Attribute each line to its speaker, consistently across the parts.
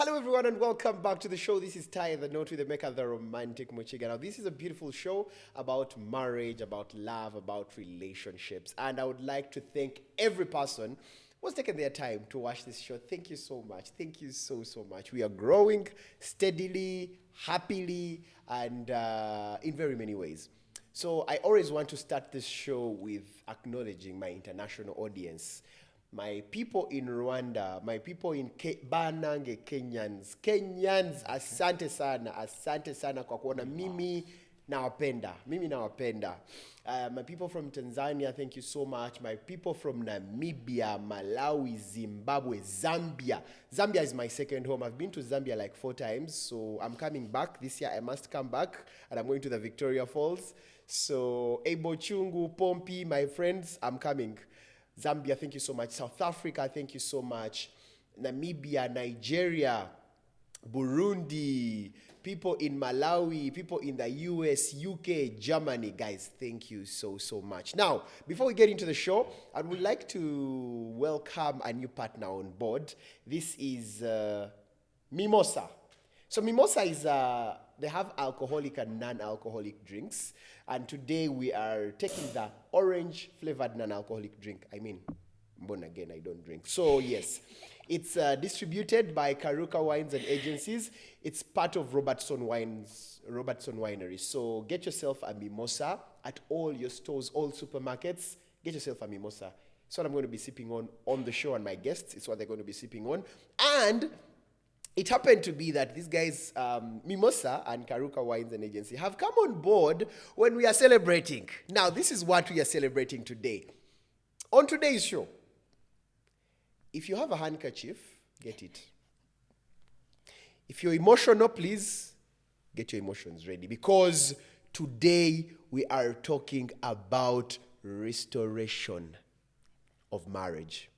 Speaker 1: Hello everyone and welcome back to the show. This is Ty, the note with the maker, the romantic Mochiga. Now this is a beautiful show about marriage, about love, about relationships. And I would like to thank every person who's taken their time to watch this show. Thank you so much. Thank you so much. We are growing steadily, happily, and in very many ways. So I always want to start this show with acknowledging my international audience. My people in Rwanda, my people in Banange, Kenyans, asante sana kwa kuona mimi nawapenda. My people from Tanzania, thank you so much. My people from Namibia, Malawi, Zimbabwe, Zambia. Zambia is my second home. I've been to Zambia like 4 times, so I'm coming back. This year I must come back, and I'm going to the Victoria Falls. So, Ebo Chungu, Pompi, my friends, I'm coming. Zambia, thank you so much. South Africa, thank you so much. Namibia, Nigeria, Burundi, people in Malawi, people in the US, UK, Germany. Guys, thank you so much. Now, before we get into the show, I would like to welcome a new partner on board. This is Mimosa. So Mimosa is, they have alcoholic and non-alcoholic drinks. And today we are taking the orange flavored non-alcoholic drink. I mean, born again, I don't drink. So yes, it's distributed by Karuka Wines and Agencies. It's part of Robertson Winery. So get yourself a mimosa at all your stores, all supermarkets. Get yourself a mimosa. It's what I'm going to be sipping on the show, and my guests, it's what they're going to be sipping on. And it happened to be that these guys, Mimosa and Karuka Wines and Agency, have come on board when we are celebrating. Now, this is what we are celebrating today. On today's show, if you have a handkerchief, get it. If you're emotional, please get your emotions ready, because today we are talking about restoration of marriage.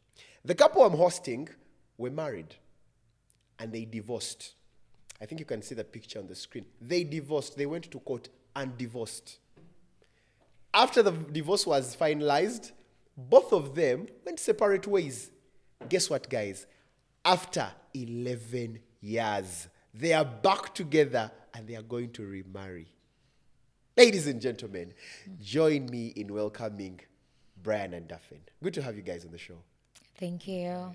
Speaker 1: The couple I'm hosting were married. And they divorced. I think you can see that picture on the screen. They divorced. They went to court and divorced. After the divorce was finalized, both of them went separate ways. Guess what, guys? After 11 years, they are back together and they are going to remarry. Ladies and gentlemen, join me in welcoming Brian and Daphne. Good to have you guys on the show.
Speaker 2: Thank you.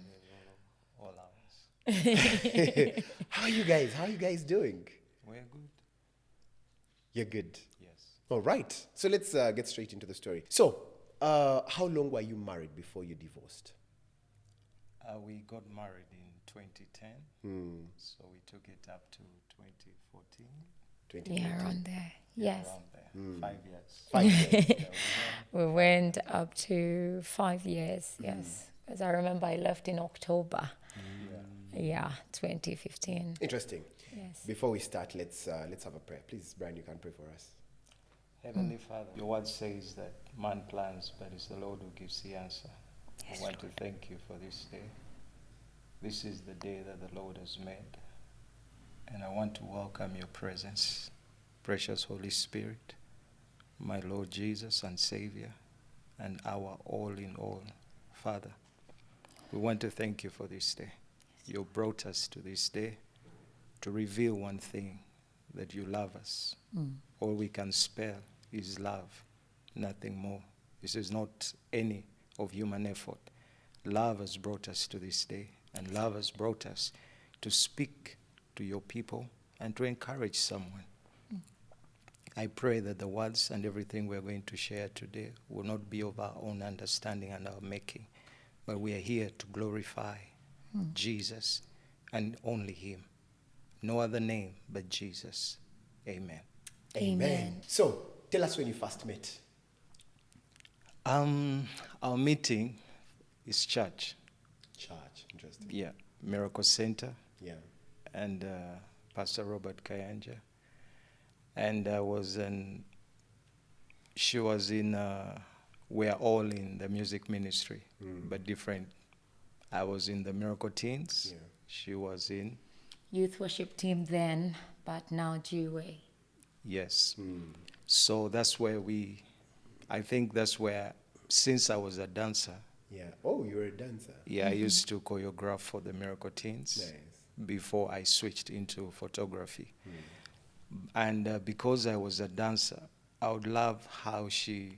Speaker 1: How are you guys doing?
Speaker 3: We're good.
Speaker 1: You're good?
Speaker 3: Yes.
Speaker 1: All right. So let's get straight into the story. So, how long were you married before you divorced?
Speaker 3: We got married in 2010. So we took it up to 2014.
Speaker 1: 2014.
Speaker 2: Yeah, around there. Yes.
Speaker 3: Around there. 5 years.
Speaker 1: 5 years.
Speaker 2: We went up to 5 years, yes. Because I remember I left in October. Yeah, 2015.
Speaker 1: Interesting.
Speaker 2: Yes.
Speaker 1: Before we start, let's have a prayer. Please, Brian, you can pray for us.
Speaker 3: Heavenly Father, your word says that man plans, but it's the Lord who gives the answer.
Speaker 2: Yes,
Speaker 3: I want to thank you for this day. This is the day that the Lord has made. And I want to welcome your presence, precious Holy Spirit, my Lord Jesus and Savior, and our all in all. Father, we want to thank you for this day. You brought us to this day to reveal one thing, that you love us. All we can spell is love, nothing more. This is not any of human effort. Love has brought us to this day, and love has brought us to speak to your people and to encourage someone. I pray that the words and everything we're going to share today will not be of our own understanding and our making, but we are here to glorify Jesus and only him. No other name but Jesus. Amen.
Speaker 2: Amen.
Speaker 1: So, tell us when you first met.
Speaker 3: Our meeting is church.
Speaker 1: Church, interesting.
Speaker 3: Yeah, Miracle Center.
Speaker 1: Yeah.
Speaker 3: And Pastor Robert Kayanja. And she was in, we're all in the music ministry, but different. I was in the Miracle Teens.
Speaker 1: Yeah.
Speaker 3: She was in
Speaker 2: Youth worship team then, but now GWA.
Speaker 3: Yes. So that's where I think that's where, since I was a dancer.
Speaker 1: Yeah. Oh, you were a dancer.
Speaker 3: Yeah, I used to choreograph for the Miracle Teens.
Speaker 1: Nice.
Speaker 3: before I switched into photography. And because I was a dancer, I would love how she,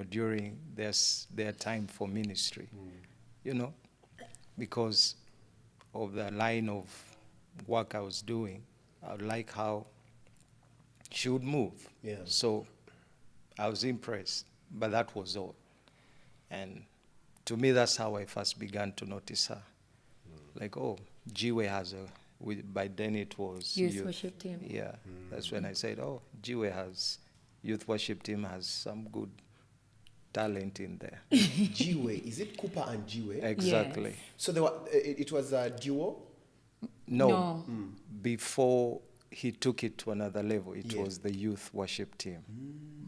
Speaker 3: during their time for ministry, because of the line of work I was doing, I would like how she would move.
Speaker 1: Yeah.
Speaker 3: So I was impressed, but that was all. And to me, that's how I first began to notice her. Like, oh, Jiwe has by then it was
Speaker 2: Youth worship team.
Speaker 3: Yeah, that's when I said, oh, Jiwe has, youth worship team has some good talent in there.
Speaker 1: Jiwe, is it Cooper and Jiwe?
Speaker 3: Exactly.
Speaker 2: Yes.
Speaker 1: So it was a duo?
Speaker 3: No, before he took it to another level, it
Speaker 1: Yeah.
Speaker 3: was the youth worship team.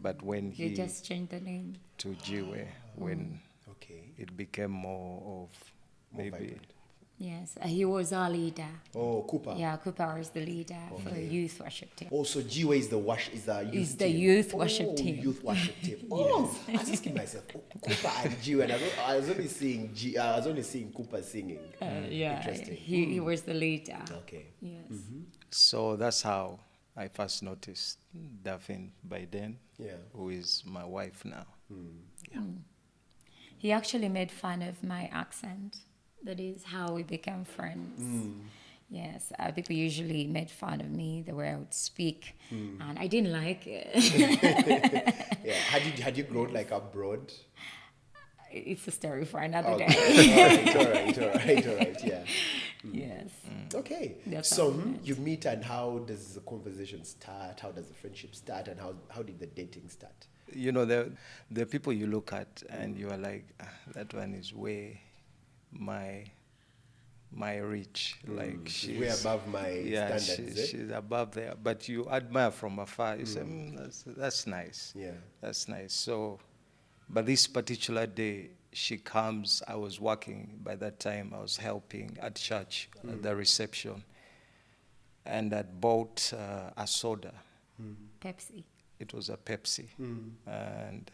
Speaker 3: But when
Speaker 2: You
Speaker 3: he
Speaker 2: just changed the name.
Speaker 3: to Jiwe, when
Speaker 1: Okay.
Speaker 3: it became more of
Speaker 1: More
Speaker 3: maybe
Speaker 1: vibrant.
Speaker 2: Yes, he was our leader.
Speaker 1: Oh, Cooper.
Speaker 2: Yeah, Cooper is the leader for the youth worship team.
Speaker 1: Also, Jiwe is the youth
Speaker 2: Is the
Speaker 1: team.
Speaker 2: youth worship team.
Speaker 1: Youth worship team. Oh, I was asking myself, Cooper and Jiwe, and I was only seeing Cooper singing.
Speaker 2: Yeah,
Speaker 1: Interesting.
Speaker 2: he was the leader.
Speaker 1: Okay.
Speaker 2: Yes.
Speaker 3: So that's how I first noticed Daphne by then,
Speaker 1: Yeah.
Speaker 3: who is my wife now.
Speaker 2: He actually made fun of my accent. That is how we became friends. Yes, people usually made fun of me, the way I would speak, and I didn't like it.
Speaker 1: Yeah. Had you grown like abroad?
Speaker 2: It's a story for another
Speaker 1: Okay.
Speaker 2: day.
Speaker 1: all right. Yeah.
Speaker 2: Yes.
Speaker 1: Okay.
Speaker 2: That's
Speaker 1: So
Speaker 2: how we met.
Speaker 1: you meet, and how does the conversation start? How does the friendship start? And how did the dating start?
Speaker 3: There are people you look at and you are like, that one is way my reach. Like she's
Speaker 1: way above my standards.
Speaker 3: she's above there. But you admire from afar. You say, that's nice.
Speaker 1: Yeah.
Speaker 3: That's nice. So, but this particular day, she comes. I was working by that time. I was helping at church at the reception, and I bought a soda.
Speaker 2: Pepsi.
Speaker 3: It was a Pepsi, and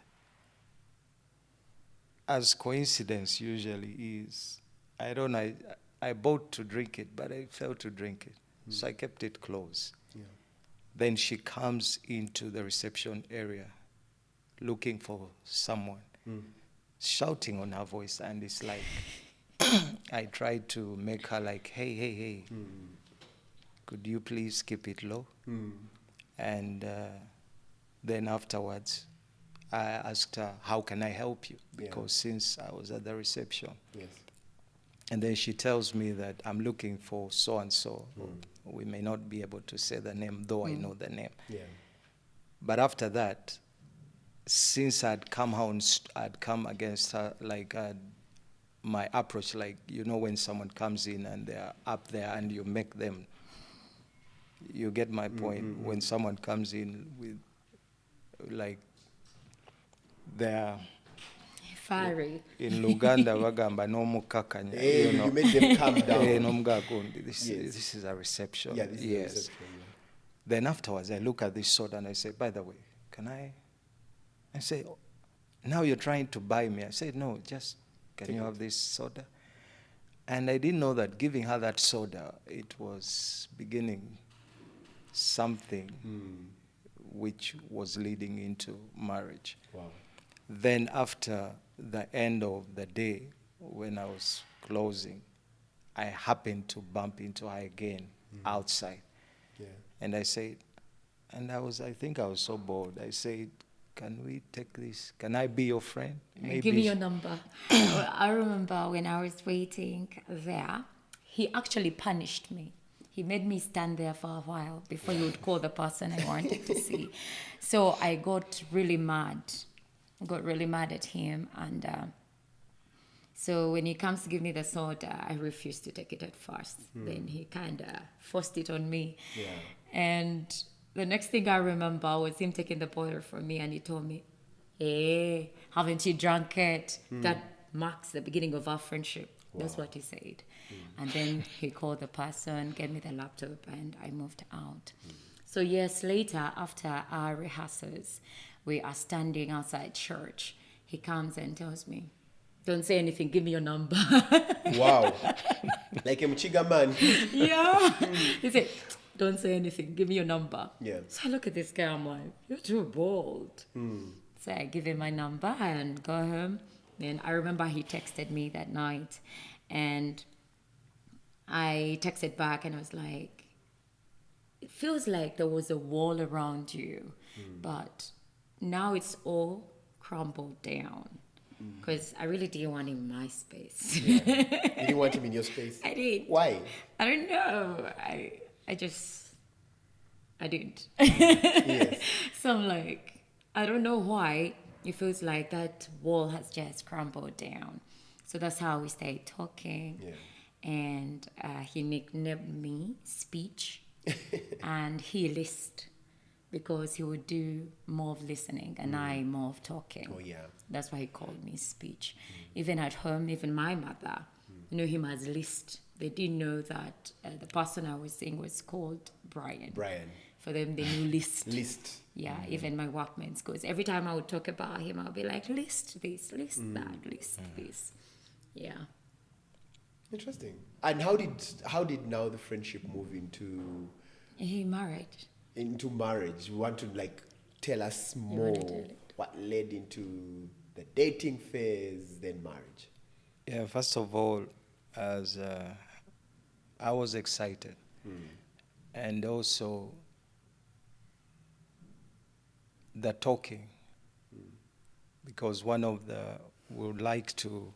Speaker 3: as coincidence usually is, I don't know. I bought to drink it, but I failed to drink it, so I kept it close.
Speaker 1: Yeah.
Speaker 3: Then she comes into the reception area, looking for someone, shouting on her voice, and it's like I tried to make her like, hey, could you please keep it low? And then afterwards, I asked her, how can I help you? Because since I was at the reception.
Speaker 1: Yes.
Speaker 3: And then she tells me that I'm looking for so-and-so. We may not be able to say the name, though I know the name.
Speaker 1: Yeah.
Speaker 3: But after that, since I'd come against her, like my approach, like, when someone comes in and they're up there and you make them, you get my point. When someone comes in with, like, they're
Speaker 2: Fiery.
Speaker 3: in Luganda bagamba n'omukakanya.
Speaker 1: Hey, you made them calm down.
Speaker 3: N'omugagundi. This is a reception.
Speaker 1: Yeah, this is the reception. Yeah.
Speaker 3: Then afterwards, I look at this soda and I say, by the way, can I? I say, oh, now you're trying to buy me. I said, no, just can you have this soda? And I didn't know that giving her that soda, it was beginning something which was leading into marriage.
Speaker 1: Wow.
Speaker 3: Then after the end of the day, when I was closing, I happened to bump into her again outside.
Speaker 1: Yeah.
Speaker 3: And I said, I think I was so bored. I said, can we take this? Can I be your friend?
Speaker 2: Give me your number. I remember when I was waiting there, he actually punished me. He made me stand there for a while before he would call the person I wanted to see. So I got really mad. At him. And so when he comes to give me the soda, I refused to take it at first. Then he kind of forced it on me.
Speaker 1: Yeah.
Speaker 2: And the next thing I remember was him taking the bottle from me, and he told me, hey, haven't you drunk it? That marks the beginning of our friendship. Wow. That's what he said. And then he called the person, gave me the laptop, and I moved out. So years later, after our rehearsals, we are standing outside church. He comes and tells me, Don't say anything. Give me your number.
Speaker 1: Wow. Like a Mchiga man.
Speaker 2: Yeah. He said, don't say anything. Give me your number.
Speaker 1: Yeah.
Speaker 2: So I look at this guy. I'm like, you're too bold. So I give him my number and go home. Then I remember he texted me that night. And I texted back and I was like, it feels like there was a wall around you. But now it's all crumbled down. Because I really didn't want him in my space.
Speaker 1: Yeah. You didn't want him in your space?
Speaker 2: I did.
Speaker 1: Why?
Speaker 2: I don't know. I didn't.
Speaker 1: Yes.
Speaker 2: So I'm like, I don't know why. It feels like that wall has just crumbled down. So that's how we started talking.
Speaker 1: Yeah.
Speaker 2: And he nicknamed me Speech and he listened because he would do more of listening and I more of talking.
Speaker 1: Oh, yeah.
Speaker 2: That's why he called me Speech. Even at home, even my mother knew him as List. They didn't know that the person I was seeing was called Brian.
Speaker 1: Brian.
Speaker 2: For them, they knew List.
Speaker 1: List.
Speaker 2: Yeah, even my workmates, because every time I would talk about him, I'll be like, list this, list that, list this. Yeah.
Speaker 1: Interesting. And how did now the friendship move
Speaker 2: He married.
Speaker 1: into marriage? You want to like tell us
Speaker 2: wanna
Speaker 1: more
Speaker 2: tell it?
Speaker 1: what led into the dating phase, then marriage?
Speaker 3: Yeah, first of all, as I was excited, and also the talking, because one of the would like to.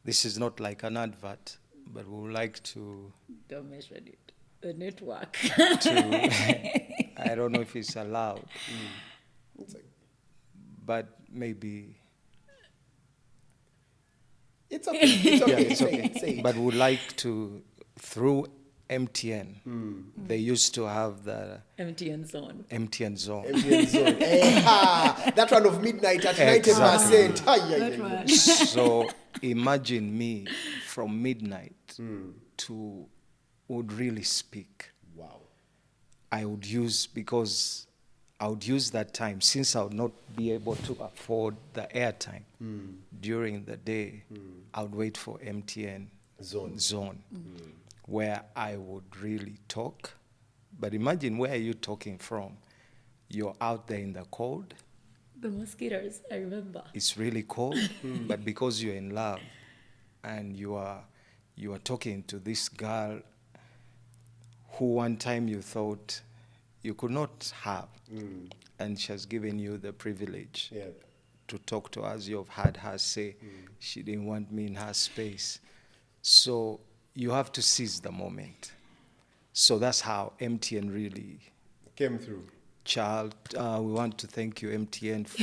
Speaker 3: This is not like an advert, but we would like to.
Speaker 2: Don't mention it. The network.
Speaker 3: I don't know if it's allowed,
Speaker 1: It's like,
Speaker 3: but maybe.
Speaker 1: it's okay. It's okay.
Speaker 3: Yeah, it's okay.
Speaker 1: Say it.
Speaker 3: But would like to, through MTN, they used to have the
Speaker 2: MTN zone.
Speaker 3: MTN zone.
Speaker 1: MTN zone. That one of midnight at 90%.
Speaker 3: Exactly.
Speaker 2: That one.
Speaker 3: So imagine me from midnight to would really speak.
Speaker 1: Wow.
Speaker 3: I would use, because I would use that time, since I would not be able to afford the airtime during the day, I would wait for MTN zone where I would really talk. But imagine, where are you talking from? You're out there in the cold.
Speaker 2: The mosquitoes, I remember.
Speaker 3: It's really cold, but because you're in love and you are talking to this girl who one time you thought you could not have, and she has given you the privilege to talk to us. You've had her say she didn't want me in her space. So you have to seize the moment. So that's how MTN really
Speaker 1: Came through.
Speaker 3: we want to thank you, MTN, for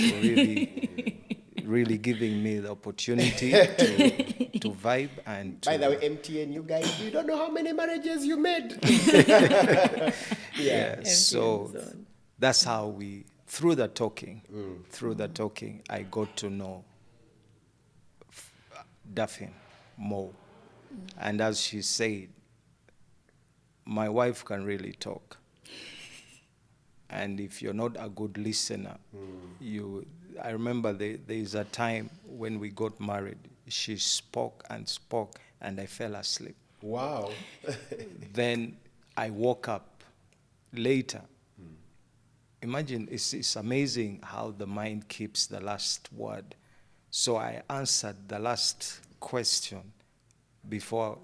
Speaker 3: really giving me the opportunity to vibe and
Speaker 1: By the way, MTN, you guys, you don't know how many marriages you made.
Speaker 3: yeah.
Speaker 2: MTN
Speaker 3: So
Speaker 2: zone.
Speaker 3: that's how we, through the talking, I got to know Daphne more. And as she said, my wife can really talk. And if you're not a good listener, I remember there is a time when we got married, she spoke, and I fell asleep.
Speaker 1: Wow.
Speaker 3: Then I woke up later. Imagine, it's amazing how the mind keeps the last word. So I answered the last question before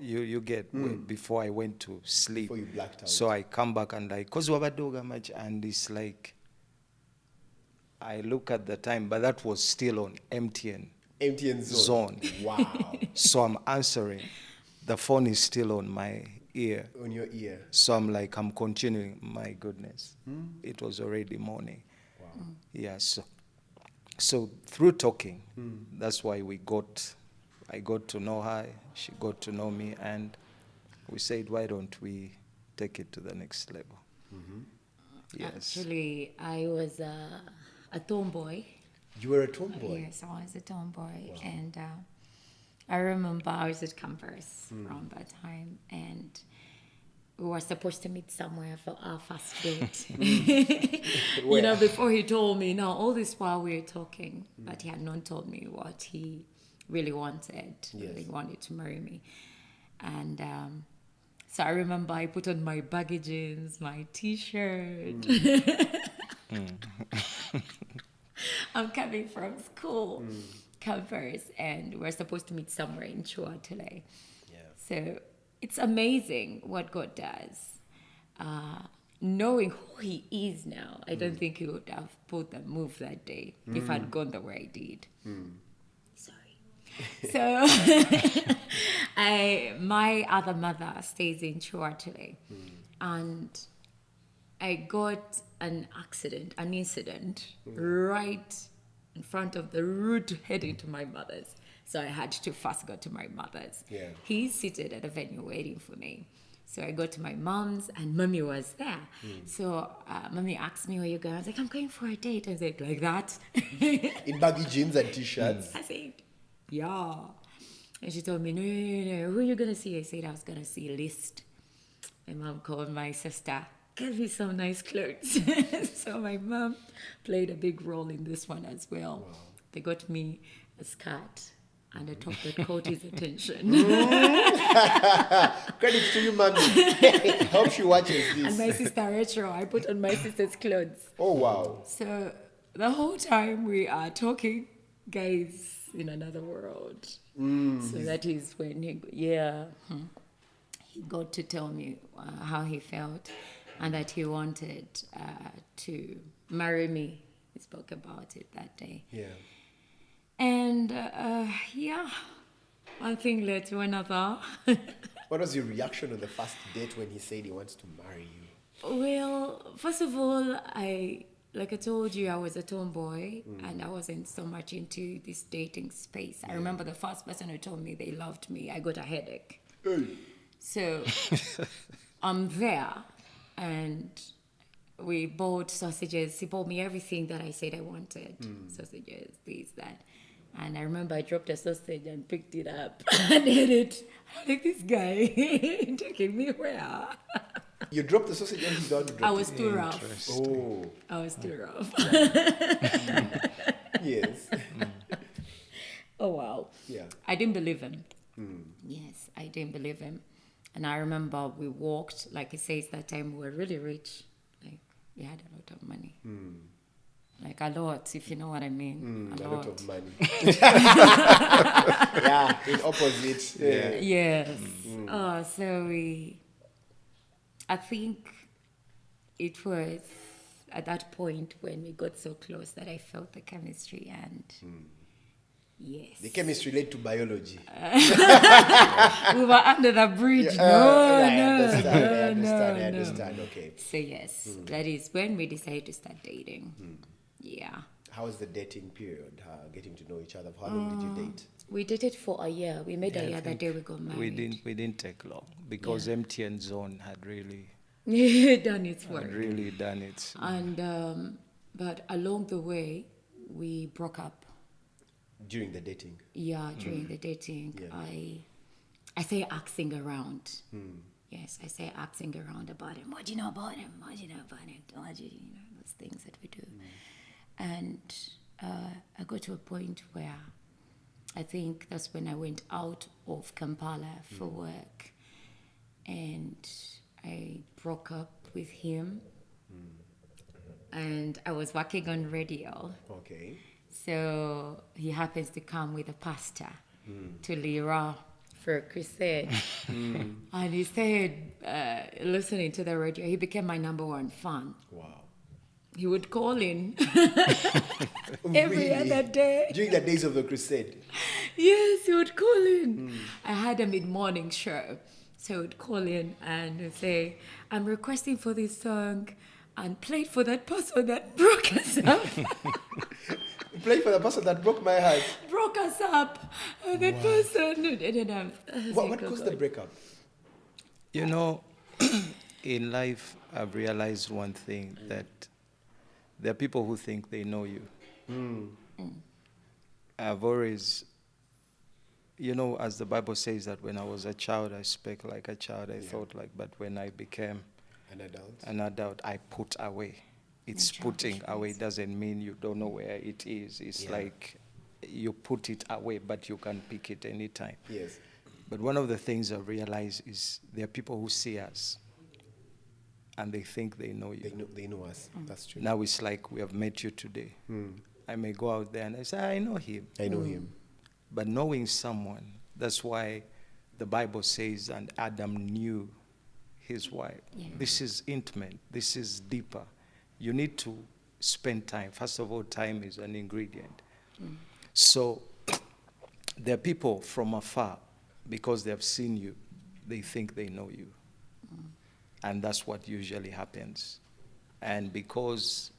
Speaker 3: before I went to sleep.
Speaker 1: Before you blacked out.
Speaker 3: So I come back and like, cause wabadoga much, and it's like, I look at the time, but that was still on MTN
Speaker 1: MTN zone. Wow.
Speaker 3: So I'm answering. The phone is still on my ear.
Speaker 1: On your ear.
Speaker 3: So I'm like, I'm continuing. My goodness, it was already morning.
Speaker 1: Wow.
Speaker 3: Yeah. So through talking, that's why I got to know her. She got to know me, and we said, why don't we take it to the next level? Yes.
Speaker 2: Actually, I was a tomboy.
Speaker 1: You were a tomboy.
Speaker 2: Yes, I was a tomboy. Wow. And I remember I was at campus around that time, and we were supposed to meet somewhere for our first date. You know, before he told me. Now, all this while we were talking, but he had not told me what he really wanted,
Speaker 1: Yes.
Speaker 2: really wanted to marry me. And so I remember I put on my baggy jeans, my t-shirt. I'm coming from school, campus, and we're supposed to meet somewhere in Chuatule.
Speaker 1: Yeah.
Speaker 2: So it's amazing what God does. Knowing who He is now, I don't think He would have put the move that day if I'd gone the way I did. Sorry. So my other mother stays in Chuatule, and I got an incident right in front of the route heading to my mother's. So I had to first go to my mother's.
Speaker 1: Yeah.
Speaker 2: He's seated at a venue waiting for me. So I go to my mom's and mommy was there. So mommy asked me, where you going? I was like, I'm going for a date. I was like that?
Speaker 1: In baggy jeans and t-shirts.
Speaker 2: I said, yeah. And she told me, no, who are you going to see? I said, I was going to see List. My mom called my sister, get me some nice clothes. So my mom played a big role in this one as well.
Speaker 1: Wow.
Speaker 2: They got me a skirt and a top that caught his attention.
Speaker 1: Credit to you, mommy. Hope she watches this.
Speaker 2: And my sister Rachel, I put on my sister's clothes.
Speaker 1: Oh, wow.
Speaker 2: So the whole time we are talking, guys in another world. So that is when he got to tell me how he felt and that he wanted to marry me. He spoke about it that day.
Speaker 1: Yeah.
Speaker 2: And one thing led to another.
Speaker 1: What was your reaction on the first date when he said he wants to marry you?
Speaker 2: Well, first of all, like I told you, I was a tomboy and I wasn't so much into this dating space. I remember the first person who told me they loved me, I got a headache.
Speaker 1: Hey.
Speaker 2: So I'm there and we bought sausages. He bought me everything that I said I wanted. Sausages, this, that. And I remember I dropped a sausage and picked it up and ate it. I'm like, this guy taking me where?
Speaker 1: You dropped the sausage and he's not
Speaker 2: I was too rough.
Speaker 1: Oh,
Speaker 2: I was too rough.
Speaker 1: yes.
Speaker 2: Oh, wow.
Speaker 1: Yeah.
Speaker 2: I didn't believe him. Yes, I didn't believe him. And I remember we walked, like he says, that time we were really rich. Like, we had a lot of money. Like a lot, if you know what I mean.
Speaker 1: A lot of money. Yeah, in opposite. Yeah.
Speaker 2: Yes. I think it was at that point when we got so close that I felt the chemistry and yes.
Speaker 1: The chemistry led to biology.
Speaker 2: We were under the bridge.
Speaker 1: I understand. Okay.
Speaker 2: So yes, that is when we decided to start dating. Yeah.
Speaker 1: How was the dating period? Getting to know each other. How long did you date?
Speaker 2: We dated for a year. We made a year that day we got married.
Speaker 3: We didn't take long because MTN Zone had really
Speaker 2: done its work.
Speaker 3: done it.
Speaker 2: And but along the way, we broke up.
Speaker 1: During the dating?
Speaker 2: Yeah, during the dating,
Speaker 1: Yeah.
Speaker 2: I say asking around. Yes, I say asking around about him. What do you know about him? What do you know about him? What do you know, those things that we do. And I got to a point where I think that's when I went out of Kampala for work. And I broke up with him. And I was working on radio.
Speaker 1: Okay.
Speaker 2: So he happens to come with a pastor to Lira for a crusade. And he said, listening to the radio, he became my number one fan.
Speaker 1: Wow.
Speaker 2: He would call in every
Speaker 1: Really?
Speaker 2: other day.
Speaker 1: During the days of the crusade?
Speaker 2: Yes, he would call in. I had a mid-morning show. So he would call in and he'd say, I'm requesting for this song and play it for that person that broke us up.
Speaker 1: Play for the person that broke my heart.
Speaker 2: Broke us up. And that person ended up.
Speaker 1: What caused the breakup?
Speaker 3: You know, in life, I've realized one thing, that there are people who think they know you. I've always, you know, as the Bible says that when I was a child, I spoke like a child, I thought like, but when I became an adult, I put away. It's putting away doesn't mean you don't know where it is. It's like you put it away, but you can pick it anytime.
Speaker 1: Yes.
Speaker 3: But one of the things I realize is there are people who see us and they think they know you.
Speaker 1: They know us. That's true.
Speaker 3: Now it's like we have met you today. I may go out there and I say, I know him.
Speaker 1: I know him.
Speaker 3: But knowing someone, that's why the Bible says, and Adam knew his wife.
Speaker 2: Yeah.
Speaker 3: This is intimate. This is deeper. You need to spend time. First of all, time is an ingredient. So there are people from afar, because they have seen you, they think they know you. And that's what usually happens. And because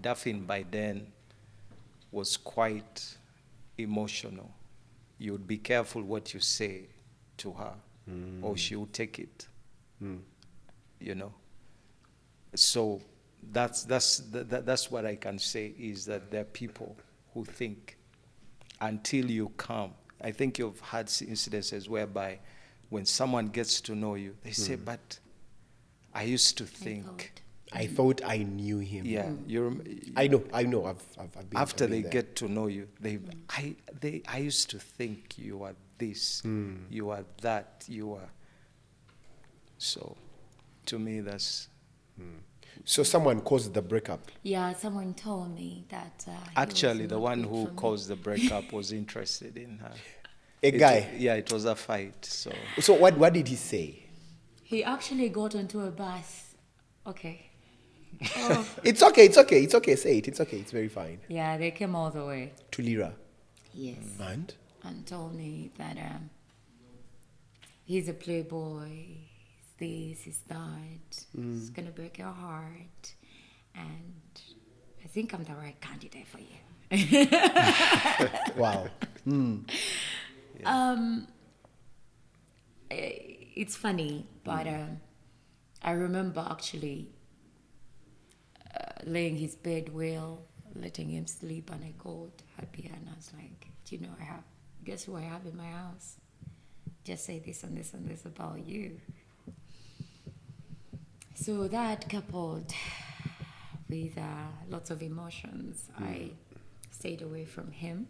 Speaker 3: Daphne by then was quite emotional, you would be careful what you say to her, or she will take it. You know. So that's what I can say, is that there are people who think until you come. I think you've had incidences whereby when someone gets to know you, they say, but I used to think.
Speaker 1: I thought I knew him.
Speaker 3: Yeah,
Speaker 1: I know. I've been.
Speaker 3: after
Speaker 1: I've
Speaker 3: they
Speaker 1: been there.
Speaker 3: get to know you, I used to think you are this, you are that, you are. So, to me, that's
Speaker 1: So someone caused the breakup.
Speaker 2: Yeah, someone told me that. He
Speaker 3: actually
Speaker 2: was
Speaker 3: the
Speaker 2: not
Speaker 3: one
Speaker 2: good
Speaker 3: who
Speaker 2: for me.
Speaker 3: caused the breakup was interested in her.
Speaker 1: A guy.
Speaker 3: Yeah, it was a fight. So
Speaker 1: So what did he say?
Speaker 2: He actually got onto a bus. Okay.
Speaker 1: It's okay. Say it. It's okay. It's very fine.
Speaker 2: Yeah, they came all the way.
Speaker 1: To Lira.
Speaker 2: Yes.
Speaker 1: And
Speaker 2: Told me that he's a playboy, he's this, he's that, he's gonna break your heart, and I think I'm the right candidate for you.
Speaker 1: wow.
Speaker 2: It's funny, but I remember actually laying his bed well, letting him sleep, and I called Happy and I was like, do you know, guess who I have in my house? Just say this and this and this about you. So that coupled with lots of emotions, I stayed away from him.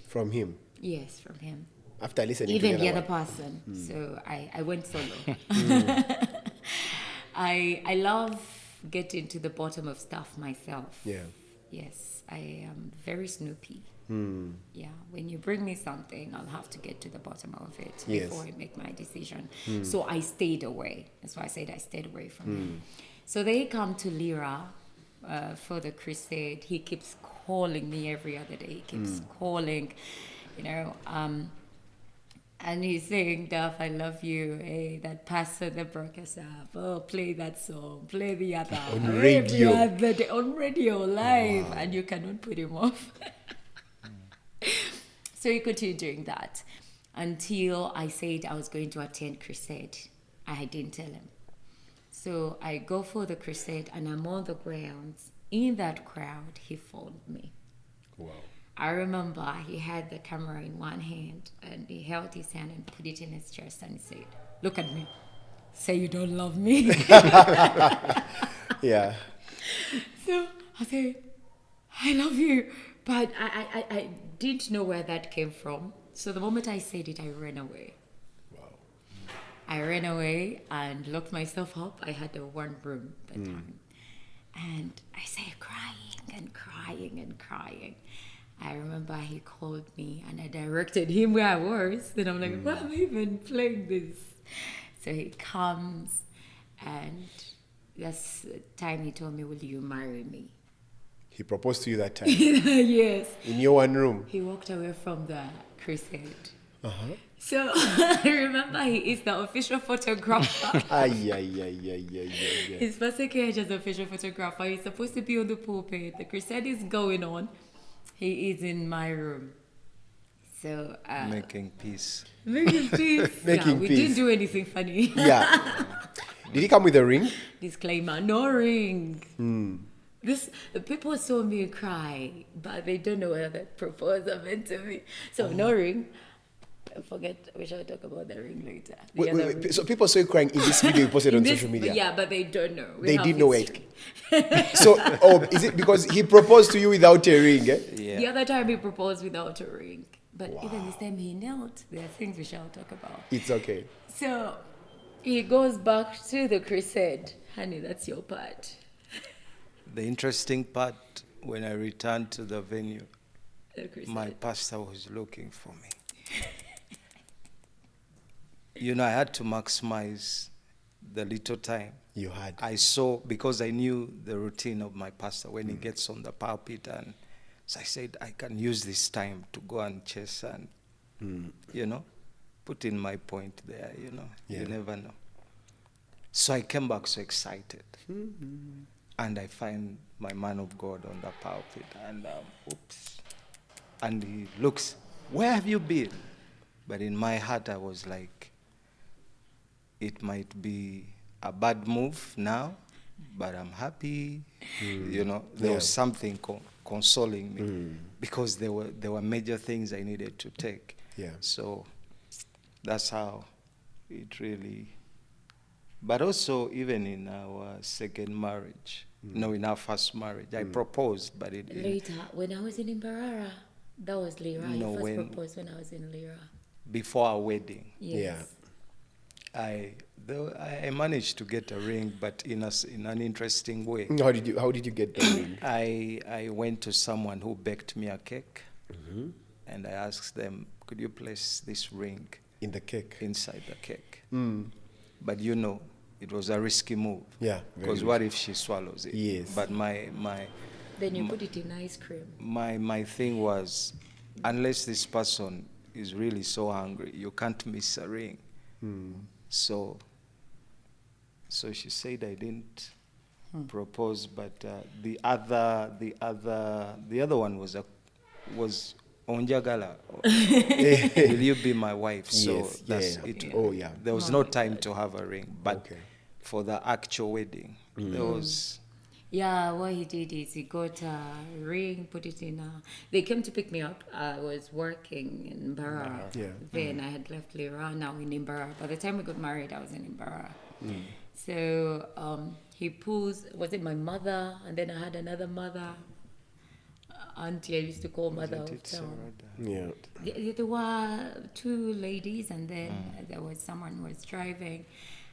Speaker 1: From him.
Speaker 2: Yes, from him.
Speaker 1: After listening
Speaker 2: Even
Speaker 1: to
Speaker 2: the
Speaker 1: the
Speaker 2: other
Speaker 1: one.
Speaker 2: person. So I went solo. I love getting to the bottom of stuff myself.
Speaker 1: Yeah.
Speaker 2: Yes, I am very snoopy. Yeah, when you bring me something, I'll have to get to the bottom of it
Speaker 1: Yes.
Speaker 2: before I make my decision. So I stayed away. That's why I said I stayed away from him. So they come to Lira for the crusade. He keeps calling me every other day. He keeps calling, you know. And he's saying, Daph, I love you. Hey, that pastor that broke us up. Oh, play that song. Play the other
Speaker 1: On
Speaker 2: every
Speaker 1: radio.
Speaker 2: other day, on radio, live. Wow. And you cannot put him off. So he continued doing that until I said I was going to attend crusade. I didn't tell him. So I go for the crusade and I'm on the grounds. In that crowd, he followed me.
Speaker 1: Wow.
Speaker 2: I remember he had the camera in one hand and he held his hand and put it in his chest and he said, look at me. Say you don't love me.
Speaker 1: Yeah.
Speaker 2: So I said, I love you. But I didn't know where that came from. So the moment I said it, I ran away.
Speaker 1: Wow.
Speaker 2: I ran away and locked myself up. I had a one room at the time. And I started crying and crying and crying. I remember he called me and I directed him where I was. Then I'm like, why am I even playing this? So he comes and that's the time he told me, will you marry me?
Speaker 1: He proposed to you that time.
Speaker 2: Yes.
Speaker 1: In your one room.
Speaker 2: He walked away from the crusade.
Speaker 1: Uh-huh.
Speaker 2: So I remember he is the official photographer.
Speaker 1: Ay.
Speaker 2: His first age as official photographer. He's supposed to be on the pulpit. The crusade is going on. He is in my room. So
Speaker 3: making peace.
Speaker 2: making peace.
Speaker 1: Making
Speaker 2: we
Speaker 1: peace.
Speaker 2: didn't do anything funny.
Speaker 1: Yeah. Did he come with a ring?
Speaker 2: Disclaimer: no ring. The people saw me cry, but they don't know where that proposal meant to me. So no ring. Forget, we shall talk about the ring later.
Speaker 1: Wait. So people saw you crying in this video you posted on social media.
Speaker 2: Yeah, but they don't know.
Speaker 1: They didn't know it. So, is it because he proposed to you without a ring? Eh?
Speaker 3: Yeah.
Speaker 2: The other time he proposed without a ring. But even this time he knelt. There are things we shall talk about.
Speaker 1: It's okay.
Speaker 2: So he goes back to the crusade. Honey, that's your part.
Speaker 3: The interesting part, when I returned to the venue,
Speaker 2: The crusade.
Speaker 3: my pastor was looking for me. You know, I had to maximize the little time
Speaker 1: You had.
Speaker 3: I saw, because I knew the routine of my pastor when he gets on the pulpit, and so I said, I can use this time to go and chase and, you know, put in my point there, you know.
Speaker 1: Yeah.
Speaker 3: You never know. So I came back so excited. And I find my man of God on the pulpit, and oops. And he looks, where have you been? But in my heart, I was like, it might be a bad move now, but I'm happy. You know, there was something consoling me because there were major things I needed to take.
Speaker 1: Yeah.
Speaker 3: So that's how it really. But also, even in our second marriage, no, in our first marriage, I proposed, but it
Speaker 2: Later, when I was in Imbarara, that was Lira.
Speaker 3: No,
Speaker 2: I first
Speaker 3: when-
Speaker 2: proposed when I was in Lira.
Speaker 3: before our wedding.
Speaker 2: Yes.
Speaker 3: I managed to get a ring, but in an interesting way.
Speaker 1: How did you get the ring?
Speaker 3: I went to someone who baked me a cake, and I asked them, could you place this ring
Speaker 1: In the cake.
Speaker 3: inside the cake? But you know, it was a risky move.
Speaker 1: Yeah.
Speaker 3: Because what if she swallows it?
Speaker 1: Yes.
Speaker 3: But
Speaker 2: Then you put it in ice cream.
Speaker 3: my thing was, unless this person is really so hungry, you can't miss a ring. So she said I didn't propose, but the other one was Onjagala. Will you be my wife? So
Speaker 1: Yes,
Speaker 3: that's
Speaker 1: yeah.
Speaker 3: it.
Speaker 1: Oh, yeah.
Speaker 3: There was no time to have a ring, but
Speaker 1: Okay.
Speaker 3: for the actual wedding, there was.
Speaker 2: Yeah, what he did is he got a ring, put it in a... They came to pick me up. I was working in Imbara.
Speaker 1: Yeah.
Speaker 2: Then I had left Lira, now in Imbara. By the time we got married, I was in Imbara. So he pulls... Was it my mother? And then I had another mother. Auntie, I used to call mother of town.
Speaker 1: Yeah.
Speaker 2: There were two ladies, and then there was someone who was driving.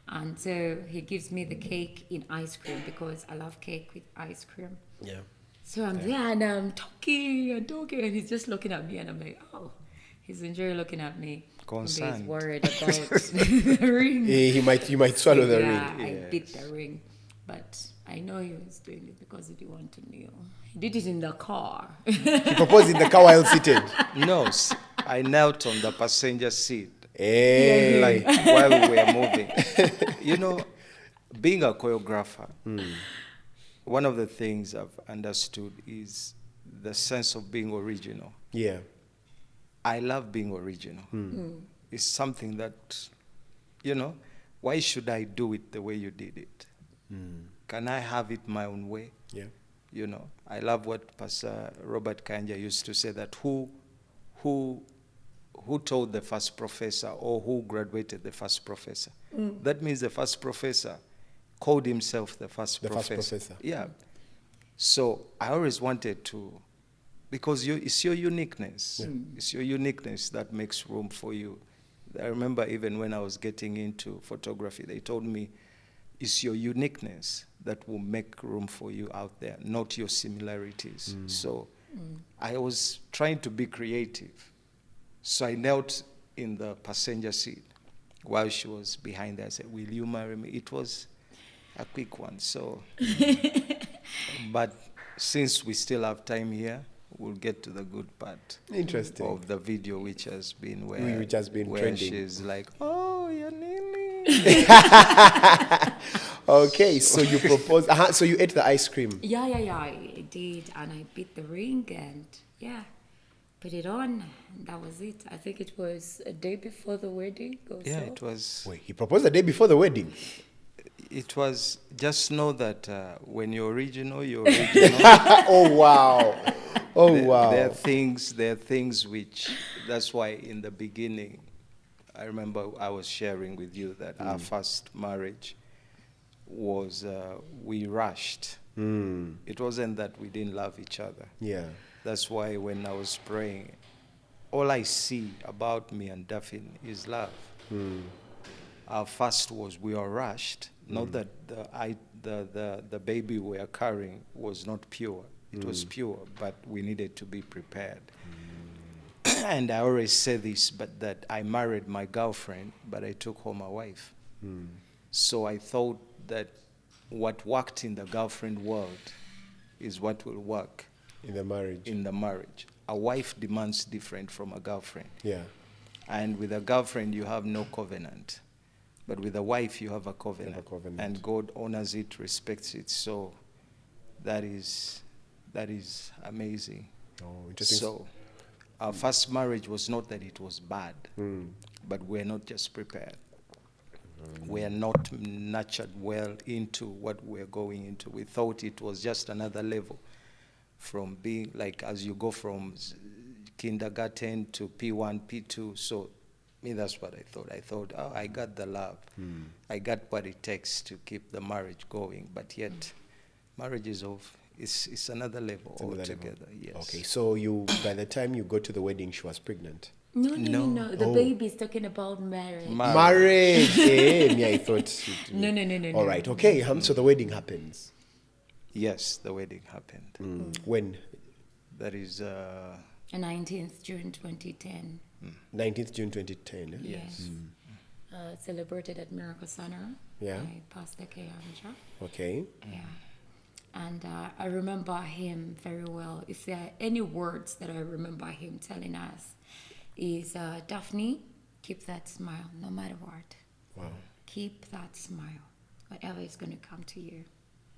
Speaker 2: And so he gives me the cake in ice cream because I love cake with ice cream.
Speaker 1: Yeah.
Speaker 2: So I'm there and I'm talking, and he's just looking at me, and I'm like, oh, he's enjoying looking at me. Maybe
Speaker 3: Concerned.
Speaker 2: he's worried about the ring.
Speaker 1: You might swallow the
Speaker 2: Yeah,
Speaker 1: ring.
Speaker 2: I bit the ring. But I know he was doing it because he didn't want to kneel. He did it in the car.
Speaker 1: He proposed in the car while seated.
Speaker 3: No, I knelt on the passenger seat.
Speaker 1: Hey.
Speaker 3: Like while we were moving. You know, being a choreographer, one of the things I've understood is the sense of being original.
Speaker 1: Yeah.
Speaker 3: I love being original. It's something that, you know, why should I do it the way you did it? Can I have it my own way?
Speaker 1: Yeah.
Speaker 3: You know, I love what Pastor Robert Kanja used to say, that who told the first professor, or who graduated the first professor? That means the first professor called himself the first professor. Yeah. So I always wanted to, because it's your uniqueness.
Speaker 1: Yeah.
Speaker 3: It's your uniqueness that makes room for you. I remember even when I was getting into photography, they told me, it's your uniqueness that will make room for you out there, not your similarities. So I was trying to be creative. So I knelt in the passenger seat while she was behind there. I said, will you marry me? It was a quick one. So, but since we still have time here, we'll get to the good part.
Speaker 1: Interesting.
Speaker 3: Of the video, which has been where
Speaker 1: trending.
Speaker 3: she's like, oh, you're kneeling.
Speaker 1: Okay, so you proposed. So you ate the ice cream.
Speaker 2: Yeah, I did. And I bit the ring and, yeah, put it on. And that was it. I think it was a day before the wedding or
Speaker 3: Yeah,
Speaker 2: so.
Speaker 3: it was.
Speaker 1: Wait, he proposed the day before the wedding.
Speaker 3: It was, just know that when you're original, you're original.
Speaker 1: Oh wow! Oh wow!
Speaker 3: There are things which, that's why in the beginning, I remember I was sharing with you that our first marriage was, we rushed. It wasn't that we didn't love each other.
Speaker 1: Yeah.
Speaker 3: That's why when I was praying, all I see about me and Daphne is love. Our first was we were rushed. Not that the baby we are carrying was not pure. It was pure, but we needed to be prepared. And I always say this, but that I married my girlfriend, but I took home a wife. So I thought that what worked in the girlfriend world is what will work
Speaker 1: In the marriage.
Speaker 3: in the marriage. A wife demands different from a girlfriend.
Speaker 1: Yeah.
Speaker 3: And with a girlfriend, you have no covenant. But with a wife, you have a covenant.
Speaker 1: You have a covenant.
Speaker 3: And God honors it, respects it. So that is amazing.
Speaker 1: Oh, interesting.
Speaker 3: So our first marriage was not that it was bad, but we're not just prepared. We are not nurtured well into what we're going into. We thought it was just another level from being like as you go from kindergarten to P1, P2. So me, that's what I thought. I thought, oh, I got the love. I got what it takes to keep the marriage going. But yet, marriage is off. It's another level
Speaker 1: Another
Speaker 3: altogether.
Speaker 1: level.
Speaker 3: Yes.
Speaker 1: Okay, so by the time you got to the wedding, she was pregnant.
Speaker 2: No. The
Speaker 1: Oh.
Speaker 2: baby's talking about marriage.
Speaker 1: Marriage. Me, I thought.
Speaker 2: No.
Speaker 1: All right. Okay. So the wedding happens.
Speaker 3: Yes, the wedding happened.
Speaker 1: When?
Speaker 3: That is,
Speaker 2: 19th June 2010.
Speaker 1: 19th June 2010. Eh?
Speaker 3: yes.
Speaker 2: Celebrated at Miracle Center.
Speaker 1: Yeah.
Speaker 2: By Pastor Kayanja.
Speaker 1: Okay.
Speaker 2: Yeah. And I remember him very well. If there are any words that I remember him telling us, is Daphne, keep that smile no matter what.
Speaker 1: Wow.
Speaker 2: Keep that smile. Whatever is going to come to you,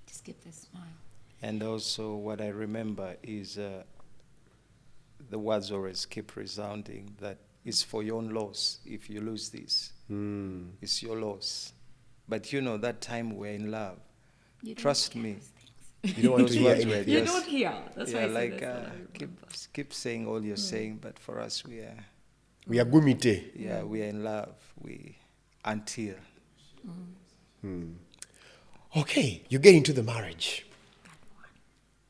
Speaker 2: just keep the smile.
Speaker 3: And also, what I remember is the words always keep resounding that it's for your own loss if you lose this. It's your loss. But you know, that time we're in love.
Speaker 2: You don't
Speaker 3: Trust
Speaker 2: hear
Speaker 3: me.
Speaker 2: those things.
Speaker 1: You don't want to
Speaker 3: Those
Speaker 1: hear
Speaker 3: words were
Speaker 1: anything.
Speaker 2: You
Speaker 3: Yes.
Speaker 2: don't hear. That's why
Speaker 3: Yeah,
Speaker 2: I say
Speaker 3: like
Speaker 2: that's what I remember.
Speaker 3: keep saying all you're saying, but for us,
Speaker 1: We are gumite.
Speaker 3: we are in love. Until
Speaker 1: Okay, you get into the marriage.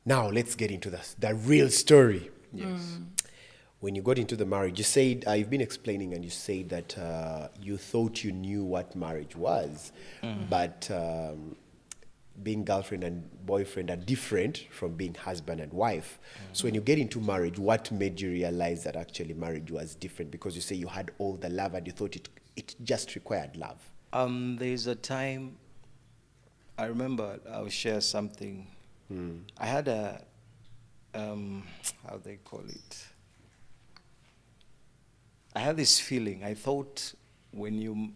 Speaker 1: Now let's get into the real story.
Speaker 3: yes.
Speaker 1: When you got into the marriage, you said, you've been explaining and you said that you thought you knew what marriage was, but being girlfriend and boyfriend are different from being husband and wife. So when you get into marriage, what made you realize that actually marriage was different? Because you say you had all the love and you thought it just required love.
Speaker 3: There's a time, I remember I'll share something. I had how they call it? I had this feeling. I thought when you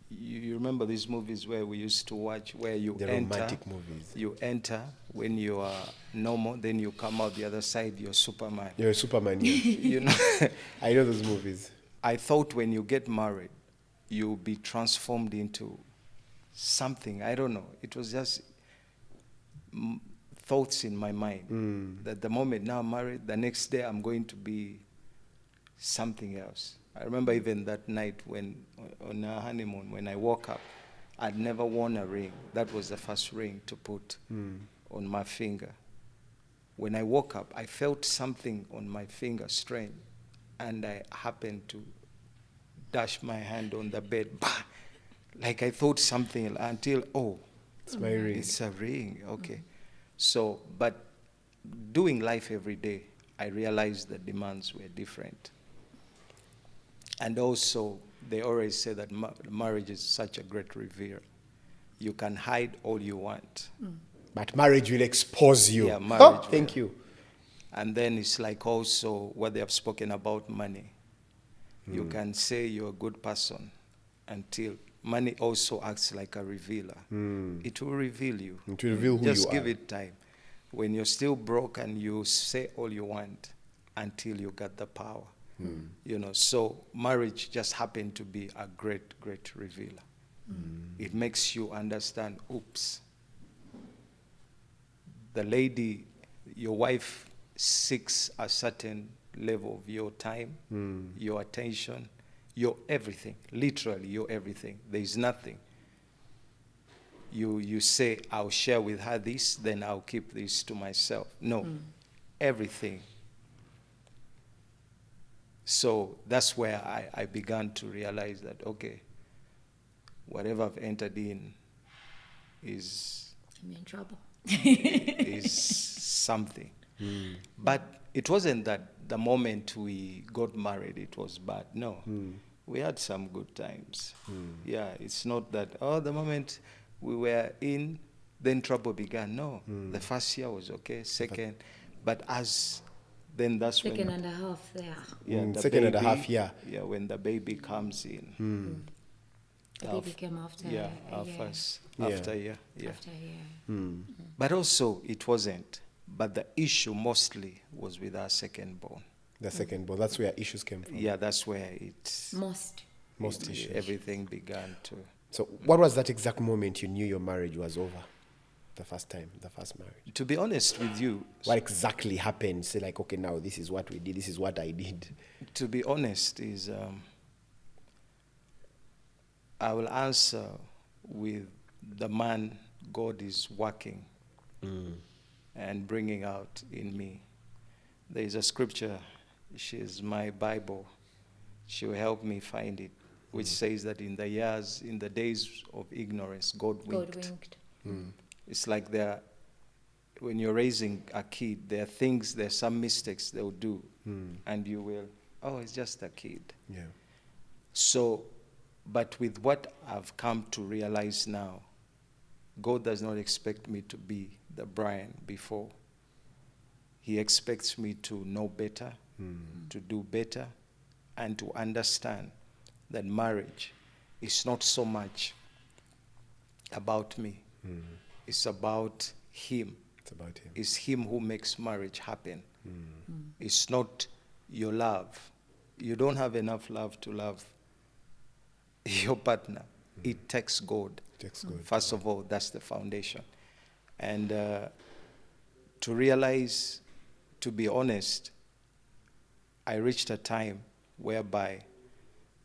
Speaker 3: remember these movies where we used to watch, where you
Speaker 1: The
Speaker 3: enter,
Speaker 1: romantic movies.
Speaker 3: you enter when you are normal, then you come out the other side, you're Superman.
Speaker 1: You're a Superman. Yeah.
Speaker 3: You know,
Speaker 1: I know those movies.
Speaker 3: I thought when you get married, you'll be transformed into something. I don't know. It was just thoughts in my mind that the moment now I'm married, the next day I'm going to be something else. I remember even that night when on our honeymoon, when I woke up, I'd never worn a ring. That was the first ring to put on my finger. When I woke up, I felt something on my finger strain, and I happened to dash my hand on the bed. Bah! Like I thought something until,
Speaker 1: It's my ring.
Speaker 3: it's a ring. Okay. So, but doing life every day, I realized the demands were different. And also, they always say that marriage is such a great reveal. You can hide all you want.
Speaker 1: But marriage will expose you.
Speaker 3: Yeah, marriage will.
Speaker 1: Thank you.
Speaker 3: And then it's like also what they have spoken about money. You can say you're a good person until money also acts like a revealer. It will reveal you.
Speaker 1: It will reveal who
Speaker 3: Just
Speaker 1: you
Speaker 3: give
Speaker 1: are.
Speaker 3: it time. When you're still broke and you say all you want until you get the power. You know, so marriage just happened to be a great, great revealer. It makes you understand, oops, the lady, your wife seeks a certain level of your time, your attention, you're everything. Literally, you're everything. There is nothing. You say, I'll share with her this, then I'll keep this to myself. No, everything. So that's where I began to realize that, okay, whatever I've entered in is
Speaker 2: I'm in trouble.
Speaker 3: is something. But it wasn't that the moment we got married it was bad. No. We had some good times. Yeah, it's not that, the moment we were in, then trouble began. No. The first year was okay, second. But then that's
Speaker 2: Second
Speaker 3: when...
Speaker 2: and a half there.
Speaker 3: Yeah, the
Speaker 1: second and a
Speaker 3: baby-
Speaker 1: half year.
Speaker 3: Yeah, when the baby comes in.
Speaker 2: The baby came after
Speaker 3: Yeah,
Speaker 2: a
Speaker 3: our
Speaker 2: year.
Speaker 3: first,
Speaker 1: Yeah.
Speaker 3: after a year. Yeah.
Speaker 2: After a year.
Speaker 3: But also, it wasn't. But the issue mostly was with our second born.
Speaker 1: The second born. That's where issues came from.
Speaker 3: Yeah, that's where
Speaker 2: Most.
Speaker 1: Issues.
Speaker 3: everything began to...
Speaker 1: So what was that exact moment you knew your marriage was over? The first time, the first marriage.
Speaker 3: To be honest with you,
Speaker 1: What exactly happened? Say like, okay, now this is what we did. This is what I did.
Speaker 3: to be honest is, I will answer with the man God is working and bringing out in me. There is a scripture, she's my Bible. She will help me find it, which says that in the days of ignorance, God winked.
Speaker 2: God winked.
Speaker 3: It's like when you're raising a kid, there are some mistakes they'll do, and you will, it's just a kid.
Speaker 1: Yeah.
Speaker 3: So, but with what I've come to realize now, God does not expect me to be the Brian before. He expects me to know better, to do better, and to understand that marriage is not so much about me. It's about him.
Speaker 1: It's about him.
Speaker 3: It's him who makes marriage happen. It's not your love. You don't have enough love to love your partner. It takes God.
Speaker 1: Takes God.
Speaker 3: First of all, that's the foundation. And to realize, to be honest, I reached a time whereby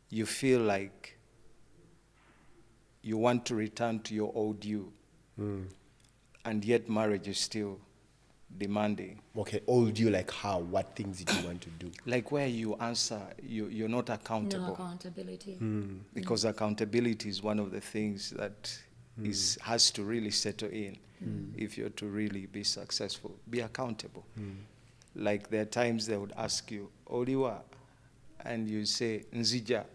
Speaker 3: you feel like you want to return to your old you, and yet marriage is still demanding.
Speaker 1: Okay, old you like how? What things did you want to do?
Speaker 3: Like where you answer, you're not accountable.
Speaker 2: No accountability.
Speaker 3: Because accountability is one of the things that has to really settle in if you're to really be successful. Be accountable. Like there are times they would ask you, Oliwa, and you say, Nzija,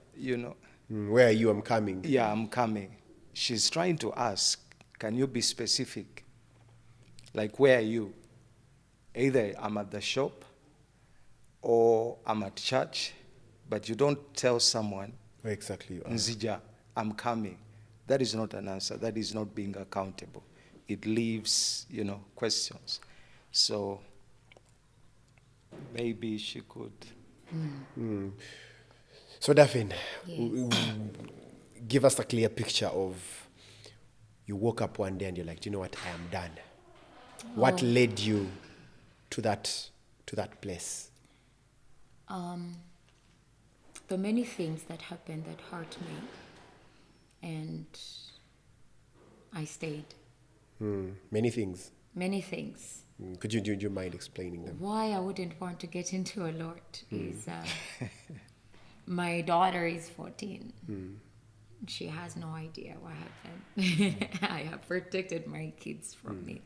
Speaker 1: Where are you? I'm coming.
Speaker 3: Yeah, I'm coming. She's trying to ask, can you be specific? Like, where are you? Either I'm at the shop or I'm at church, but you don't tell someone,
Speaker 1: Where exactly you are.
Speaker 3: Nzija, I'm coming. That is not an answer. That is not being accountable. It leaves, questions. So maybe she could.
Speaker 1: So Daphne,
Speaker 2: Yes.
Speaker 1: give us a clear picture of you woke up one day and you're like, do you know what? I am done. What led you to that place?
Speaker 2: The many things that happened that hurt me, and I stayed.
Speaker 1: Many things.
Speaker 2: Many things.
Speaker 1: Could you do you mind explaining them?
Speaker 2: Why I wouldn't want to get into a lot is my daughter is 14. She has no idea what happened. I have protected my kids from it.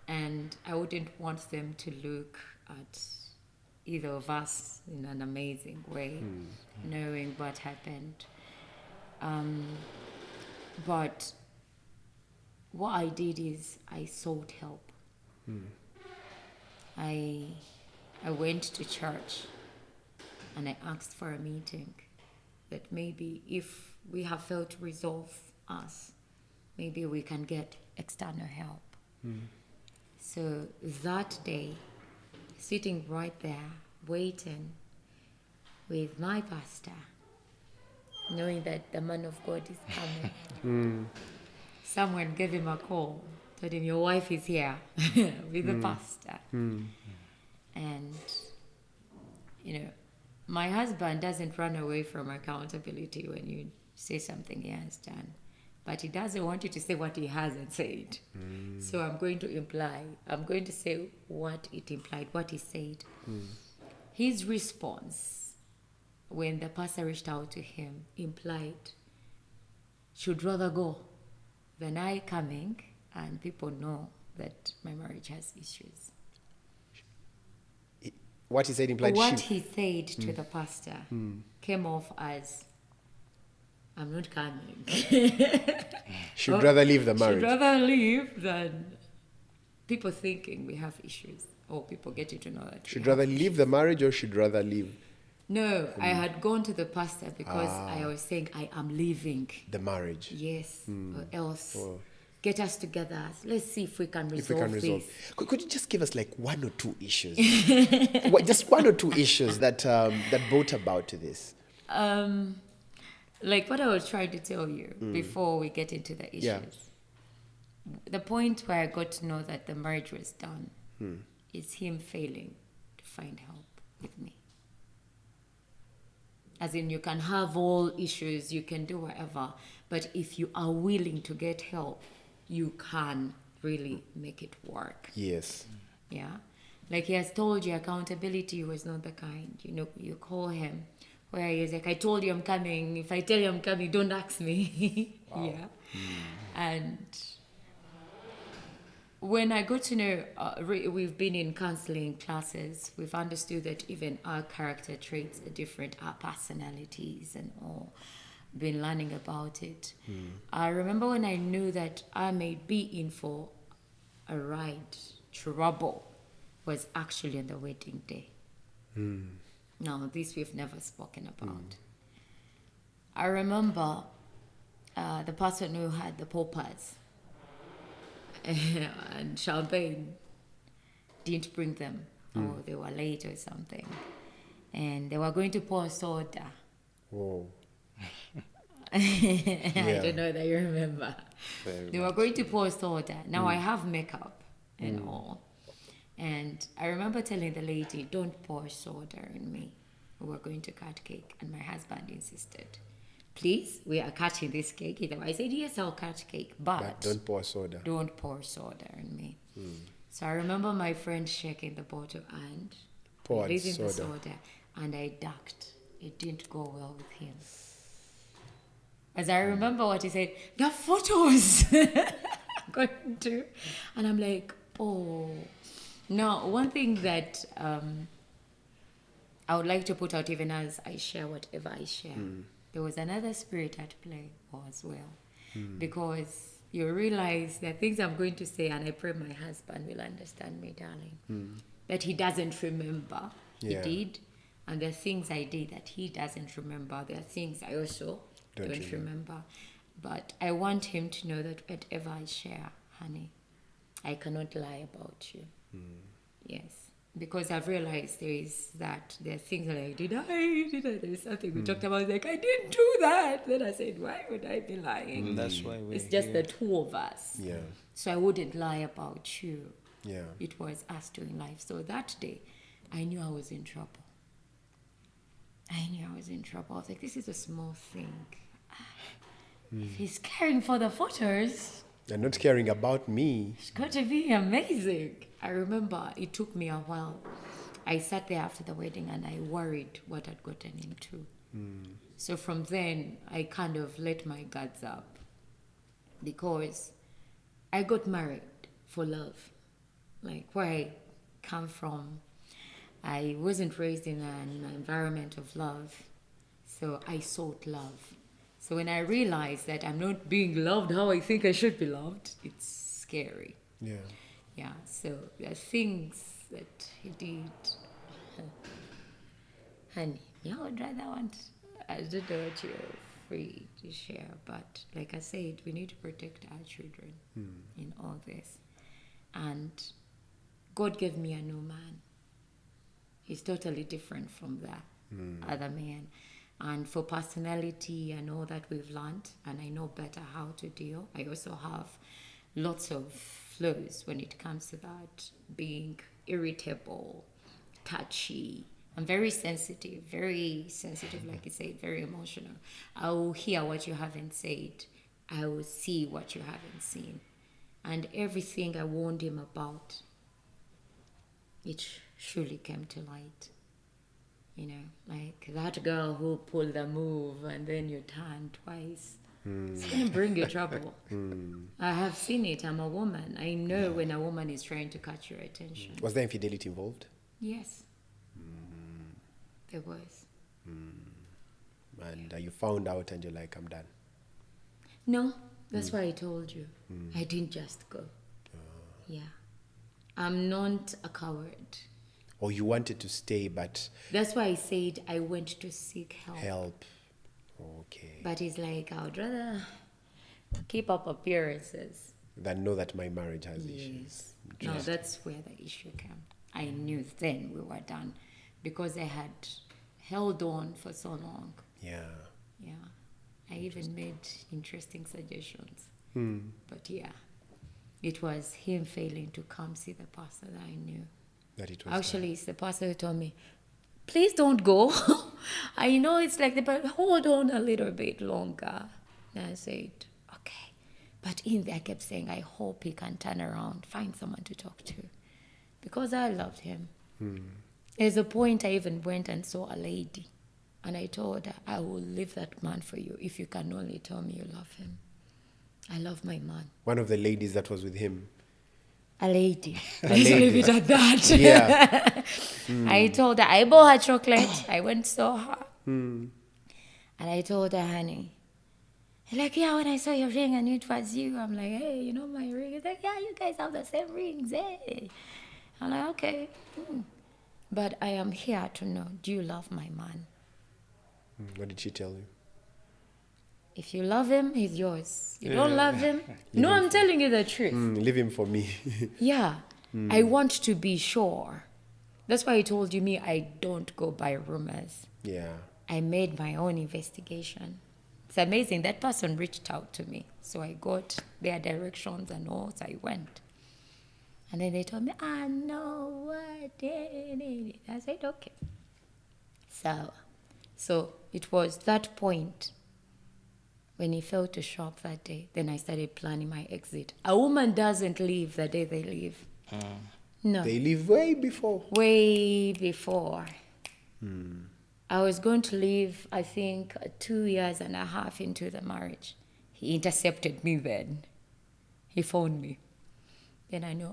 Speaker 2: And I wouldn't want them to look at either of us in an amazing way, knowing what happened. But what I did is I sought help. I went to church and I asked for a meeting that maybe if we have failed to resolve us, maybe we can get external help. So that day, sitting right there, waiting with my pastor, knowing that the man of God is coming, someone gave him a call, told him, your wife is here with the pastor. And, my husband doesn't run away from accountability when you say something he has done. But he doesn't want you to say what he hasn't said. So I'm going to say what it implied, what he said. His response when the pastor reached out to him implied should rather go than I coming and people know that my marriage has issues.
Speaker 1: What he said implied
Speaker 2: What he said to the pastor
Speaker 1: Hmm.
Speaker 2: came off as, I'm not coming.
Speaker 1: should rather leave the marriage.
Speaker 2: Should rather leave than people thinking we have issues or people getting to know that.
Speaker 1: Should rather leave the marriage or should rather leave
Speaker 2: No, I had gone to the pastor because I was saying I am leaving.
Speaker 1: the marriage?
Speaker 2: Yes, or else
Speaker 1: Oh.
Speaker 2: get us together. Let's see if we can resolve,
Speaker 1: If we can resolve.
Speaker 2: this.
Speaker 1: Could you just give us like one or two issues? Just one or two issues that that brought about to this.
Speaker 2: Like what I was trying to tell you before we get into the issues.
Speaker 1: Yeah.
Speaker 2: The point where I got to know that the marriage was done is him failing to find help with me. As in, you can have all issues, you can do whatever, but if you are willing to get help, you can really make it work.
Speaker 1: Yes.
Speaker 2: Yeah. Like he has told you, accountability was not the kind. You know, you call him where he is like, I told you I'm coming. If I tell you I'm coming, don't ask me. Yeah. And when I got to know, we've been in counseling classes, we've understood that even our character traits are different, our personalities and all, been learning about it. I remember when I knew that I may be in for a ride, trouble, was actually on the wedding day. Now, this we've never spoken about. I remember the person who had the poppers and champagne didn't bring them, or they were late or something, and they were going to pour soda.
Speaker 1: Whoa.
Speaker 2: I don't know that you remember.
Speaker 3: Very
Speaker 2: They were going to pour soda. Now I have makeup and all, and I remember telling the lady, "Don't pour soda on me. We were going to cut cake," and my husband insisted, "Please, we are cutting this cake." I said, "Yes, I'll cut cake,
Speaker 1: But don't pour soda.
Speaker 2: don't pour soda on me." So I remember my friend shaking the bottle and
Speaker 1: Poured
Speaker 2: releasing the
Speaker 1: soda.
Speaker 2: soda, and I ducked. It didn't go well with him. As I remember what he said, "There are photos." Going to, and I'm like, oh. Now, one thing that I would like to put out, even as I share whatever I share, there was another spirit at play as well, because you realize there are things I'm going to say, and I pray my husband will understand me, darling, that he doesn't remember.
Speaker 1: Yeah.
Speaker 2: He did, and there are things I did that he doesn't remember. There are things I also don't remember. But I want him to know that whatever I share, honey, I cannot lie about you. Yes. Because I've realized there are things that I did. There's something we talked about. Like, I didn't do that. Then I said, why would I be lying?
Speaker 3: That's why we're
Speaker 2: It's just
Speaker 3: here.
Speaker 2: the two of us.
Speaker 1: Yeah.
Speaker 2: So I wouldn't lie about you.
Speaker 1: Yeah.
Speaker 2: It was us doing life. So that day, I knew I was in trouble. I was like, this is a small thing. If he's caring for the photos,
Speaker 1: And not caring about me.
Speaker 2: it's going to be amazing. I remember it took me a while. I sat there after the wedding and I worried what I'd gotten into. So from then, I kind of let my guards up, because I got married for love. Like where I come from, I wasn't raised in an environment of love, so I sought love. So when I realized that I'm not being loved how I think I should be loved, it's scary.
Speaker 1: Yeah.
Speaker 2: Yeah, so there are things that he did. Honey, you would rather want, I don't know what you're free to share, but like I said, we need to protect our children in all this. And God gave me a new man. He's totally different from the other man. And for personality and all that we've learned, and I know better how to deal, I also have lots of flaws when it comes to that, being irritable, touchy, I'm very sensitive, like you said, very emotional. I will hear what you haven't said. I will see what you haven't seen. And everything I warned him about, it surely came to light. You know, like that girl who pulled the move and then you turn twice. It's going to bring you trouble. I have seen it. I'm a woman. I know when a woman is trying to catch your attention.
Speaker 1: Was there infidelity involved?
Speaker 2: Yes. There was.
Speaker 1: And you found out and you're like, I'm done.
Speaker 2: No, that's why I told you. I didn't just go. Yeah. I'm not a coward.
Speaker 1: Or you wanted to stay, but...
Speaker 2: That's why I said I went to seek help.
Speaker 1: Help. Okay.
Speaker 2: But it's like, I would rather keep up appearances.
Speaker 1: Than know that my marriage has issues.
Speaker 2: No, that's where the issue came. I knew then we were done. Because I had held on for so long.
Speaker 1: Yeah.
Speaker 2: Yeah. I even made interesting suggestions. But yeah, it was him failing to come see the pastor that I knew.
Speaker 1: That it was
Speaker 2: Actually, it's the pastor who told me, please don't go. I know it's like but hold on a little bit longer. And I said, okay. But in there, I kept saying, I hope he can turn around, find someone to talk to. Because I loved him. There's a point I even went and saw a lady. And I told her, I will leave that man for you if you can only tell me you love him. I love my man.
Speaker 1: one of the ladies that was with him.
Speaker 2: A lady.
Speaker 1: A
Speaker 2: Let's
Speaker 1: lady.
Speaker 2: leave it at that.
Speaker 1: Yeah.
Speaker 2: I told her, I bought her chocolate. I went saw her. And I told her, honey. He's like, yeah, when I saw your ring, I knew it was you. I'm like, hey, you know my ring? He's like, yeah, you guys have the same rings. Hey. I'm like, okay. But I am here to know, do you love my man?
Speaker 1: What did she tell you?
Speaker 2: If you love him, he's yours. You don't love him? No, I'm telling you the truth.
Speaker 1: Leave him for me.
Speaker 2: Yeah. I want to be sure. That's why I told you I don't go by rumors.
Speaker 1: Yeah.
Speaker 2: I made my own investigation. It's amazing. That person reached out to me. So I got their directions and all. So I went. And then they told me, I know what it is. I said, okay. So it was that point when he failed to show up that day. Then I started planning my exit. A woman doesn't leave the day they leave. No.
Speaker 1: They leave way before.
Speaker 2: Way before. I was going to leave, I think, 2.5 years into the marriage. He intercepted me then. He phoned me. Then I knew,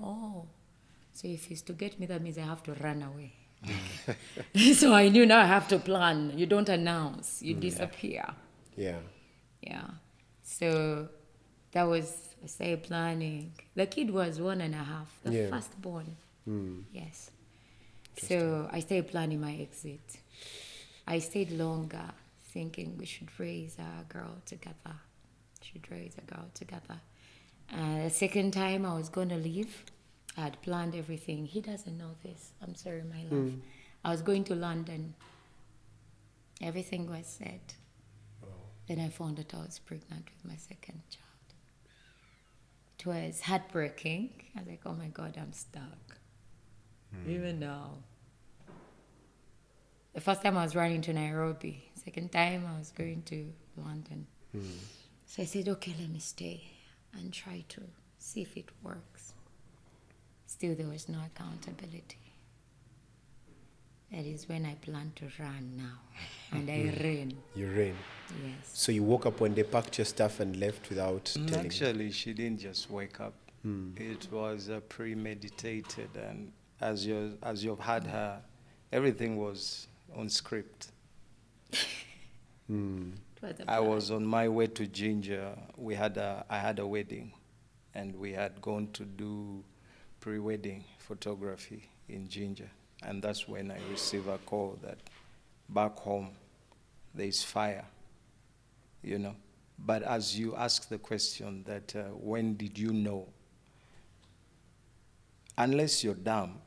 Speaker 2: so if he's to get me, that means I have to run away. So I knew now I have to plan. You don't announce. You disappear.
Speaker 1: Yeah.
Speaker 2: Yeah. So that was, I say, planning. The kid was 1.5, the firstborn. Yes. So I started planning my exit. I stayed longer, thinking we should raise a girl together. The second time I was going to leave, I had planned everything. He doesn't know this. I'm sorry, my love. I was going to London. Everything was set. Then I found out I was pregnant with my second child. It was heartbreaking. I was like, oh my God, I'm stuck. Even now. The first time I was running to Nairobi. Second time I was going to London. So I said, okay, let me stay and try to see if it works. Still, there was no accountability. That is when I planned to run now. And I ran.
Speaker 1: You ran.
Speaker 2: Yes.
Speaker 1: So you woke up one day, packed your stuff and left without telling
Speaker 3: Actually, she didn't just wake up. It was premeditated, and as you've had her, everything was on script. I was on my way to Ginger. I had a wedding, and we had gone to do pre-wedding photography in Ginger. And that's when I received a call that back home there is fire, But as you ask the question that when did you know? Unless you're dumb,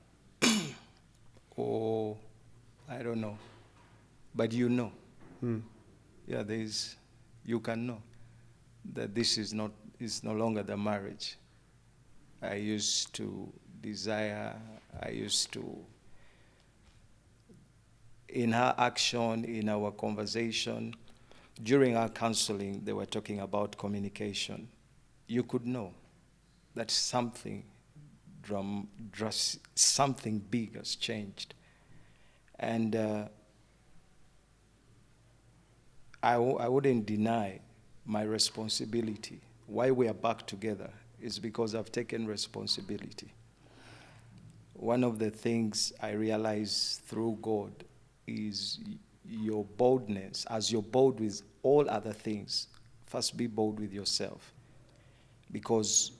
Speaker 3: or I don't know, but you know. Yeah, you can know that this is no longer the marriage I used to desire. I used to in her action, in our conversation, during our counseling, they were talking about communication. You could know that something something big has changed. And I wouldn't deny my responsibility. Why we are back together is because I've taken responsibility. One of the things I realize through God is your boldness. As you're bold with all other things, first be bold with yourself. Because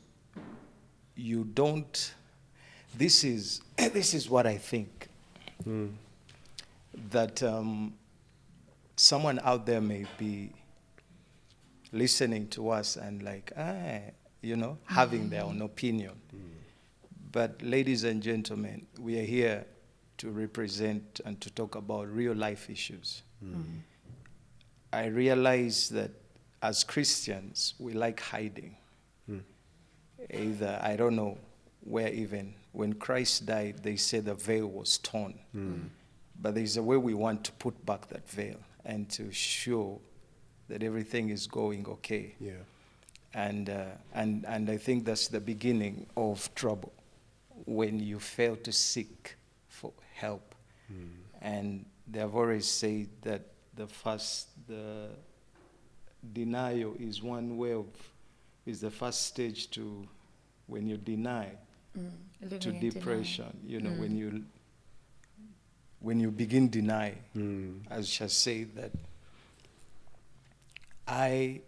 Speaker 3: you don't, this is what I think. That someone out there may be listening to us and like, having their own opinion. But ladies and gentlemen, we are here to represent and to talk about real life issues. I realize that as Christians, we like hiding. Either, I don't know where even, when Christ died, they said the veil was torn. But there's a way we want to put back that veil and to show that everything is going okay.
Speaker 1: Yeah.
Speaker 3: And I think that's the beginning of trouble, when you fail to seek for help. And they have always said that the denial is one way of, is the first stage to, when you deny, to depression. You know, when you begin deny, as Shah said, that I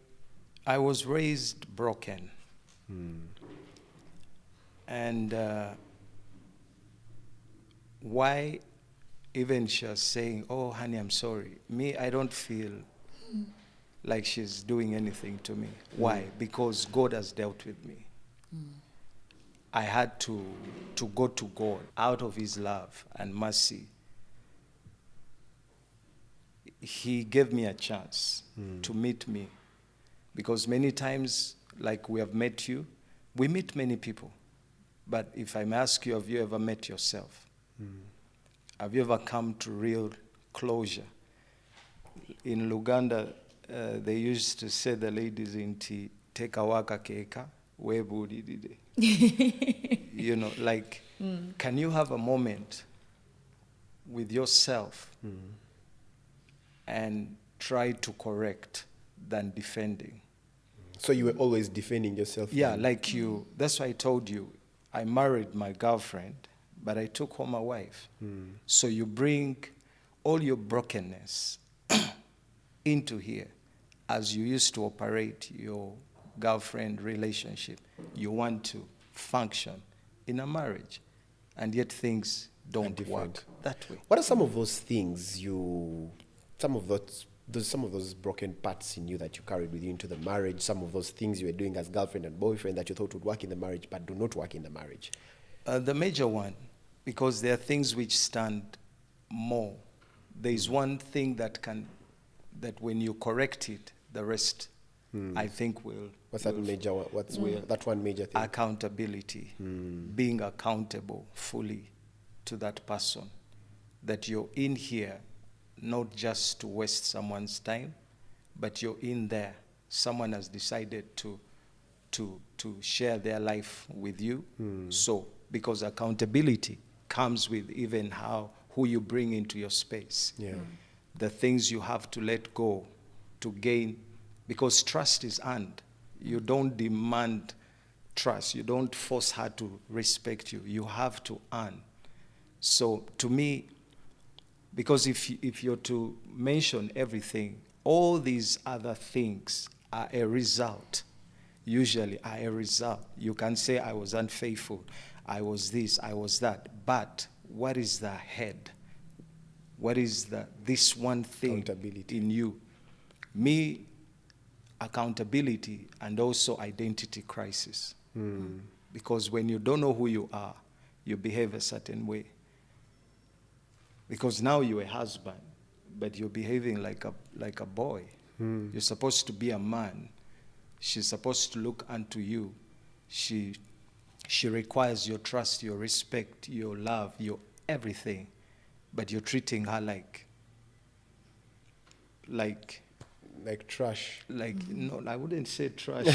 Speaker 3: was raised broken. And why even she's saying, oh, honey, I'm sorry. Me, I don't feel like she's doing anything to me. Why? Because God has dealt with me. I had to go to God out of his love and mercy. He gave me a chance to meet me. Because many times, like we have met you, we meet many people. But if I may ask you, have you ever met yourself? Have you ever come to real closure? In Luganda, they used to say the ladies in tea, take a waka keka, webudi dide. You know, like, can you have a moment with yourself and try to correct than defending?
Speaker 1: So you were always defending yourself?
Speaker 3: Yeah, like you, that's why I told you, I married my girlfriend, but I took home a wife. So you bring all your brokenness into here. As you used to operate your girlfriend relationship, you want to function in a marriage, and yet things don't work that way.
Speaker 1: What are some of those things some of those broken parts in you that you carried with you into the marriage, some of those things you were doing as girlfriend and boyfriend that you thought would work in the marriage but do not work in the marriage?
Speaker 3: The major one, because there are things which stand more. There is one thing that when you correct it, the rest, I think will.
Speaker 1: What's that major one? That one major thing?
Speaker 3: Accountability. Being accountable fully to that person. That you're in here not just to waste someone's time, but you're in there. Someone has decided to share their life with you. So, because accountability comes with even who you bring into your space.
Speaker 1: Yeah.
Speaker 3: The things you have to let go to gain, because trust is earned. You don't demand trust. You don't force her to respect you. You have to earn. So to me, because if you're to mention everything, all these other things are a result, usually are a result. You can say, I was unfaithful, I was this, I was that, but what is the head? What is this one thing in you? Me, accountability and also identity crisis. Because when you don't know who you are, you behave a certain way. Because now you're a husband, but you're behaving like a boy. You're supposed to be a man. She's supposed to look unto you. She requires your trust, your respect, your love, your everything. But you're treating her like like
Speaker 1: trash.
Speaker 3: no, I wouldn't say trash,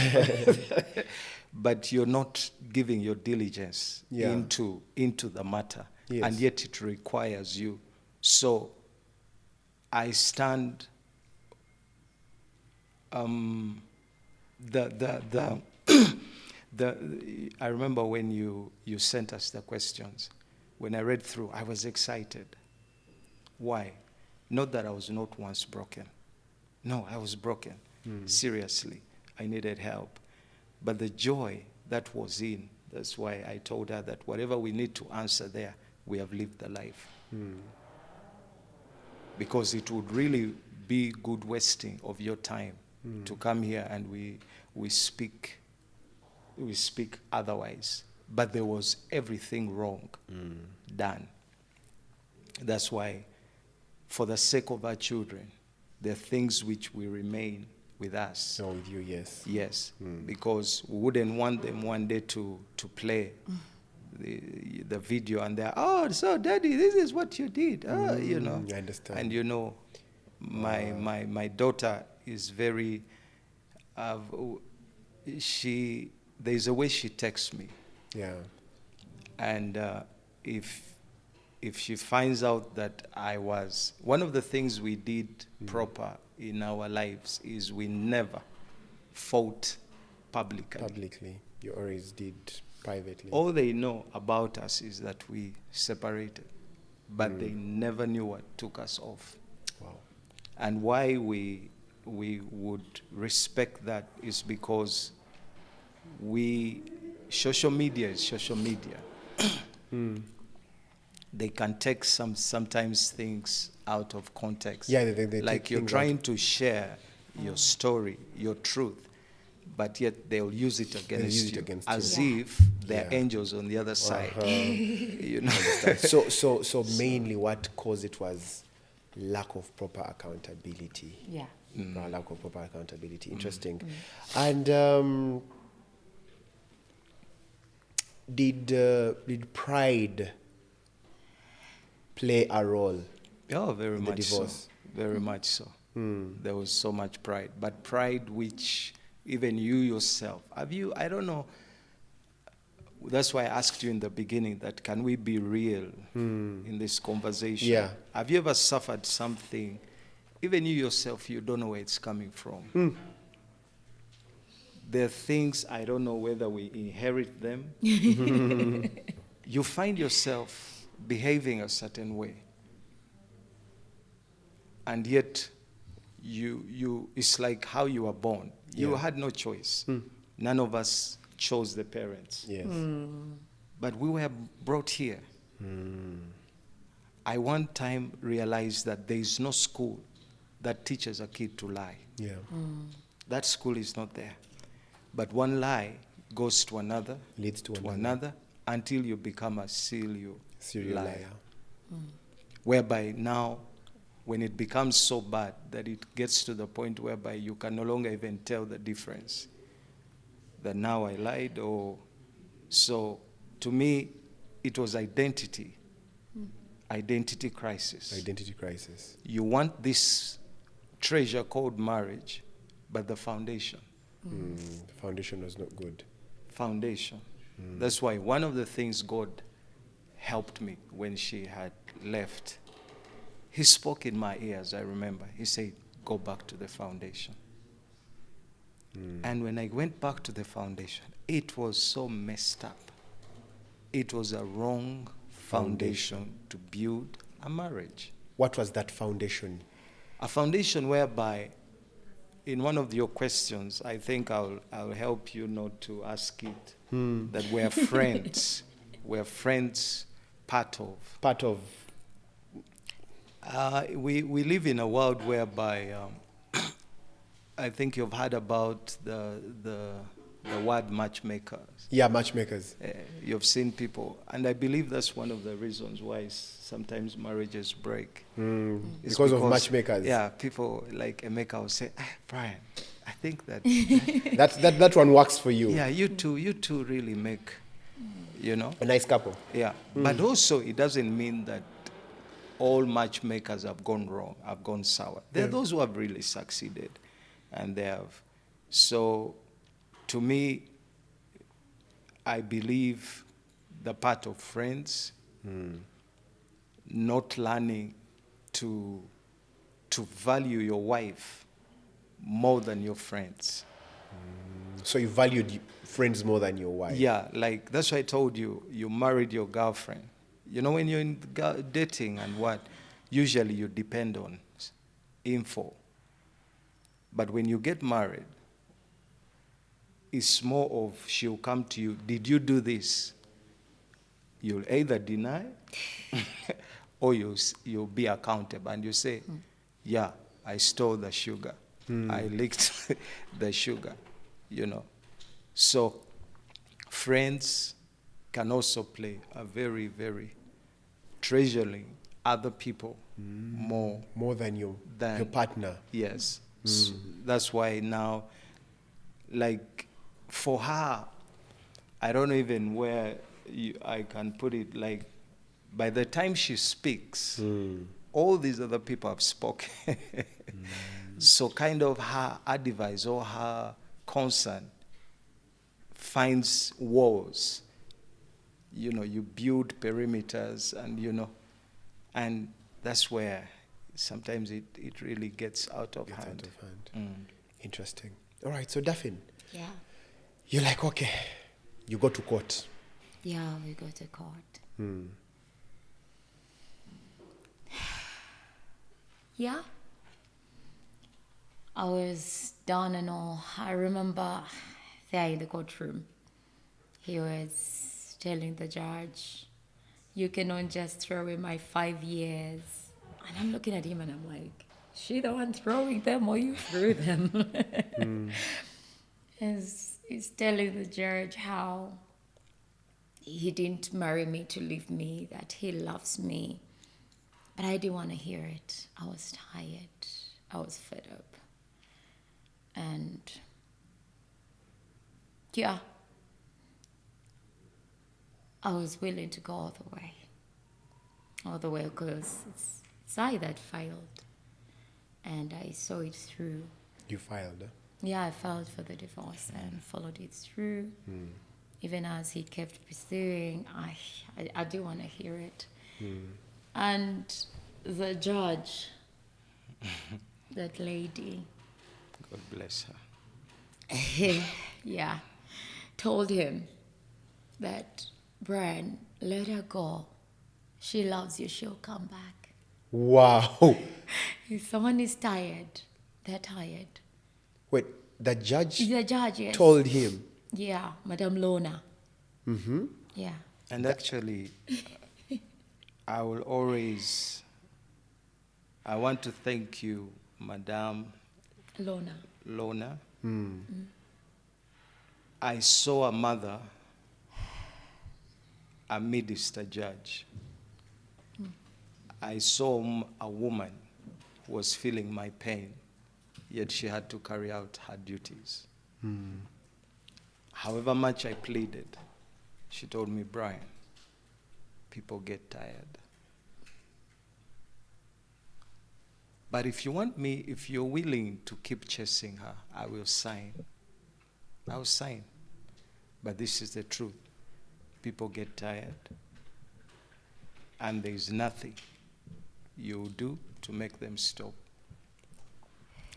Speaker 3: but you're not giving your diligence into the matter,
Speaker 1: Yes.
Speaker 3: and yet it requires you. So I stand. I remember when you sent us the questions. When I read through, I was excited. Why? Not that I was not once broken. No, I was broken. Seriously. I needed help. But the joy that was in, that's why I told her that whatever we need to answer there, we have lived the life. Because it would really be good wasting of your time to come here and we speak otherwise. But there was everything wrong done. That's why, for the sake of our children, there are things which will remain with us.
Speaker 1: So with you, yes.
Speaker 3: Yes, because we wouldn't want them one day to play the video and they're, oh, so Daddy, this is what you did. You know.
Speaker 1: I understand.
Speaker 3: And you know, my daughter is very, there's a way she texts me.
Speaker 1: Yeah.
Speaker 3: And if she finds out that I was, one of the things we did proper in our lives is we never fought publicly.
Speaker 1: Publicly. You always did privately.
Speaker 3: All they know about us is that we separated, but they never knew what took us off.
Speaker 1: Wow.
Speaker 3: And why we would respect that is because social media is social media. They can take sometimes things out of context.
Speaker 1: Yeah, they
Speaker 3: like
Speaker 1: take
Speaker 3: you're
Speaker 1: things
Speaker 3: trying
Speaker 1: out.
Speaker 3: to share your story, your truth, but yet they'll use it against you, as if they're angels on the other side. You know.
Speaker 1: So mainly what caused it was lack of proper accountability.
Speaker 2: Yeah.
Speaker 1: Lack of proper accountability. Interesting. And did pride play a role?
Speaker 3: Oh, very
Speaker 1: in the
Speaker 3: much so.
Speaker 1: divorce?
Speaker 3: Very much so. There was so much pride. But pride which even you yourself, I don't know, that's why I asked you in the beginning that can we be real in this conversation?
Speaker 1: Yeah.
Speaker 3: Have you ever suffered something, even you yourself, you don't know where it's coming from? There are things, I don't know whether we inherit them. You find yourself behaving a certain way. And yet, it's like how you were born. You had no choice. None of us chose the parents.
Speaker 1: Yes.
Speaker 3: But we were brought here. I one time realized that there is no school that teaches a kid to lie.
Speaker 1: Yeah.
Speaker 3: That school is not there. But one lie goes to another,
Speaker 1: Leads to
Speaker 3: another, until you become a serial liar.
Speaker 1: liar.
Speaker 3: Whereby now, when it becomes so bad that it gets to the point whereby you can no longer even tell the difference, that now I lied, or so to me, it was identity crisis.
Speaker 1: Identity crisis.
Speaker 3: You want this treasure called marriage, but the foundation.
Speaker 1: The foundation was not good.
Speaker 3: Foundation. That's why one of the things God helped me when she had left, he spoke in my ears, I remember. He said, go back to the foundation. And when I went back to the foundation, it was so messed up. It was a wrong foundation to build a marriage.
Speaker 1: What was that foundation?
Speaker 3: A foundation whereby, in one of your questions, I think I'll help you not to ask it, that we're friends. We're friends, part of. We live in a world whereby I think you've heard about the word matchmakers.
Speaker 1: Yeah, matchmakers.
Speaker 3: You've seen people, and I believe that's one of the reasons why sometimes marriages break. It's
Speaker 1: Because of matchmakers.
Speaker 3: Yeah, people like Emeka will say, Brian, I think that
Speaker 1: that one works for you.
Speaker 3: yeah, you two really make,
Speaker 1: A nice couple.
Speaker 3: yeah. But also, it doesn't mean that all matchmakers have gone wrong, have gone sour. There are those who have really succeeded, and they have. So, to me, I believe the part of friends not learning to value your wife more than your friends.
Speaker 1: So you valued friends more than your wife?
Speaker 3: Yeah, like that's why I told you, you married your girlfriend. You know, when you're in dating and what, usually you depend on info. But when you get married, it's more of she'll come to you, did you do this? You'll either deny or you'll be accountable and you say, yeah, I stole the sugar. I leaked the sugar, you know. So friends can also play a very, very treasuring other people
Speaker 1: More than your partner.
Speaker 3: Yes. That's why now, like, for her, I don't know even where I can put it, like, by the time she speaks, all these other people have spoken. So kind of her advice or her concern finds walls. You know, you build perimeters and, you know, and that's where sometimes it really gets out of hand.
Speaker 1: Interesting. All right, so Daphne,
Speaker 2: Yeah.
Speaker 1: you're like, okay, you go to court.
Speaker 2: Yeah, we go to court. Yeah. I was down and all. I remember there in the courtroom, he was telling the judge, you cannot just throw away my 5 years. And I'm looking at him and I'm like, she the one throwing them or you threw them? He's telling the judge how he didn't marry me to leave me, that he loves me. But I didn't want to hear it. I was tired. I was fed up. And yeah, I was willing to go all the way because it's I that filed. And I saw it through.
Speaker 1: You filed, huh?
Speaker 2: Yeah, I filed for the divorce and followed it through. Even as he kept pursuing, I didn't want to hear it. And the judge, that lady,
Speaker 3: God bless her.
Speaker 2: yeah, told him that, Brian, let her go. She loves you, she'll come back.
Speaker 1: Wow.
Speaker 2: If someone is tired, they're tired.
Speaker 1: Wait, the judge
Speaker 2: Yes.
Speaker 1: told him?
Speaker 2: Yeah, Madame Lona. Yeah.
Speaker 3: And actually, I want to thank you, Madame
Speaker 2: Lona.
Speaker 3: I saw a mother amidst a judge. I saw a woman who was feeling my pain, yet she had to carry out her duties. However much I pleaded, she told me, Brian, people get tired. But if you're willing to keep chasing her, I will sign. I'll sign. But this is the truth. People get tired. And there is nothing you do to make them stop.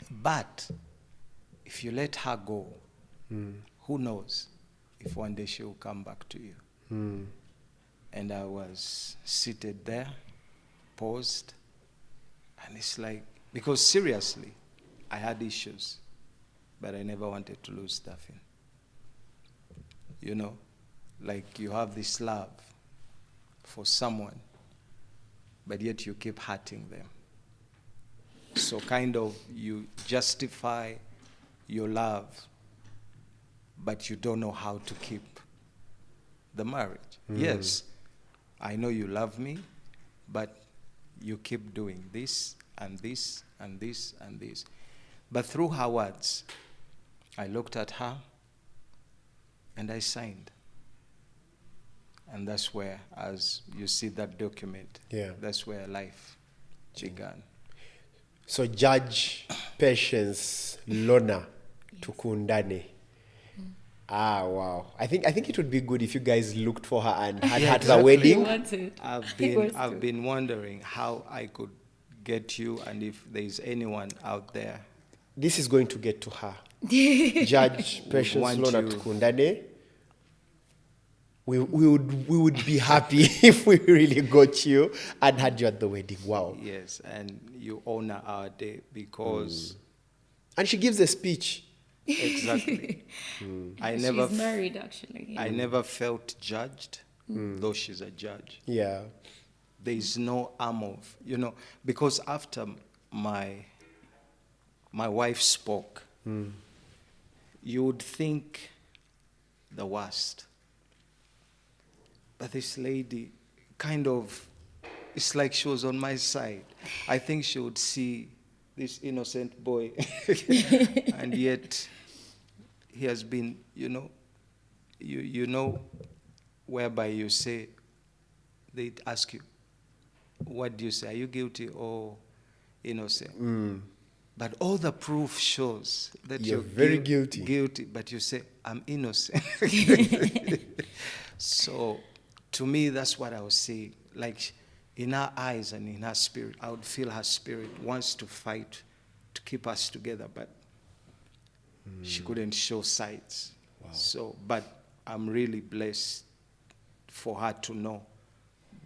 Speaker 3: But if you let her go, who knows if one day she will come back to you. And I was seated there, paused, and it's like, because seriously, I had issues, but I never wanted to lose Daphne. You know, like you have this love for someone, but yet you keep hurting them. So kind of you justify your love, but you don't know how to keep the marriage. Yes, I know you love me, but you keep doing this and this and this and this. But through her words, I looked at her and I signed. And that's where, as you see that document,
Speaker 1: Yeah.
Speaker 3: that's where life began.
Speaker 1: So Judge Patience Lona Tukundane. Ah, wow. I think it would be good if you guys looked for her and had her at the
Speaker 3: exactly.
Speaker 1: wedding.
Speaker 2: wanted.
Speaker 3: I've been wondering how I could get you, and if there's anyone out there.
Speaker 1: This is going to get to her. Judge Patience
Speaker 3: want
Speaker 1: Lona
Speaker 3: you-
Speaker 1: Tukundane. We would be happy if we really got you and had you at the wedding. Wow.
Speaker 3: Yes, and you honor our day because
Speaker 1: And she gives a speech.
Speaker 3: exactly. I
Speaker 2: She's
Speaker 3: never
Speaker 2: married, actually.
Speaker 3: I never felt judged, though she's a judge.
Speaker 1: Yeah.
Speaker 3: There is no arm of, because after my wife spoke, you would think the worst. But this lady kind of, it's like she was on my side. I think she would see this innocent boy, and yet he has been, you know, whereby you say, they ask you, what do you say? Are you guilty or innocent? But all the proof shows that
Speaker 1: You're
Speaker 3: you're
Speaker 1: very guilty.
Speaker 3: Guilty, but you say, I'm innocent. So, to me, that's what I was saying. Like, in her eyes and in her spirit, I would feel her spirit wants to fight to keep us together, but she couldn't show signs.
Speaker 1: Wow.
Speaker 3: So, but I'm really blessed for her to know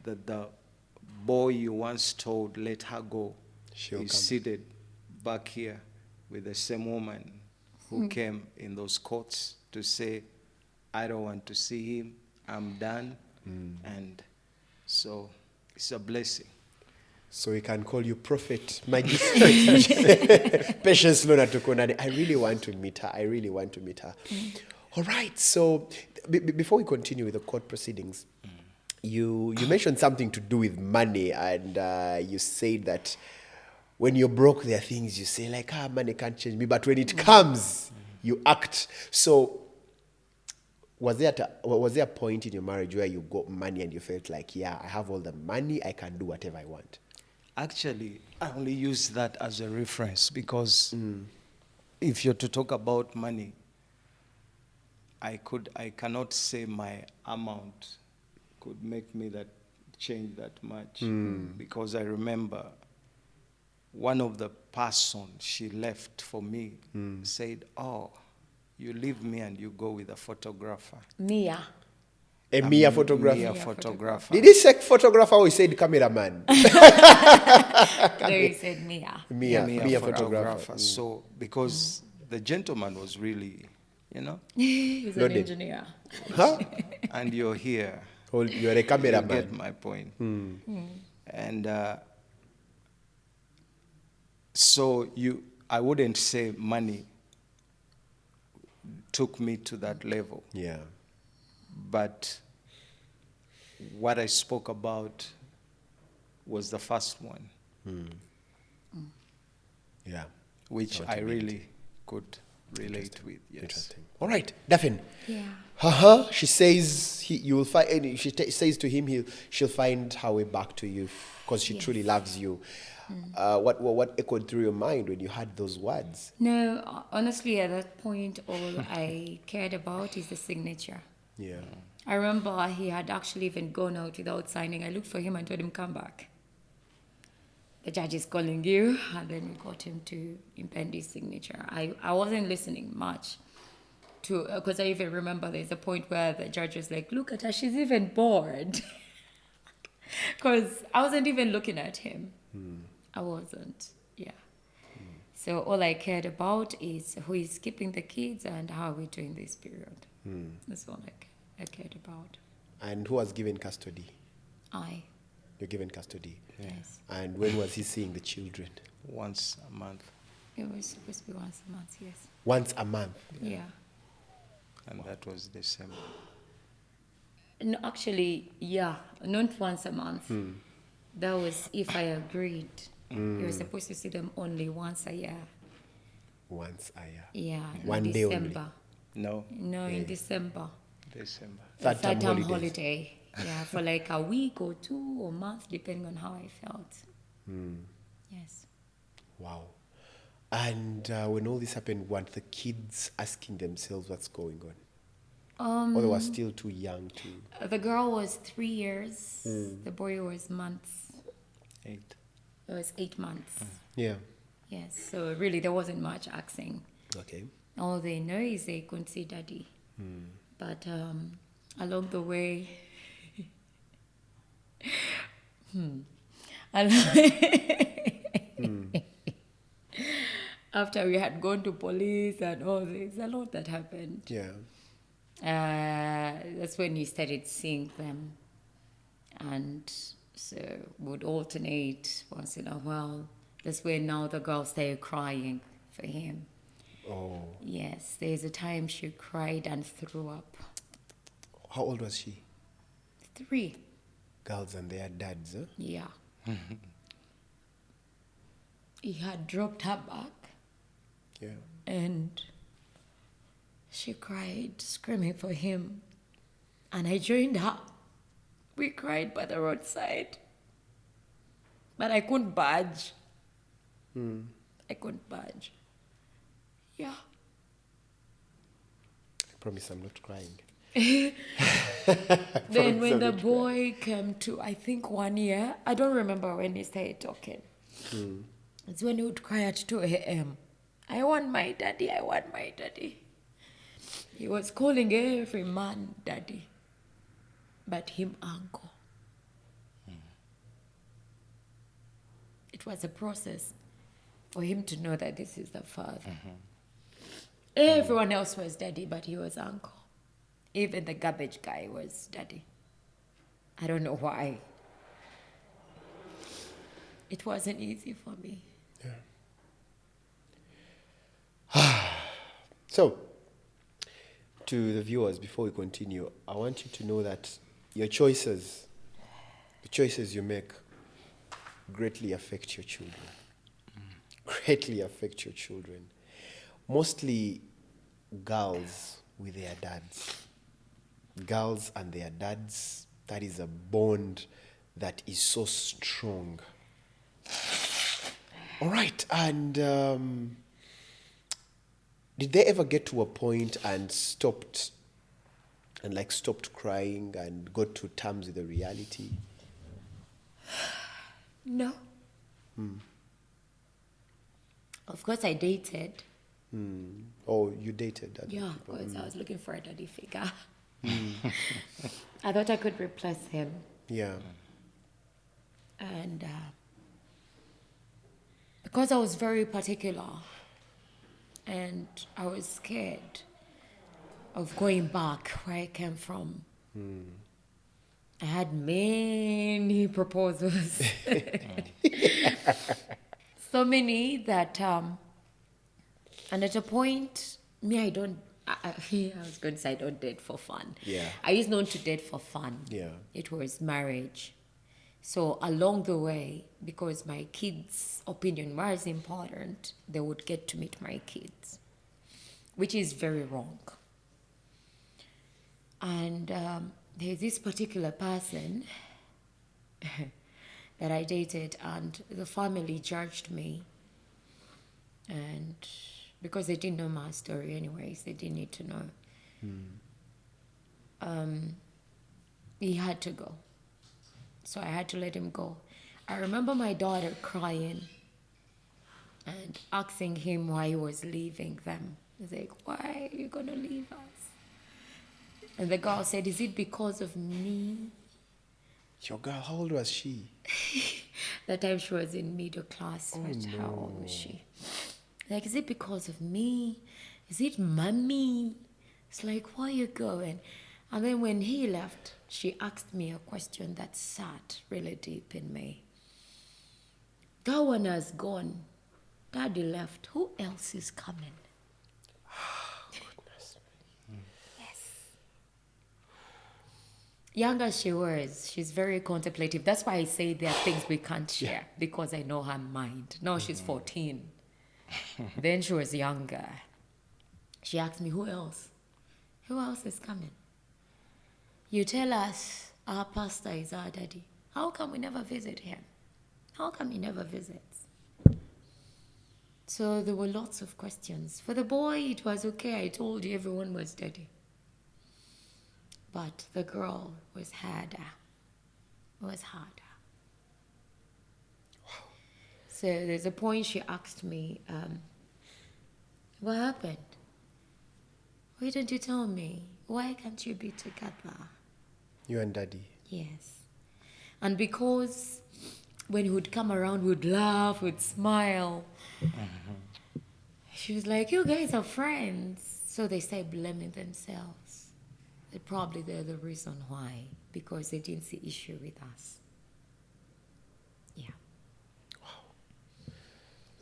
Speaker 3: that the boy you once told, let her go,
Speaker 1: She'll
Speaker 3: is
Speaker 1: come.
Speaker 3: seated back here with the same woman who came in those courts to say, I don't want to see him, I'm done. And so it's a blessing.
Speaker 1: So we can call you Prophet Magistrate Patience Lona Tukundane. I really want to meet her. All right. So before we continue with the court proceedings, you mentioned something to do with money, and you said that when you're broke, there are things you say like, money can't change me. But when it comes, you act. So was there a point in your marriage where you got money and you felt like, yeah, I have all the money, I can do whatever I want?
Speaker 3: Actually, I only use that as a reference because if you're to talk about money, I cannot say my amount could make me that change that much because I remember one of the person she left for me said, "Oh, you leave me and you go with a photographer."
Speaker 2: Mia.
Speaker 1: A Mia photographer.
Speaker 3: Mia photographer.
Speaker 1: Did he say photographer or he said cameraman?
Speaker 2: There he said Mia.
Speaker 1: Mia photographer.
Speaker 3: So because the gentleman was really,
Speaker 2: He's an
Speaker 1: Loaded.
Speaker 2: engineer.
Speaker 1: Huh?
Speaker 3: and you're here.
Speaker 1: You're a
Speaker 3: You
Speaker 1: cameraman.
Speaker 3: get my point. And so I wouldn't say money took me to that level.
Speaker 1: Yeah.
Speaker 3: But what I spoke about was the first one,
Speaker 1: Yeah.
Speaker 3: which I really could relate with. Yes.
Speaker 1: Interesting. All right, Daphne.
Speaker 2: Yeah.
Speaker 1: She says you will find. She says to him, she'll find her way back to you because she truly loves you. What echoed through your mind when you heard those words?
Speaker 2: No, honestly, at that point, all I cared about is the signature.
Speaker 1: Yeah.
Speaker 2: I remember he had actually even gone out without signing. I looked for him and told him, come back. The judge is calling you. And then we got him to impend his signature. I wasn't listening much to, because I even remember there's a point where the judge was like, look at her, she's even bored. Because I wasn't even looking at him. I wasn't, yeah. So all I cared about is who is keeping the kids and how we're doing this period. That's all I cared about.
Speaker 1: And who was given custody?
Speaker 2: You're
Speaker 1: given custody.
Speaker 2: Yes.
Speaker 1: And when was he seeing the children?
Speaker 3: Once a month.
Speaker 2: It was supposed to be once a month, yes.
Speaker 1: Once a month.
Speaker 2: Yeah.
Speaker 3: And that was December.
Speaker 2: No, actually, yeah, not once a month. That was if I agreed. You were supposed to see them only once a year.
Speaker 1: Once a year.
Speaker 2: Yeah.
Speaker 1: One
Speaker 2: in
Speaker 1: day only.
Speaker 2: December.
Speaker 3: No,
Speaker 2: No, in December.
Speaker 3: December.
Speaker 2: The
Speaker 1: Third term
Speaker 2: term
Speaker 1: holidays.
Speaker 2: holiday. Yeah, for like a week or 2 or month, depending on how I felt. Yes.
Speaker 1: Wow. And when all this happened, weren't the kids asking themselves what's going on? Or they were still too young to...
Speaker 2: The girl was 3 years. The boy was months.
Speaker 3: 8.
Speaker 2: It was 8 months.
Speaker 1: Yeah.
Speaker 2: Yes. So really, there wasn't much asking.
Speaker 1: Okay.
Speaker 2: All they know is they couldn't see daddy. But along the way, after we had gone to police and all this, a lot that happened.
Speaker 1: Yeah.
Speaker 2: That's when he started seeing them, and so would alternate once in a while. That's when now the girl started crying for him.
Speaker 1: Oh.
Speaker 2: Yes, there's a time she cried and threw up.
Speaker 1: How old was she?
Speaker 2: 3.
Speaker 1: Girls and their dads, huh?
Speaker 2: Yeah. He had dropped her back
Speaker 1: Yeah.
Speaker 2: and she cried, screaming for him. And I joined her. We cried by the roadside. But I couldn't budge. I couldn't budge. Yeah.
Speaker 1: I promise I'm not crying.
Speaker 2: Then when the boy came to, I think 1 year, I don't remember when he started talking. It's when he would cry at 2 a.m. I want my daddy, I want my daddy. He was calling every man daddy, but him uncle. It was a process for him to know that this is the father. Everyone else was daddy, but he was uncle. Even the garbage guy was daddy. I don't know why. It wasn't easy for me.
Speaker 1: Yeah. So, to the viewers, before we continue, I want you to know that your choices, the choices you make, greatly affect your children. Greatly affect your children. Mostly girls with their dads. Girls and their dads, that is a bond that is so strong. All right, and did they ever get to a point and stopped crying and got to terms with the reality?
Speaker 2: No. Of course, I dated.
Speaker 1: Oh, you dated other
Speaker 2: Yeah,
Speaker 1: people.
Speaker 2: because I was looking for a daddy figure. I thought I could replace him.
Speaker 1: Yeah.
Speaker 2: And because I was very particular and I was scared of going back where I came from, I had many proposals. So many that, and at a point, I was going to say I don't date for fun.
Speaker 1: Yeah.
Speaker 2: I used not to date for fun.
Speaker 1: Yeah.
Speaker 2: It was marriage. So along the way, because my kids' opinion was important, they would get to meet my kids, which is very wrong. And there's this particular person that I dated, and the family judged me. And because they didn't know my story anyways, they didn't need to know. He had to go. So I had to let him go. I remember my daughter crying and asking him why he was leaving them. He's like, why are you going to leave us? And the girl said, is it because of me?
Speaker 1: Your girl, how old was she?
Speaker 2: That time she was in middle class. How old was she? Like, is it because of me? Is it mommy? It's like, why are you going? And then when he left, she asked me a question that sat really deep in me. That one has gone. Daddy left. Who else is coming?
Speaker 1: Goodness.
Speaker 2: Yes. Young as she was, she's very contemplative. That's why I say there are things we can't share, because I know her mind. Now she's 14. Then she was younger. She asked me, who else? Who else is coming? You tell us Our pastor is our daddy. How come we never visit him? How come he never visits? So there were lots of questions. For the boy, it was okay. I told you everyone was daddy. But the girl was harder. Was harder. So there's a point she asked me, what happened? Why don't you tell me? Why can't you be together?
Speaker 1: You and daddy.
Speaker 2: Yes. And because when he would come around, we'd laugh, we'd smile. She was like, you guys are friends. So they started blaming themselves. That probably they're the reason why. Because they didn't see issue with us. Yeah.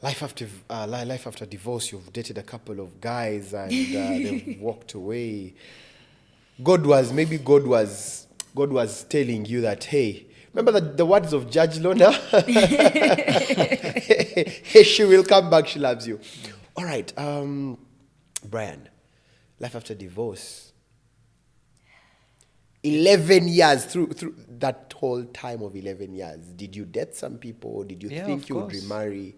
Speaker 1: Life after divorce, you've dated a couple of guys and they've walked away. God was telling you that, hey, remember the words of Judge Lona? Hey, she will come back, she loves you. All right, Brian, life after divorce. 11 years, through that whole time of 11 years, did you date some people or did you think you would remarry?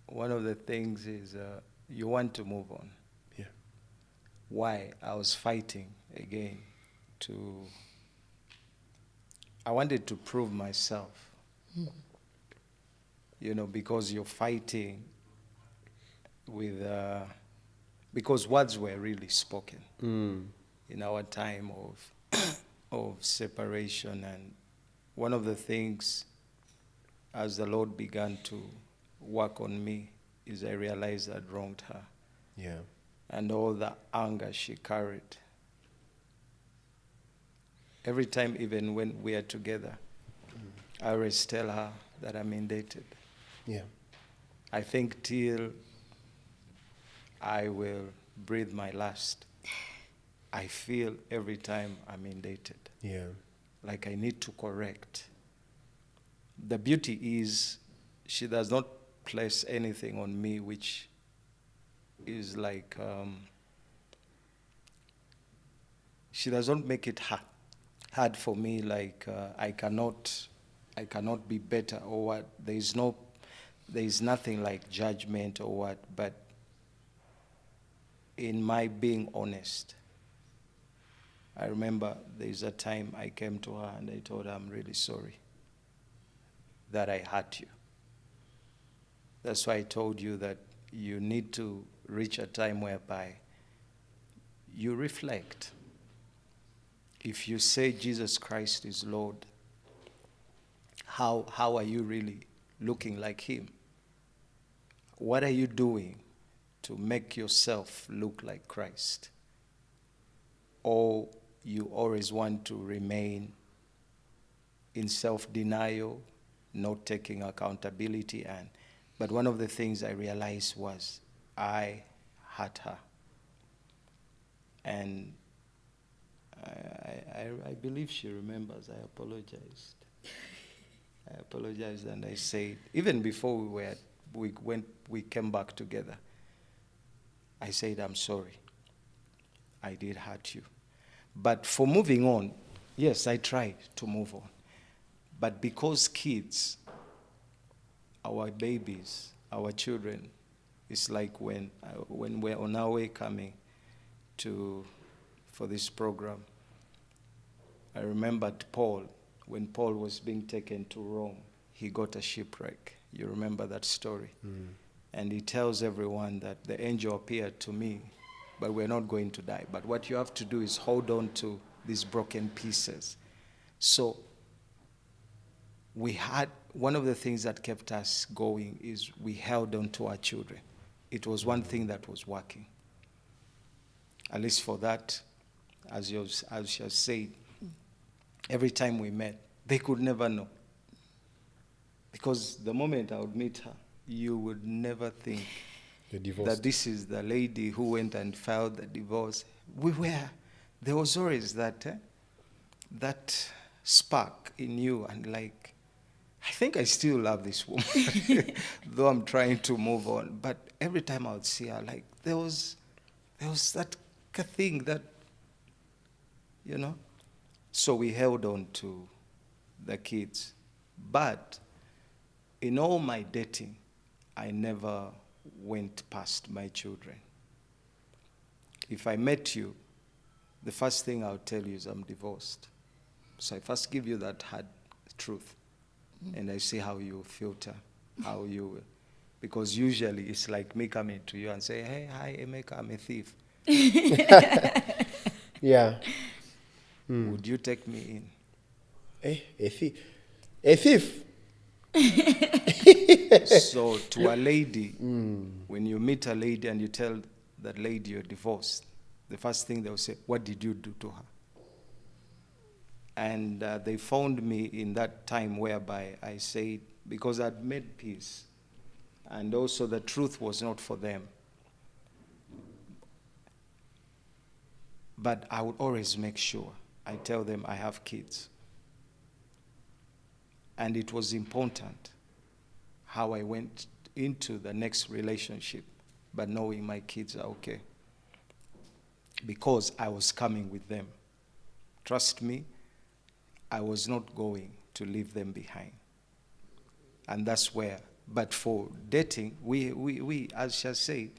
Speaker 3: One of the things is you want to move on.
Speaker 1: Yeah.
Speaker 3: Why? I was fighting again I wanted to prove myself. You know, because you're fighting with, because words were really spoken in our time of separation. And one of the things, as the Lord began to work on me, is I realized I'd wronged her.
Speaker 1: Yeah.
Speaker 3: And all the anger she carried. Every time, even when we are together, I always tell her that I'm indebted.
Speaker 1: Yeah.
Speaker 3: I think till I will breathe my last, I feel every time I'm indebted.
Speaker 1: Yeah.
Speaker 3: Like I need to correct. The beauty is she does not place anything on me which is like, she doesn't make it hard for me, like I cannot be better or what. There is nothing like judgment or what, but in my being honest, I remember there's a time I came to her and I told her I'm really sorry that I hurt you. That's why I told you that you need to reach a time whereby you reflect. If you say Jesus Christ is Lord, how are you really looking like him? What are you doing to make yourself look like Christ? Or you always want to remain in self-denial, not taking accountability. But one of the things I realized was I hurt her. And I believe she remembers. I apologized. And I said, even before we came back together, I said, I'm sorry. I did hurt you. But for moving on, yes, I tried to move on. But because kids, our babies, our children, it's like when we're on our way coming for this program, I remembered Paul. When Paul was being taken to Rome, he got a shipwreck. You remember that story? And he tells everyone that the angel appeared to me, but we're not going to die. But what you have to do is hold on to these broken pieces. So one of the things that kept us going is we held on to our children. It was one thing that was working. At least for that, as you have said, every time we met, they could never know. Because the moment I would meet her, you would never think that this is the lady who went and filed the divorce. There was always that spark in you, and like, I think I still love this woman, though I'm trying to move on. But every time I would see her, like, there was that thing that, you know. So we held on to the kids. But in all my dating, I never went past my children. If I met you, the first thing I'll tell you is I'm divorced. So I first give you that hard truth, and I see how you filter, how you, because usually it's like me coming to you and say, hey, hi, Emeka, I'm a thief.
Speaker 1: Yeah.
Speaker 3: Would you take me in?
Speaker 1: A thief. A thief.
Speaker 3: So to a lady, when you meet a lady and you tell that lady you're divorced, the first thing they'll say, what did you do to her? And they found me in that time whereby I said, because I'd made peace, and also the truth was not for them. But I would always make sure I tell them I have kids. And it was important how I went into the next relationship, but knowing my kids are okay. Because I was coming with them. Trust me, I was not going to leave them behind. And that's where, but for dating, we as she said,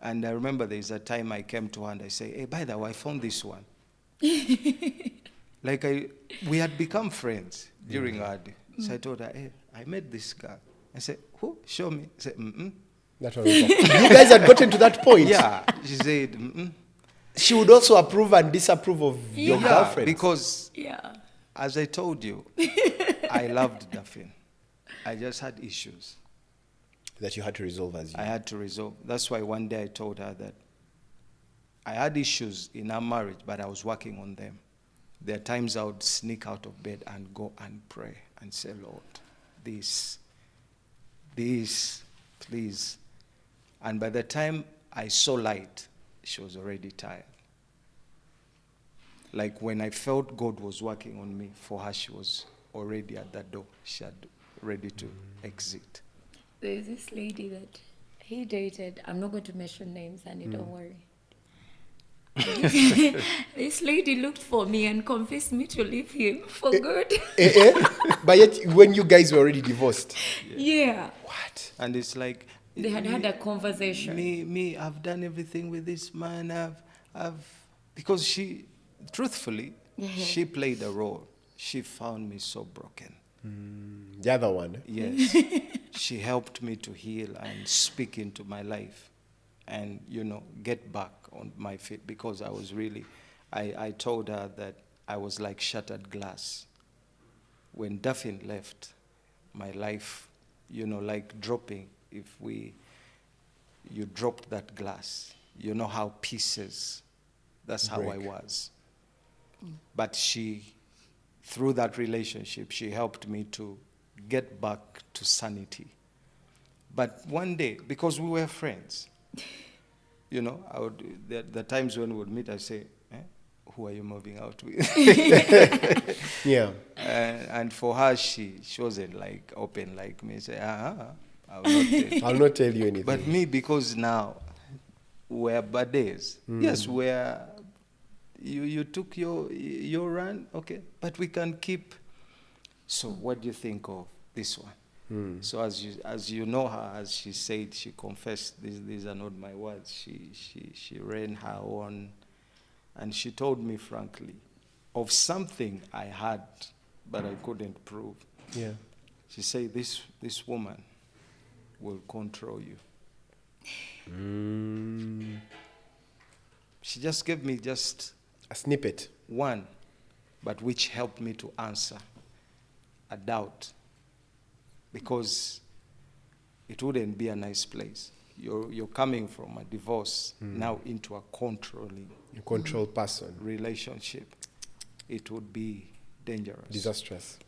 Speaker 3: and I remember there's a time I came to her and I say, hey, by the way, I found this one. Like we had become friends during our day. So I told her, hey, I met this girl. I said, who? Show me. I said,
Speaker 1: That was you guys had gotten to that point.
Speaker 3: Yeah. She said,
Speaker 1: She would also approve and disapprove of your girlfriend.
Speaker 3: Because
Speaker 2: Yeah.
Speaker 3: as I told you, I loved Daphne. I just had issues
Speaker 1: That you had to resolve as you.
Speaker 3: I had to resolve. That's why one day I told her that I had issues in our marriage, but I was working on them. There are times I would sneak out of bed and go and pray and say, Lord, this, please. And by the time I saw light, she was already tired. Like when I felt God was working on me, for her, she was already at that door. She had ready to exit.
Speaker 2: There's this lady that he dated. I'm not going to mention names, honey, don't worry. This lady looked for me and convinced me to leave him for good.
Speaker 1: But yet, when you guys were already divorced.
Speaker 2: Yeah.
Speaker 1: What?
Speaker 3: And it's like,
Speaker 2: They had had a conversation.
Speaker 3: Me, I've done everything with this man. Because she, truthfully, she played a role. She found me so broken.
Speaker 1: The other one.
Speaker 3: Yes. She helped me to heal and speak into my life and, get back on my feet, because I was really, I told her that I was like shattered glass. When Daphne left, my life, like dropping, you dropped that glass, you know how pieces, that's how I was. But through that relationship, she helped me to get back to sanity. But one day, because we were friends, the times when we would meet, I say, who are you moving out with?
Speaker 1: Yeah.
Speaker 3: And for her, she wasn't like open like me. Say, I will not tell you.
Speaker 1: I'll not tell you anything.
Speaker 3: But me, because now we're bad days. Yes, you took your run, okay, but we can keep. So what do you think of this one? So as you know her, as she said, she confessed, these are not my words. She ran her own, and she told me frankly of something I had, but I couldn't prove.
Speaker 1: Yeah.
Speaker 3: She said, this woman will control you. She just gave me just
Speaker 1: A snippet.
Speaker 3: one, but which helped me to answer a doubt, because it wouldn't be a nice place. You're coming from a divorce now into a controlling
Speaker 1: person.
Speaker 3: relationship. It would be dangerous.
Speaker 1: Disastrous.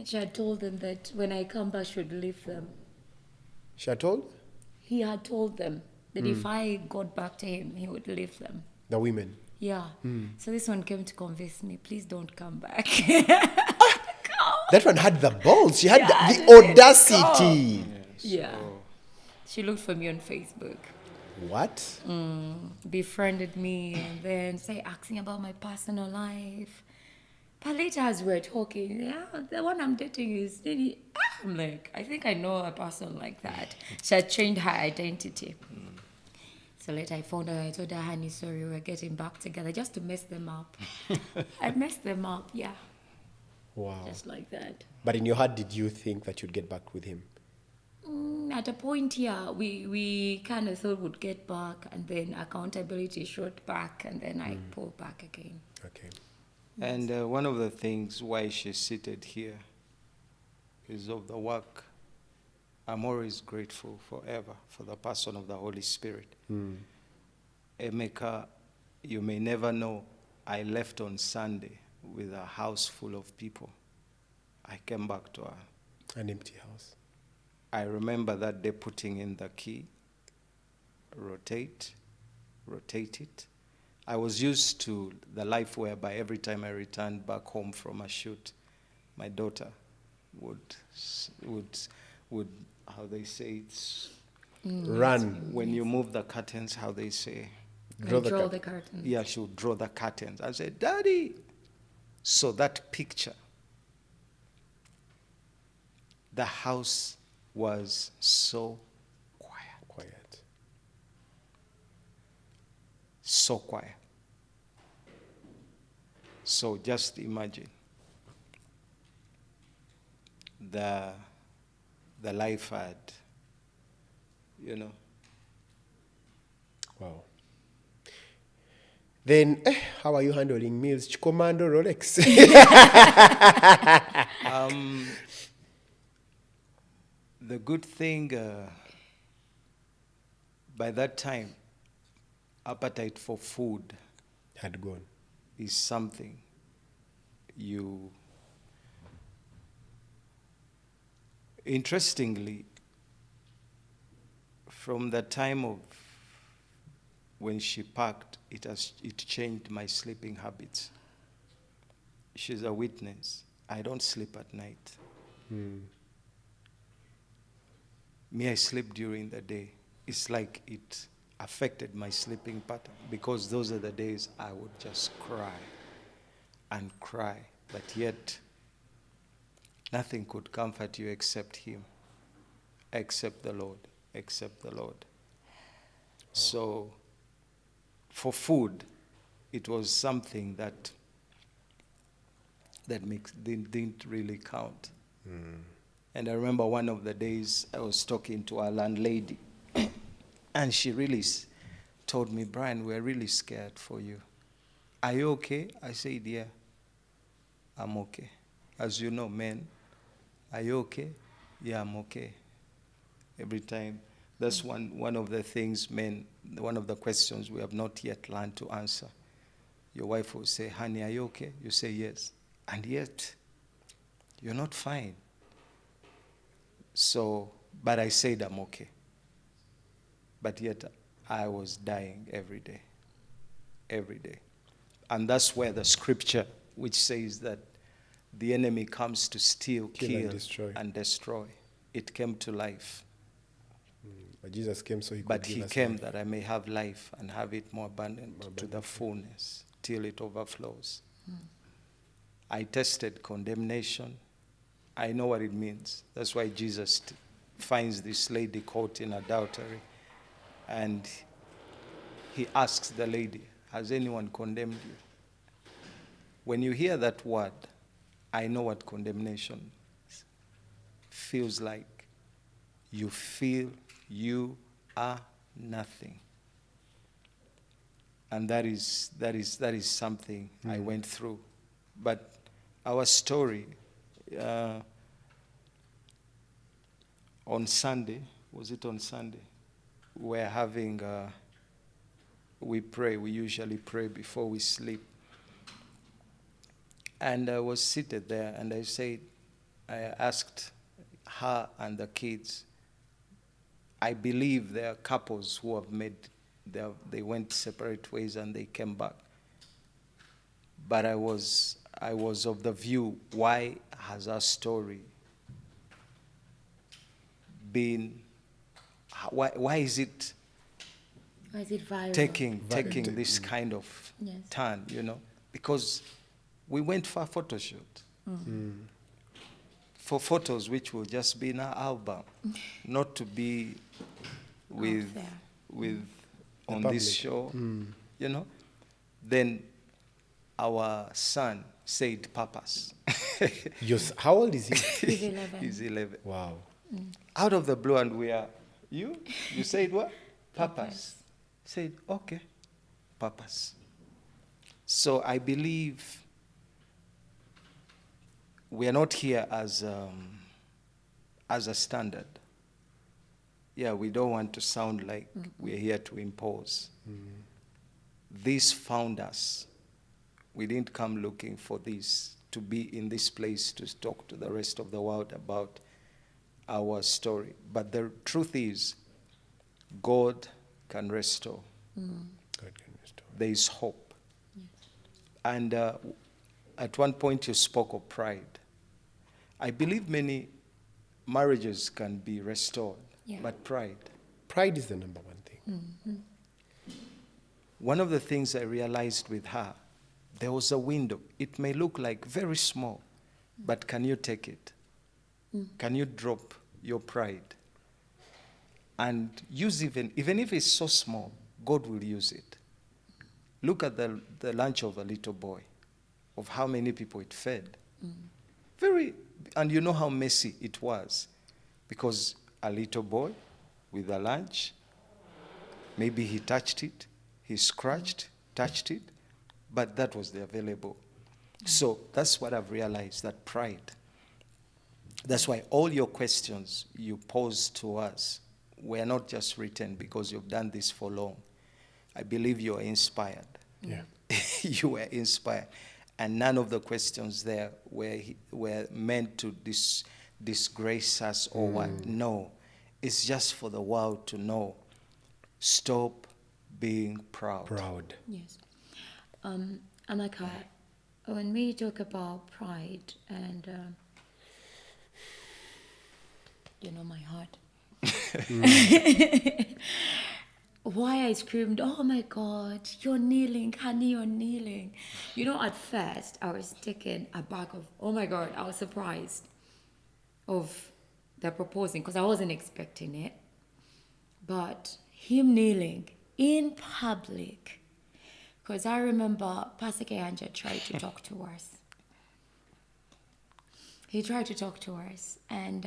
Speaker 2: She had told them that when I come back, she would leave them.
Speaker 1: She had told
Speaker 2: He had told them that if I got back to him, he would leave them.
Speaker 1: the women.
Speaker 2: Yeah. So this one came to convince me, please don't come back.
Speaker 1: That one had the balls. She had
Speaker 2: Yeah,
Speaker 1: the audacity.
Speaker 2: Yeah. She looked for me on Facebook.
Speaker 1: What?
Speaker 2: Befriended me and then asking about my personal life. But later as we're talking, yeah, the one I'm dating is really, I'm like, I think I know a person like that. She had changed her identity. So later I found out, I told her, honey, sorry, we're getting back together just to mess them up. I messed them up, yeah,
Speaker 1: Wow.
Speaker 2: just like that.
Speaker 1: But in your heart, did you think that you'd get back with him?
Speaker 2: At a point, yeah, we kind of thought we'd get back, and then accountability shot back, and then I pulled back again.
Speaker 1: Okay.
Speaker 3: And one of the things why she's seated here is of the work. I'm always grateful forever for the person of the Holy Spirit. Emeka, you may never know, I left on Sunday with a house full of people. I came back to her.
Speaker 1: An empty house.
Speaker 3: I remember that day putting in the key, rotate it. I was used to the life whereby every time I returned back home from a shoot, my daughter would how they say it's
Speaker 1: Run.
Speaker 3: when you move the curtains, how they say,
Speaker 1: Draw the
Speaker 2: Draw
Speaker 1: curtain.
Speaker 2: the curtains.
Speaker 3: yeah, she would draw the curtains. I said, Daddy. So that picture, the house was so
Speaker 1: Quiet.
Speaker 3: so quiet. So just imagine the life I had,
Speaker 1: Wow. Then, how are you handling meals? Commando Rolex.
Speaker 3: The good thing, by that time, appetite for food
Speaker 1: Had gone.
Speaker 3: is something you. Interestingly, from the time of when she packed, it changed my sleeping habits. She's a witness. I don't sleep at night. Me, I sleep during the day. It's like it affected my sleeping pattern because those are the days I would just cry and cry, but yet nothing could comfort you except him, except the Lord, except the Lord. So for food, it was something that didn't really count. And I remember one of the days I was talking to our landlady, and she really told me, Brian, we're really scared for you. Are you okay? I said, yeah, I'm okay. As you know, men, are you okay? Yeah, I'm okay. Every time. That's one of the things, men, one of the questions we have not yet learned to answer. Your wife will say, honey, are you okay? You say yes. And yet, you're not fine. So, but I said I'm okay. But yet, I was dying every day. Every day. And that's where the scripture, which says that the enemy comes to steal, kill and destroy. It came to life.
Speaker 1: But Jesus came so he could
Speaker 3: But
Speaker 1: give
Speaker 3: he
Speaker 1: us
Speaker 3: came
Speaker 1: life.
Speaker 3: that I may have life and have it more abundant to the fullness till it overflows. I tested condemnation. I know what it means. That's why Jesus finds this lady caught in adultery. And he asks the lady, has anyone condemned you? When you hear that word, I know what condemnation feels like. You feel you are nothing. And that is something I went through. But our story, on Sunday, was it on Sunday? We're having, we pray, we usually pray before we sleep. And I was seated there and I asked her and the kids, I believe there are couples who have they went separate ways and they came back. But I was of the view, why has our story been, why is it
Speaker 2: Why is it viral?
Speaker 3: taking this kind of
Speaker 2: Yes.
Speaker 3: turn, Because we went for a photo shoot. For photos which will just be in our album, not to be with on this show, you know. Then our son said purpose.
Speaker 1: How old is he?
Speaker 2: He's 11.
Speaker 3: He's 11.
Speaker 1: Wow.
Speaker 3: Out of the blue, and we are, you said what? Purpose. Said, okay, purpose. So I believe we are not here as a standard. Yeah, we don't want to sound like we're here to impose. This found us. We didn't come looking for this, to be in this place to talk to the rest of the world about our story. But the truth is, God can restore.
Speaker 1: God can restore.
Speaker 3: There is hope. And at one point you spoke of pride. I believe many marriages can be restored, but pride.
Speaker 1: Pride is the number one thing.
Speaker 3: One of the things I realized with her, there was a window. It may look like very small, but can you take it? Can you drop your pride? And use even if it's so small, God will use it. Look at the lunch of a little boy, of how many people it fed. And you know how messy it was, because a little boy with a lunch, maybe he touched it, he scratched, touched it, but that was the available. So that's what I've realized, that pride. That's why all your questions you pose to us were not just written because you've done this for long. I believe you are inspired.
Speaker 1: Yeah.
Speaker 3: You were inspired. And none of the questions there were meant to disgrace us or what. No. It's just for the world to know. Stop being proud.
Speaker 1: Proud.
Speaker 2: Yes. Amaka, when we talk about pride and, you know my heart. Why I screamed, oh my God, you're kneeling, honey, you're kneeling. You know, at first, I was taken aback of, oh my God, I was surprised of the proposing because I wasn't expecting it. But him kneeling in public, because I remember Pastor Kayanja tried to talk to us. He tried to talk to us, and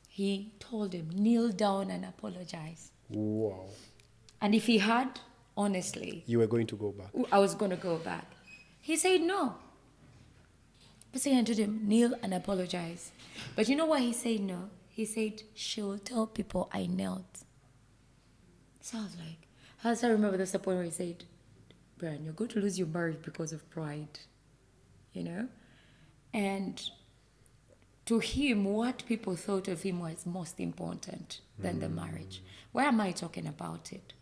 Speaker 2: he told him, kneel down and apologize.
Speaker 1: Wow.
Speaker 2: And if he had, honestly,
Speaker 1: You were going to go back.
Speaker 2: I was going to go back. He said no. Pastor Kayanja told him, kneel and apologize. But you know why he said no? He said, she'll tell people I knelt. So I was like, I remember the point where he said, Brian, you're going to lose your marriage because of pride. You know? And to him, what people thought of him was most important than the marriage. Why am I talking about it?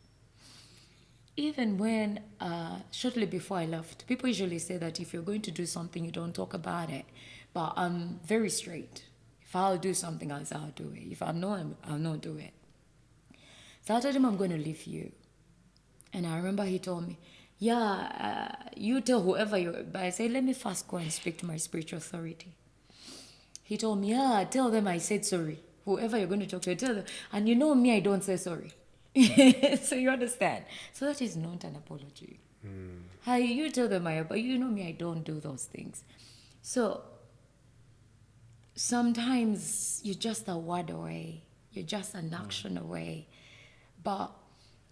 Speaker 2: Even when, shortly before I left, people usually say that if you're going to do something, you don't talk about it. But I'm very straight. If I'll do something, I'll do it. If I'll not do it. So I told him I'm going to leave you. And I remember he told me, you tell whoever you... But I said, let me first go and speak to my spiritual authority. He told me, tell them I said sorry. Whoever you're going to talk to, tell them. And you know me, I don't say sorry. So you understand? So that is not an apology. You tell them but you know me, I don't do those things. So sometimes you're just a word away. You're just an action away. But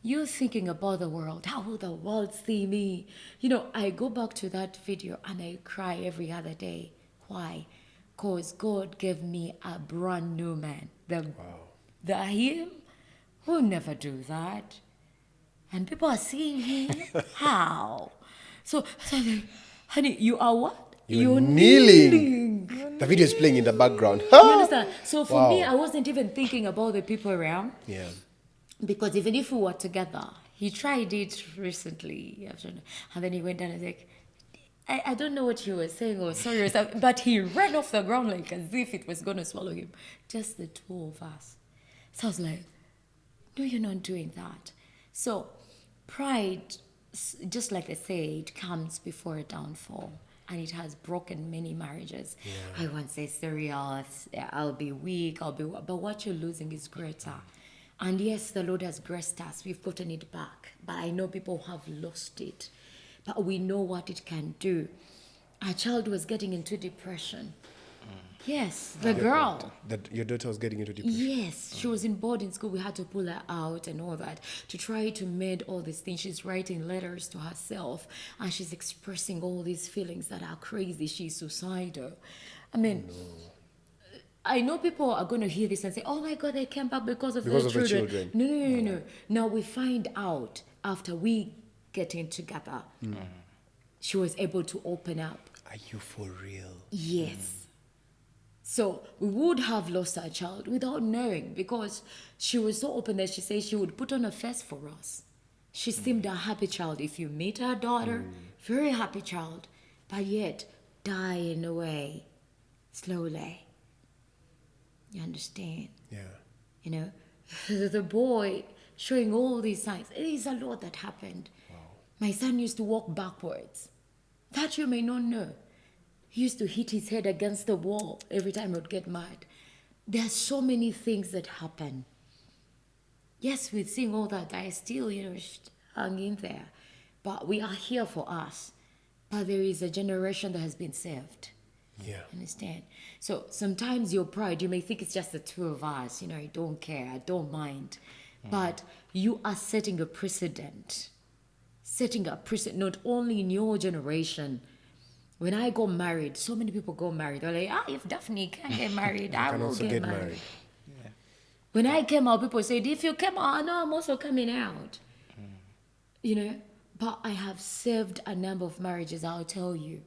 Speaker 2: you're thinking about the world. How will the world see me? You know, I go back to that video and I cry every other day. Why? Because God gave me a brand new man. The him who never do that. And people are seeing him. How? So I'm like, honey, you are what?
Speaker 1: You're kneeling. The video is playing in the background.
Speaker 2: You understand? So for me, I wasn't even thinking about the people around.
Speaker 1: Yeah.
Speaker 2: Because even if we were together, he tried it recently. And then he went down and was like, I don't know what he was saying or sorry or something, but he ran off the ground like as if it was going to swallow him. Just the two of us. So I was like, no, you're not doing that. So pride just like they say, it comes before a downfall. And it has broken many marriages.
Speaker 1: Yeah.
Speaker 2: I won't say serious, I'll be weak, but what you're losing is greater. And yes, the Lord has graced us, we've gotten it back. But I know people have lost it. But we know what it can do. Our child was getting into depression. Yes, the girl.
Speaker 1: That your daughter was getting into depression.
Speaker 2: Yes, she was in boarding school. We had to pull her out and all that to try to mend all these things. She's writing letters to herself and she's expressing all these feelings that are crazy. She's suicidal. I mean, I know people are going to hear this and say, oh my God, they came back because of the children. No. Now we find out after we getting together, she was able to open up.
Speaker 1: Are you for real?
Speaker 2: Yes. So we would have lost our child without knowing because she was so open that she said she would put on a face for us. She seemed a happy child. If you meet her daughter, very happy child, but yet dying away slowly. You understand?
Speaker 1: Yeah.
Speaker 2: You know, the boy showing all these signs. It is a lot that happened.
Speaker 1: Wow.
Speaker 2: My son used to walk backwards. That you may not know. He used to hit his head against the wall every time he would get mad. There are so many things that happen. Yes, with seeing all that, I still, hung in there. But we are here for us. But there is a generation that has been saved.
Speaker 1: Yeah.
Speaker 2: Understand? So sometimes your pride, you may think it's just the two of us. I don't care, I don't mind. But you are setting a precedent. Setting a precedent not only in your generation. When I got married, so many people got married. They're like, if Daphne can't get married, I will get married.
Speaker 3: Yeah.
Speaker 2: When I came out, people said, if you came out, I know I'm also coming out. But I have saved a number of marriages, I'll tell you,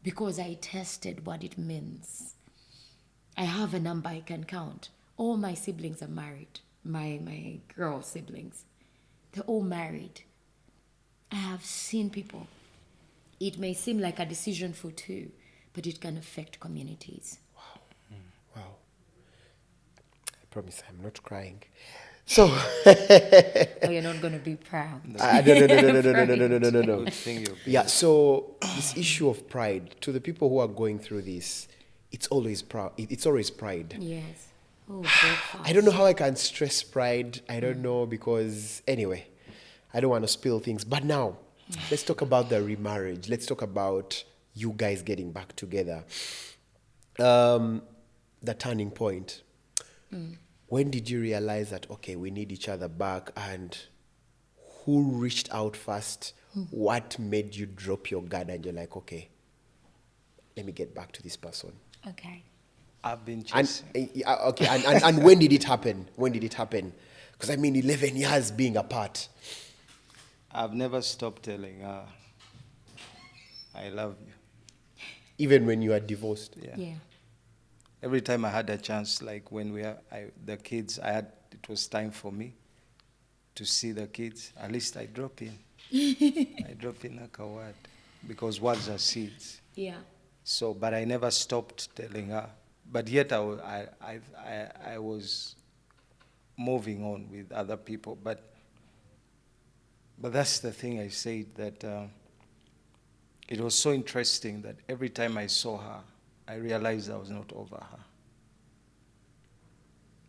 Speaker 2: because I tested what it means. I have a number I can count. All my siblings are married. My girl siblings. They're all married. I have seen people. It may seem like a decision for two, but it can affect communities.
Speaker 1: Wow. Wow. I promise I'm not crying. So.
Speaker 2: Oh, you're not going to be proud.
Speaker 1: No. No.
Speaker 3: Good thing you're
Speaker 1: Yeah, so this issue of pride, to the people who are going through this, it's always proud. It's always pride.
Speaker 2: Yes. Oh,
Speaker 1: I don't know how I can stress pride. I don't know because, anyway, I don't want to spill things. But now, let's talk about the remarriage. Let's talk about you guys getting back together. The turning point. When did you realize that, okay, we need each other back? And who reached out first? What made you drop your guard and you're like, okay, let me get back to this person?
Speaker 2: Okay.
Speaker 3: I've been
Speaker 1: And
Speaker 3: chasing.
Speaker 1: and when did it happen? When did it happen? Because 11 years being apart.
Speaker 3: I've never stopped telling her, I love you.
Speaker 1: Even when you are divorced.
Speaker 2: Yeah.
Speaker 3: Every time I had a chance, like when the kids, it was time for me to see the kids. At least I drop in. I drop in like a word, because words are seeds.
Speaker 2: Yeah.
Speaker 3: So, but I never stopped telling her. But yet I was moving on with other people. But that's the thing I said, that it was so interesting that every time I saw her, I realized I was not over her.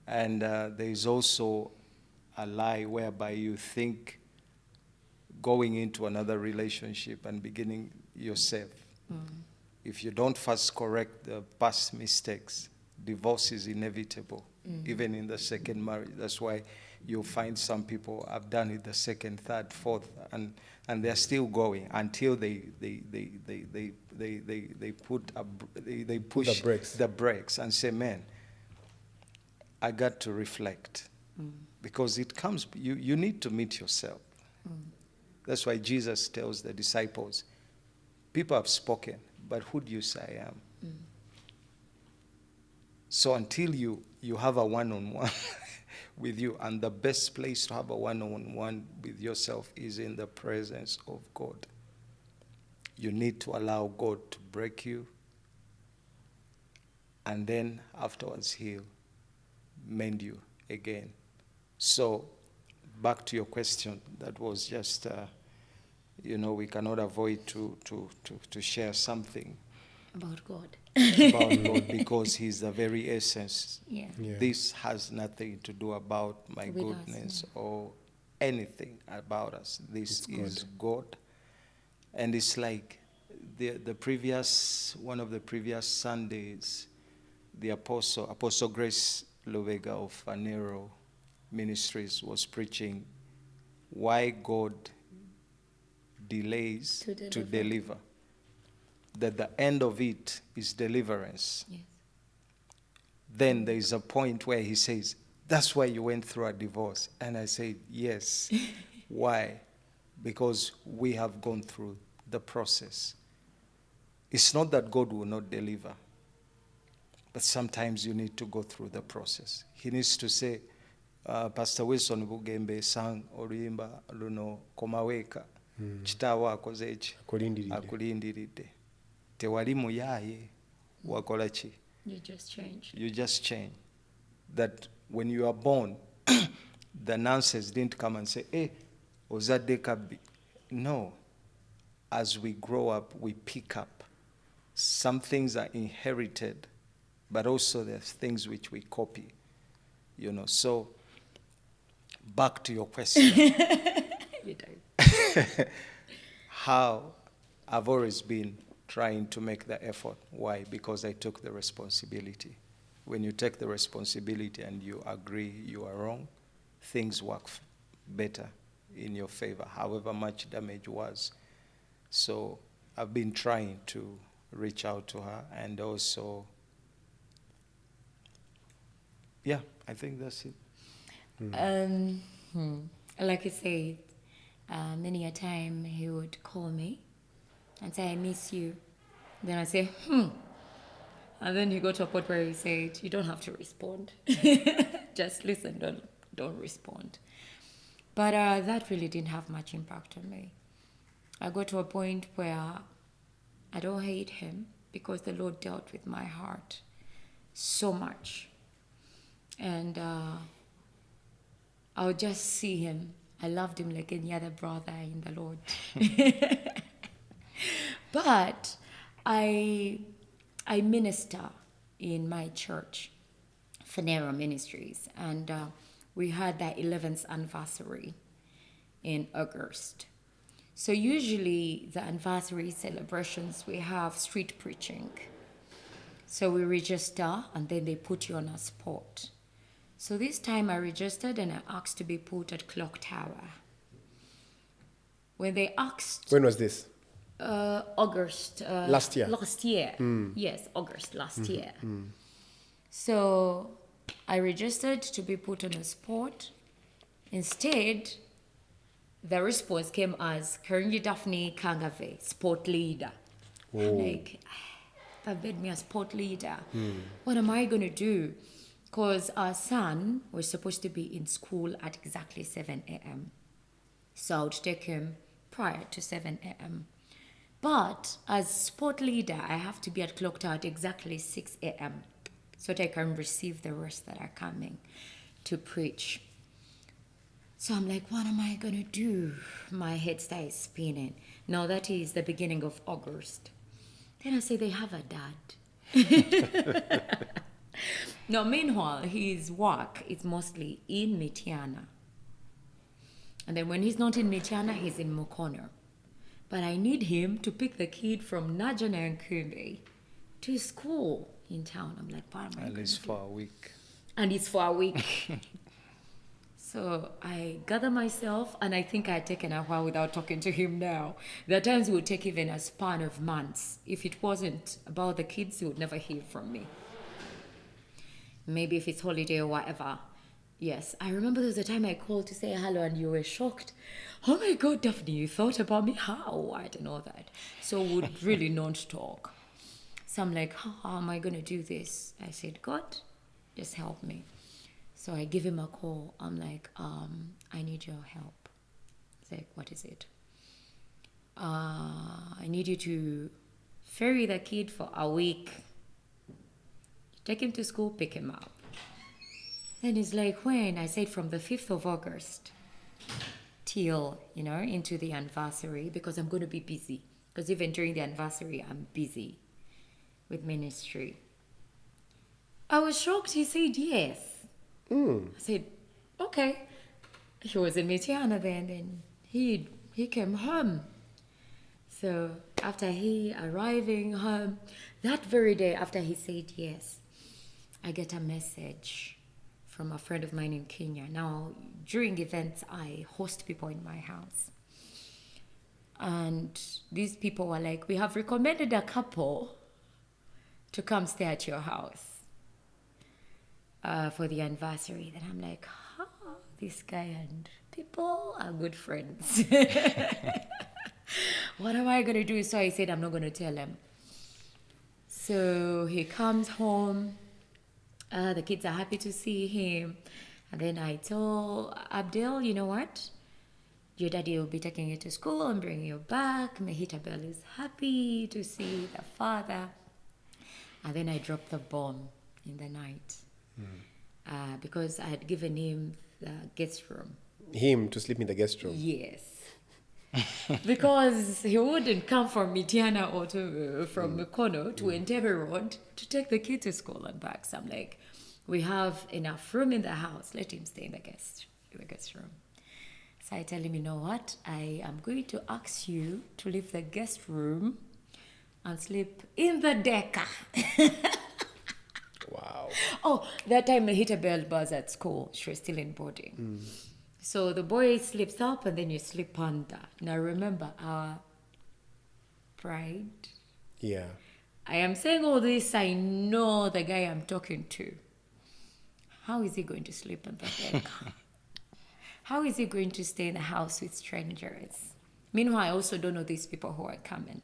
Speaker 3: And there is also a lie whereby you think going into another relationship and beginning yourself, if you don't first correct the past mistakes, divorce is inevitable, even in the second marriage. That's why you'll find some people have done it the second, third, fourth, and they're still going until they push the brakes and say, man, I got to reflect. Because it comes, you need to meet yourself. That's why Jesus tells the disciples, people have spoken, but who do you say I am? So until you have a one-on-one with you, and the best place to have a one-on-one with yourself is in the presence of God. You need to allow God to break you, and then afterwards He'll mend you again. So back to your question, that was just we cannot avoid to share something
Speaker 2: About God.
Speaker 3: about God because He's the very essence.
Speaker 2: Yeah.
Speaker 1: Yeah.
Speaker 3: This has nothing to do about my
Speaker 2: With us,
Speaker 3: goodness or anything about us. This
Speaker 1: It's
Speaker 3: is God. And it's like one of the previous Sundays, the Apostle Grace Lovega of Anero Ministries was preaching why God delays to deliver. That the end of it is deliverance.
Speaker 2: Yes.
Speaker 3: Then there is a point where he says, that's why you went through a divorce. And I said, yes. Why? Because we have gone through the process. It's not that God will not deliver, but sometimes you need to go through the process. He needs to say, Pastor Wilson Bugembe sang oluyimba luno komaweeka kitaawo akoze eki akulindiridde tewali muyaaye wakola ki
Speaker 2: You just changed.
Speaker 3: you just change. That when you are born the nurses didn't come and say ozadde kabbi. No, as we grow up we pick up. Some things are inherited, but also there's things which we copy, so back to your question.
Speaker 2: You don't.
Speaker 3: How I've always been trying to make the effort. Why? Because I took the responsibility. When you take the responsibility and you agree you are wrong, things work better in your favor, however much damage was. So I've been trying to reach out to her, and also, I think that's it.
Speaker 2: Like I said, many a time he would call me and say, I miss you. Then I say, And then he got to a point where he said, you don't have to respond. Just listen, don't respond. But that really didn't have much impact on me. I got to a point where I don't hate him because the Lord dealt with my heart so much. And I would just see him. I loved him like any other brother in the Lord. But I minister in my church, Phaneroo Ministries, and we had that 11th anniversary in August. So usually the anniversary celebrations, we have street preaching. So we register and then they put you on a spot. So this time I registered and I asked to be put at Clock Tower. When they asked...
Speaker 1: When was this?
Speaker 2: August.
Speaker 1: Last year?
Speaker 2: Last year. Yes, August last year. So I registered to be put on a spot. Instead, the response came as Karinji Daphne Kangave, sport leader. I'm like, that made me a sport leader. What am I going to do? Because our son was supposed to be in school at exactly 7 a.m. So I would take him prior to 7 a.m. But as sport leader, I have to be at Clock Tower at exactly 6 a.m. so that I can receive the rest that are coming to preach. So I'm like, what am I going to do? My head starts spinning. Now that is the beginning of August. Then I say, they have a dad. Now, meanwhile, his work is mostly in Mityana. And then when he's not in Mityana, he's in Mukono. But I need him to pick the kid from Najana and Kumbe to school in town. I'm like, what am I going to do?
Speaker 3: And it's for a week.
Speaker 2: And it's for a week. So I gather myself, and I think I had taken a while without talking to him now. There are times it would take even a span of months. If it wasn't about the kids, he would never hear from me. Maybe if it's holiday or whatever. Yes, I remember there was a time I called to say hello and you were shocked. Oh my God, Daphne, you thought about me? How? I didn't know that. So we would really not talk. So I'm like, how am I going to do this? I said, God, just help me. So I give him a call. I'm like, I need your help. He's like, what is it? I need you to ferry the kid for a week. Take him to school, pick him up. Then he's like, when? I said, from the 5th of August till, into the anniversary because I'm going to be busy. Because even during the anniversary, I'm busy with ministry. I was shocked. He said yes. I said, okay. He was in Metiana then, and he came home. So after he arriving home, that very day after he said yes, I get a message from a friend of mine in Kenya. Now, during events, I host people in my house. And these people were like, we have recommended a couple to come stay at your house for the anniversary. Then I'm like, this guy and people are good friends. What am I going to do? So I said, I'm not going to tell him. So he comes home. The kids are happy to see him. And then I told Abdel, you know what? Your daddy will be taking you to school and bringing you back. Mehitabel is happy to see the father. And then I dropped the bomb in the night. Because I had given him the guest room.
Speaker 1: Him to sleep in the guest room?
Speaker 2: Yes. Because he wouldn't come from Mitiana or from Mukono to Entebbe Road to take the kid to school and back. So I'm like, we have enough room in the house. Let him stay in the guest room. So I tell him, you know what? I am going to ask you to leave the guest room and sleep in the decker.
Speaker 1: Wow.
Speaker 2: Oh, that time Mehitabel was at school. She was still in boarding. So the boy sleeps up and then you sleep under. Now remember our pride.
Speaker 1: Yeah.
Speaker 2: I am saying all this, I know the guy I'm talking to. How is he going to sleep on the deck? How is he going to stay in the house with strangers? Meanwhile, I also don't know these people who are coming.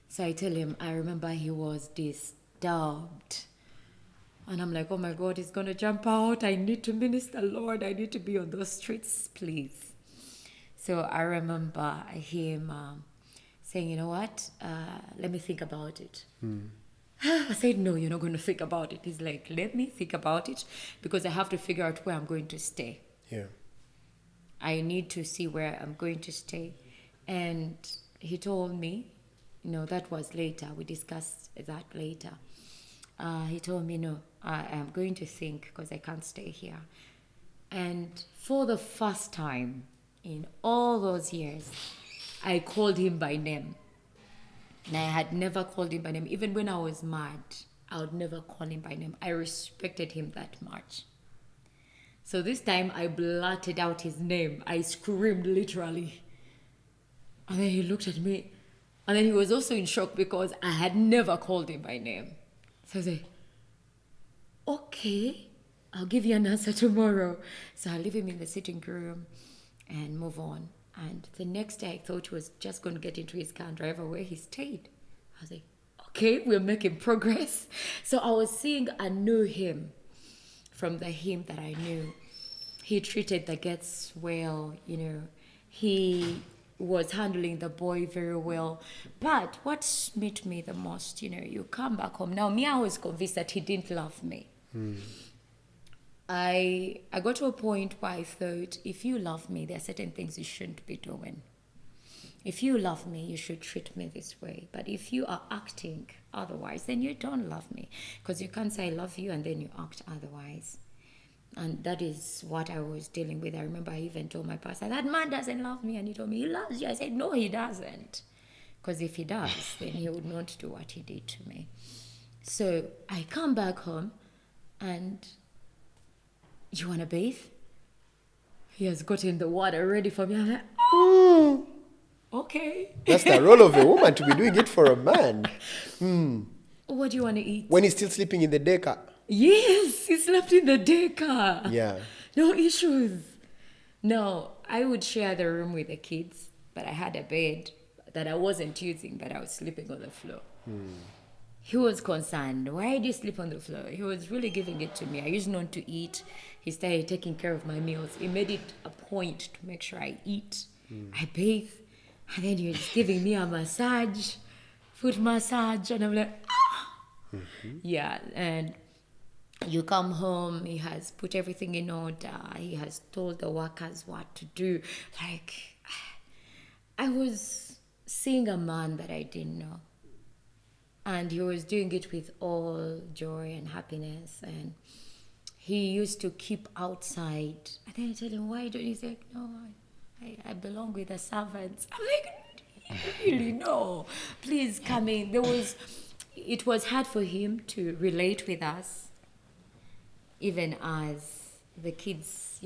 Speaker 2: So I tell him, I remember he was disturbed. And I'm like, oh my God, he's going to jump out. I need to minister, Lord. I need to be on those streets, please. So I remember him saying, you know what? Let me think about it. I said, no, you're not going to think about it. He's like, let me think about it because I have to figure out where I'm going to stay.
Speaker 1: Yeah.
Speaker 2: I need to see where I'm going to stay. And he told me, that was later. We discussed that later. He told me, no, I am going to think because I can't stay here. And for the first time in all those years, I called him by name. And I had never called him by name. Even when I was mad, I would never call him by name. I respected him that much. So this time I blurted out his name. I screamed literally. And then he looked at me. And then he was also in shock because I had never called him by name. So I said, okay, I'll give you an answer tomorrow. So I leave him in the sitting room and move on. And the next day I thought he was just going to get into his car and drive away. He stayed. I was like, okay, we're making progress. So I was seeing a new him from the him that I knew. He treated the guests well, He was handling the boy very well. But what smit me the most, you come back home. Now, I was convinced that he didn't love me. I got to a point where I thought, if you love me, there are certain things you shouldn't be doing. If you love me, you should treat me this way. But if you are acting otherwise, then you don't love me. Because you can't say I love you and then you act otherwise. And that is what I was dealing with. I remember I even told my pastor, that man doesn't love me. And he told me, he loves you. I said, no, he doesn't. Because if he does, then he would not do what he did to me. So I come back home and, you want to bathe? He has gotten the water ready for me. I'm like, oh, okay.
Speaker 1: That's the role of a woman, to be doing it for a man.
Speaker 2: What do you want to eat?
Speaker 1: When he's still sleeping in the decker.
Speaker 2: Yes, he slept in the decker.
Speaker 1: Yeah.
Speaker 2: No issues. No, I would share the room with the kids, but I had a bed that I wasn't using, but I was sleeping on the floor. He was concerned. Why do you sleep on the floor? He was really giving it to me. I used not to eat. He started taking care of my meals. He made it a point to make sure I eat. I bathe. And then he was giving me a massage, foot massage. And I'm like, ah. Yeah, and You come home, he has put everything in order. He has told the workers what to do. Like, I was seeing a man that I didn't know. And he was doing it with all joy and happiness. And he used to keep outside. And then I tell him, why don't you? He's like, no, I belong with the servants. I'm like, really? No. Please come in. It was hard for him to relate with us, even as the kids,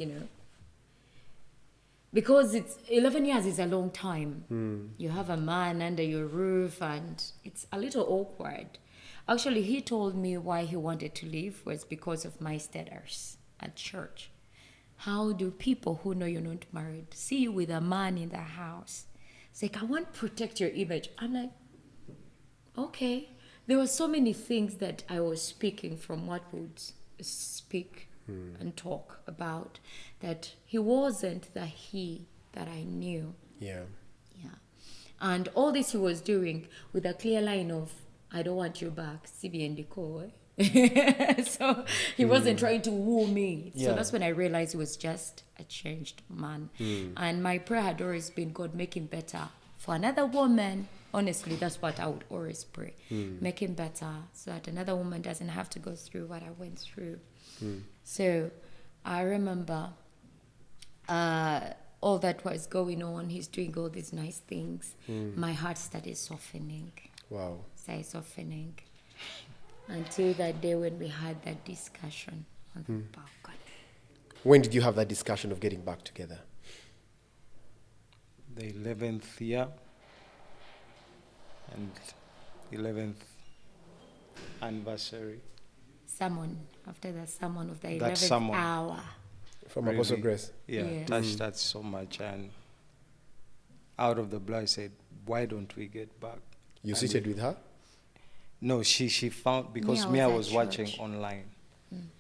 Speaker 2: because it's 11 years is a long time. You have a man under your roof, and it's a little awkward. Actually, he told me why he wanted to leave was because of my status at church. How do people who know you're not married see you with a man in the house? It's like, I want to protect your image. I'm like, okay. There were so many things that I was speaking from what would speak and talk about, that he wasn't the he that I knew.
Speaker 1: Yeah.
Speaker 2: And all this he was doing with a clear line of, I don't want you back, CBNDCO. So he wasn't trying to woo me. So that's when I realized he was just a changed man. And my prayer had always been, God, make him better for another woman. Honestly, that's what I would always pray. Make him better so that another woman doesn't have to go through what I went through. So I remember all that was going on. He's doing all these nice things. My heart started softening.
Speaker 1: Wow.
Speaker 2: Started softening. Until that day when we had that discussion on the balcony.
Speaker 1: When did you have that discussion of getting back together?
Speaker 3: The 11th year and 11th anniversary.
Speaker 2: Sermon, after the sermon of the
Speaker 3: That
Speaker 2: 11th
Speaker 3: sermon.
Speaker 2: hour.
Speaker 1: From Apostle Grace.
Speaker 2: Yeah.
Speaker 3: Touched that so much, and out of the blue I said, why don't we get back?
Speaker 1: You
Speaker 3: And
Speaker 1: seated with her?
Speaker 3: No, she found, because
Speaker 2: Me, I
Speaker 3: I
Speaker 2: was
Speaker 3: was
Speaker 2: at
Speaker 3: watching
Speaker 2: church.
Speaker 3: online.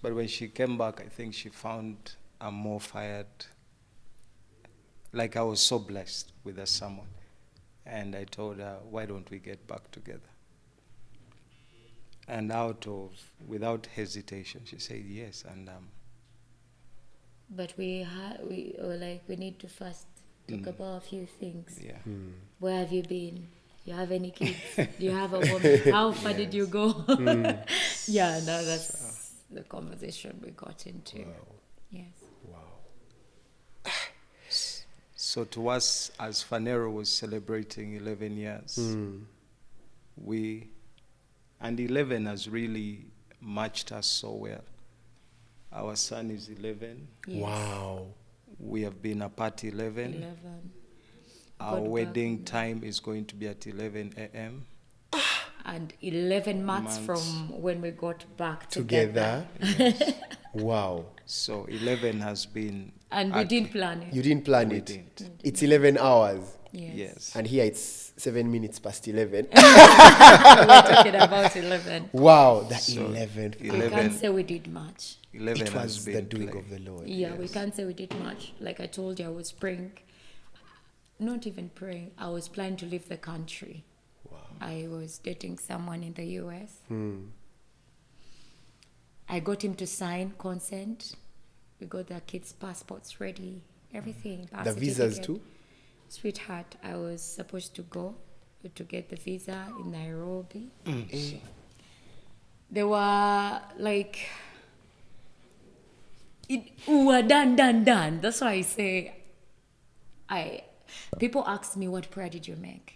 Speaker 3: But when she came back, I think she found a more fired, like I was so blessed with the sermon. And I told her, why don't we get back together? And without hesitation, she said yes. And
Speaker 2: But we were like, we need to first talk about a few things.
Speaker 3: yeah.
Speaker 2: Where have you been? Do you have any kids? Do you have a woman? How far did you go? Yeah, no, that's the conversation we got into. Yes.
Speaker 1: Wow.
Speaker 3: So to us, as Fanero was celebrating 11 years, and 11 has really matched us so well. Our son is 11.
Speaker 2: Yes.
Speaker 1: Wow.
Speaker 3: We have been apart 11.
Speaker 2: 11.
Speaker 3: Our
Speaker 2: Got back
Speaker 3: wedding
Speaker 2: on-
Speaker 3: time is going to be at 11 a.m.
Speaker 2: And 11 months from
Speaker 3: Months.
Speaker 2: when we got back together.
Speaker 1: Together. Wow.
Speaker 3: So 11 has been...
Speaker 2: And we didn't plan it.
Speaker 1: You didn't plan
Speaker 3: We
Speaker 1: it.
Speaker 3: didn't.
Speaker 1: It's 11 hours.
Speaker 3: Yes.
Speaker 1: And here it's 7 minutes past 11.
Speaker 2: We're talking about 11.
Speaker 1: Wow. The
Speaker 3: So,
Speaker 1: 11th.
Speaker 2: We
Speaker 3: 11
Speaker 2: can't say we did much.
Speaker 3: 11
Speaker 1: It
Speaker 3: has
Speaker 1: was
Speaker 3: been
Speaker 1: the doing
Speaker 3: played.
Speaker 1: of the Lord.
Speaker 2: Yeah, we
Speaker 3: Yes.
Speaker 2: can't say we did much. Like I told you, I was praying. Not even praying. I was planning to leave the country.
Speaker 1: Wow.
Speaker 2: I was dating someone in the US. I got him to sign consent. We got the kids' passports ready. Everything. birth
Speaker 1: The visas
Speaker 2: certificate.
Speaker 1: too?
Speaker 2: Sweetheart, I was supposed to go to get the visa in Nairobi. They were like, we were done. That's why I say, people ask me, what prayer did you make?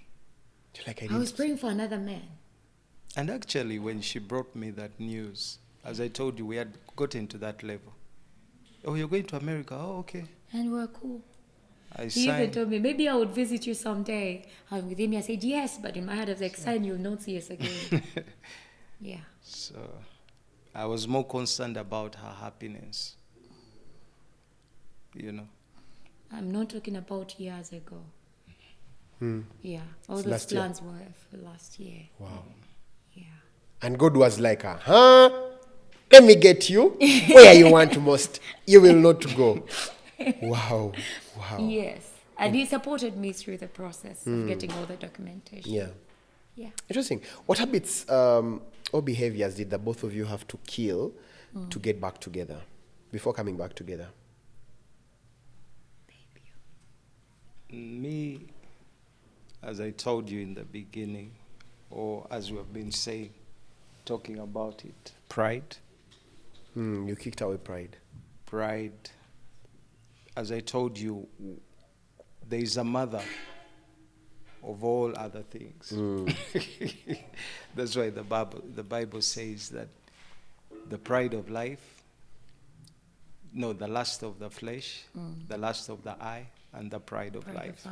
Speaker 1: Like
Speaker 2: I was praying for another man.
Speaker 3: And actually, when she brought me that news, as I told you, we had gotten to that level. Oh, you're going to America? Oh, okay.
Speaker 2: And we were cool.
Speaker 3: I
Speaker 2: He even
Speaker 3: signed.
Speaker 2: told me, maybe I would visit you someday. And with him, I said, yes. But in my head, I was like, sign, you'll not see us again. Yeah.
Speaker 3: So I was more concerned about her happiness. You know.
Speaker 2: I'm not talking about years ago. Yeah. All
Speaker 1: It's
Speaker 2: those
Speaker 1: last year.
Speaker 2: plans were for last year.
Speaker 1: Wow.
Speaker 2: Yeah.
Speaker 1: And God was like, let me get you where you want most. You will not go. Wow. Wow.
Speaker 2: Yes. And he supported me through the process of getting all the documentation.
Speaker 1: Yeah.
Speaker 2: Yeah.
Speaker 1: Interesting. What habits or behaviors did the both of you have to kill to get back together, before coming back together?
Speaker 3: Me, as I told you in the beginning, or as we have been saying, talking about it, pride.
Speaker 1: You kicked away pride.
Speaker 3: Pride. As I told you, there is a mother of all other things. That's why the Bible says that the pride of life, no, the lust of the flesh, the lust of the eye, and the pride of life.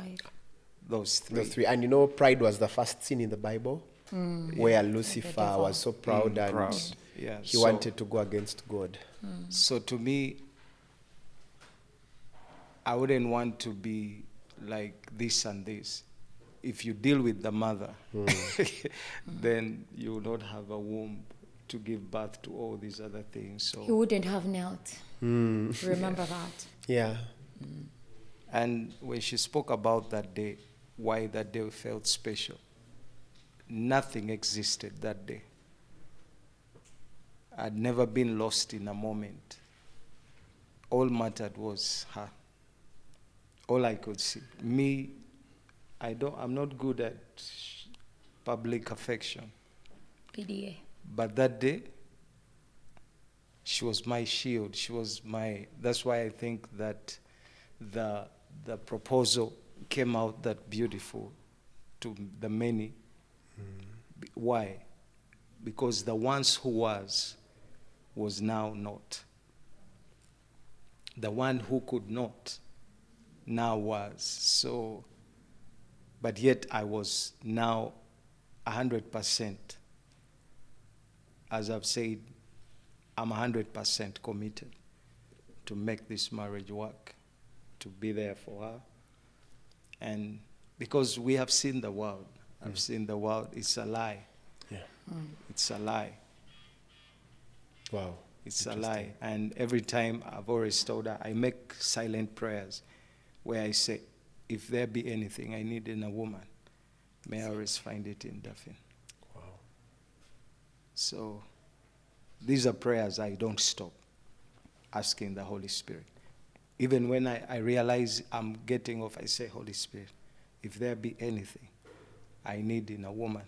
Speaker 3: Those three.
Speaker 1: Those three. And you know, pride was the first sin in the Bible, where Lucifer was so proud and
Speaker 3: proud. Yeah.
Speaker 1: he wanted to go against God.
Speaker 3: So to me, I wouldn't want to be like this and this. If you deal with the mother, then you will not have a womb to give birth to all these other things. So
Speaker 2: He wouldn't have knelt. Remember that.
Speaker 1: Yeah.
Speaker 3: And when she spoke about that day, why that day felt special, nothing existed that day. I'd never been lost in a moment. All mattered was her. All I could see. Me, I'm not good at public affection.
Speaker 2: PDA.
Speaker 3: But that day, she was my shield. That's why I think that the proposal came out that beautiful to the many. Why? Because the once who was now not. The one who could not now was. So, but yet I was now 100%. As I've said, I'm 100% committed to make this marriage work, to be there for her. And because we have seen the world, I've seen the world, it's a lie.
Speaker 1: Yeah.
Speaker 3: It's a lie.
Speaker 1: Wow.
Speaker 3: It's a lie. And every time I've always told her, I make silent prayers where I say, if there be anything I need in a woman, may I always find it in Daphne.
Speaker 1: Wow.
Speaker 3: So these are prayers I don't stop asking the Holy Spirit. Even when I realize I'm getting off, I say, Holy Spirit, if there be anything I need in a woman,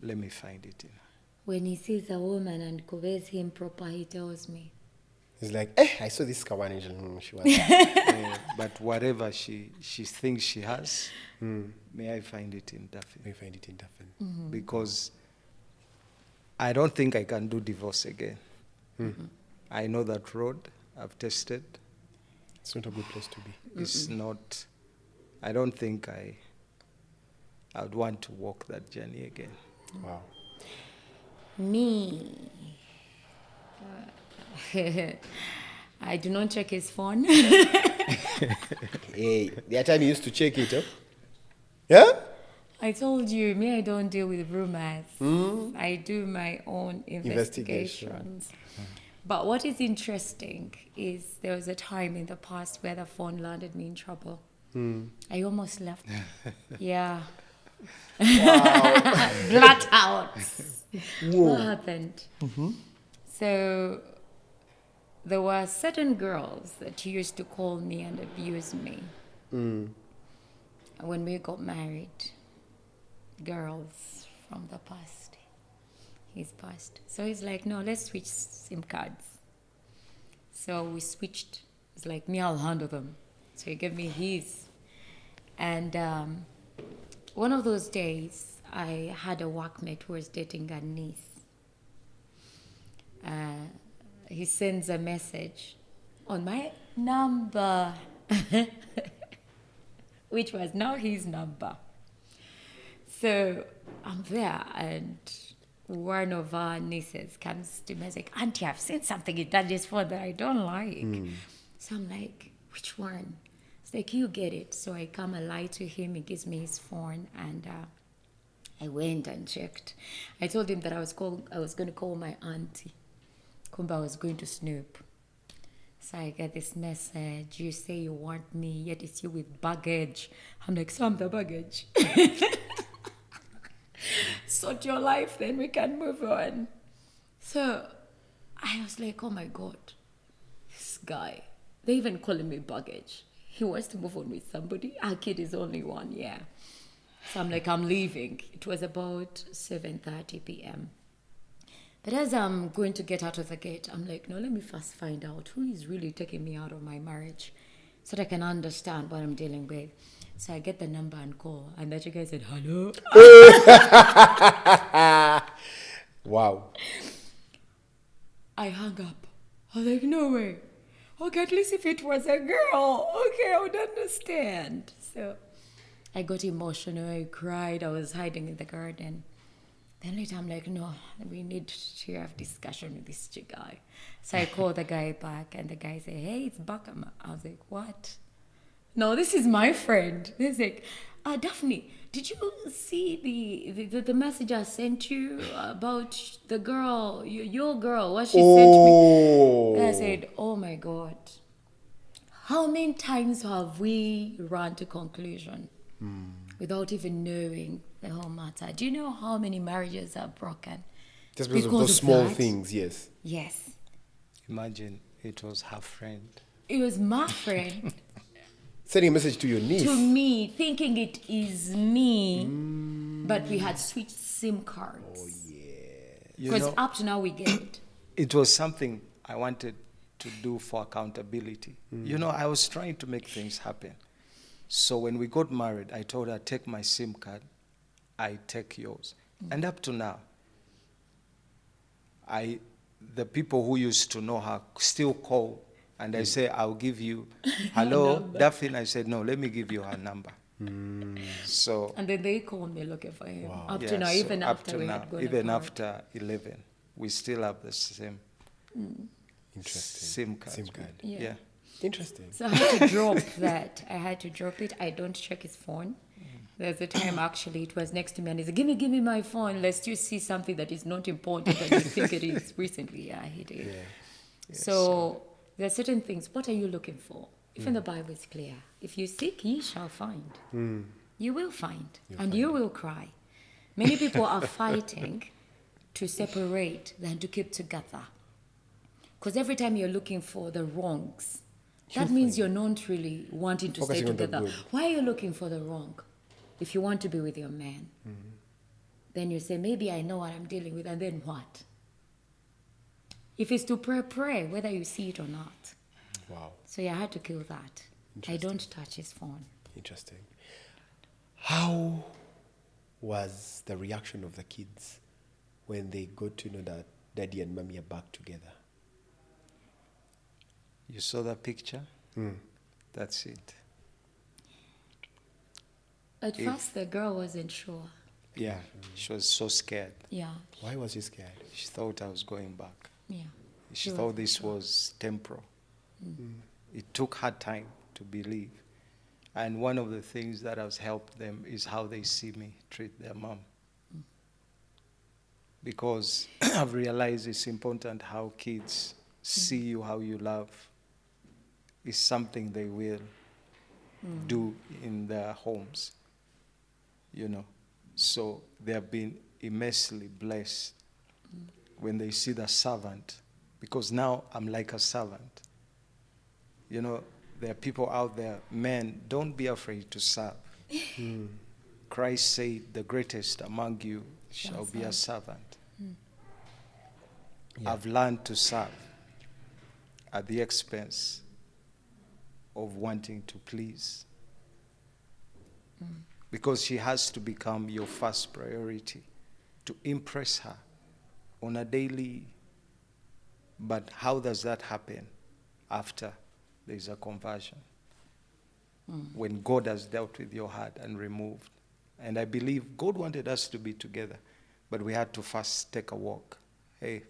Speaker 3: let me find it in her.
Speaker 2: When he sees a woman and covers him proper, he tells me.
Speaker 1: He's like, I saw this Kawan angel. She was.
Speaker 3: But whatever she thinks she has, may I find it in Daphne.
Speaker 1: May I find it in Daphne.
Speaker 3: Because I don't think I can do divorce again. I know that road. I've tested.
Speaker 1: It's not a good place to be.
Speaker 3: It's not. I don't think I would want to walk that journey again.
Speaker 1: Wow.
Speaker 2: Me. I do not check his phone.
Speaker 1: Hey, the other time you used to check it, huh? Yeah?
Speaker 2: I told you, me, I don't deal with rumors. I do my own investigations. But what is interesting is there was a time in the past where the phone landed me in trouble. I almost left. Yeah.
Speaker 1: Wow.
Speaker 2: Flat out.
Speaker 1: Whoa.
Speaker 2: What happened? So there were certain girls that used to call me and abuse me. When we got married, girls from the past, his past. So he's like, no, let's switch SIM cards. So we switched. It's like, me, I'll handle them. So he gave me his. And one of those days, I had a workmate who was dating a niece. He sends a message on my number, which was now his number. So I'm there, and one of our nieces comes to me and is like, Auntie, I've seen something in Daddy's phone that I don't like. So I'm like, which one? It's like, you get it. So I come and lie to him. He gives me his phone, and I went and checked. I told him that I was going to call my auntie. Kumba, I was going to snoop. So I get this message. You say you want me, yet it's you with baggage. I'm like, so I'm the baggage. Sort your life, then we can move on. So I was like, oh my God, this guy. They even calling me baggage. He wants to move on with somebody. Our kid is only one, yeah. So I'm like, I'm leaving. It was about 7:30 p.m. But as I'm going to get out of the gate, I'm like, no, let me first find out who is really taking me out of my marriage so that I can understand what I'm dealing with. So I get the number and call. And that you guys said, hello.
Speaker 1: Wow.
Speaker 2: I hung up. I was like, no way. Okay, at least if it was a girl, okay, I would understand. So I got emotional. I cried. I was hiding in the garden. Then later I'm like, no, we need to have discussion with this guy. So I called the guy back and the guy said, hey, it's Bakama. I was like, what? No, this is my friend. He's like, Daphne, did you see the message I sent you about the girl, your girl, what she sent me? And I said, oh my God. How many times have we run to conclusion without even knowing the whole matter? Do you know how many marriages are broken?
Speaker 1: Just because of those small
Speaker 2: that?
Speaker 1: things, yes.
Speaker 2: Yes.
Speaker 3: Imagine it was her friend.
Speaker 2: It was my friend.
Speaker 1: Sending a message to your niece.
Speaker 2: To me, thinking it is me, but we had switched SIM cards.
Speaker 1: Oh, yeah.
Speaker 2: Because up to now we get it.
Speaker 3: It was something I wanted to do for accountability. I was trying to make things happen. So when we got married, I told her, take my SIM card, I take yours. And up to now, the people who used to know her still call, and I say, I'll give you, hello, Daphne. I said, no, let me give you her number. So.
Speaker 2: And then they called me looking for him.
Speaker 1: Wow.
Speaker 2: Up to now, even after we had gone
Speaker 3: even
Speaker 2: apart.
Speaker 3: after 11, we still have the same
Speaker 1: Interesting.
Speaker 3: SIM card.
Speaker 2: Yeah.
Speaker 1: Interesting.
Speaker 2: So I had to drop that. I had to drop it. I don't check his phone. There's a time actually it was next to me and he said, give me my phone. Let's just see something that is not important that you think it is recently. Yeah, he did.
Speaker 1: Yeah.
Speaker 2: So there are certain things. What are you looking for? Even the Bible is clear. If you seek, ye shall find. You will find. You will cry. Many people are fighting to separate than to keep together. Because every time you're looking for the wrongs, that means you're not really wanting to
Speaker 1: Focusing
Speaker 2: stay
Speaker 1: on the
Speaker 2: together.
Speaker 1: good.
Speaker 2: Why are you looking for the wrong? If you want to be with your man, then you say, maybe I know what I'm dealing with, and then what? If it's to pray, whether you see it or not.
Speaker 1: Wow.
Speaker 2: So yeah, I had to kill that. I don't touch his phone.
Speaker 1: Interesting. How was the reaction of the kids when they got to know that daddy and mommy are back together?
Speaker 3: You saw that picture? That's it.
Speaker 2: At first, the girl wasn't sure.
Speaker 3: Yeah, she was so scared.
Speaker 2: Yeah,
Speaker 1: Why was she scared?
Speaker 3: She thought I was going back.
Speaker 2: yeah.
Speaker 3: She thought this was temporal. It took her time to believe. And one of the things that has helped them is how they see me treat their mom. Because I've realized it's important how kids see you, how you love. Is something they will do in their homes. So they have been immensely blessed when they see the servant, because now I'm like a servant. There are people out there, men, don't be afraid to serve. Christ said, the greatest among you shall be a servant. I've learned to serve at the expense of wanting to please. Because she has to become your first priority, to impress her on a daily. But how does that happen? After there's a conversion. When God has dealt with your heart and removed. And I believe God wanted us to be together, but we had to first take a walk.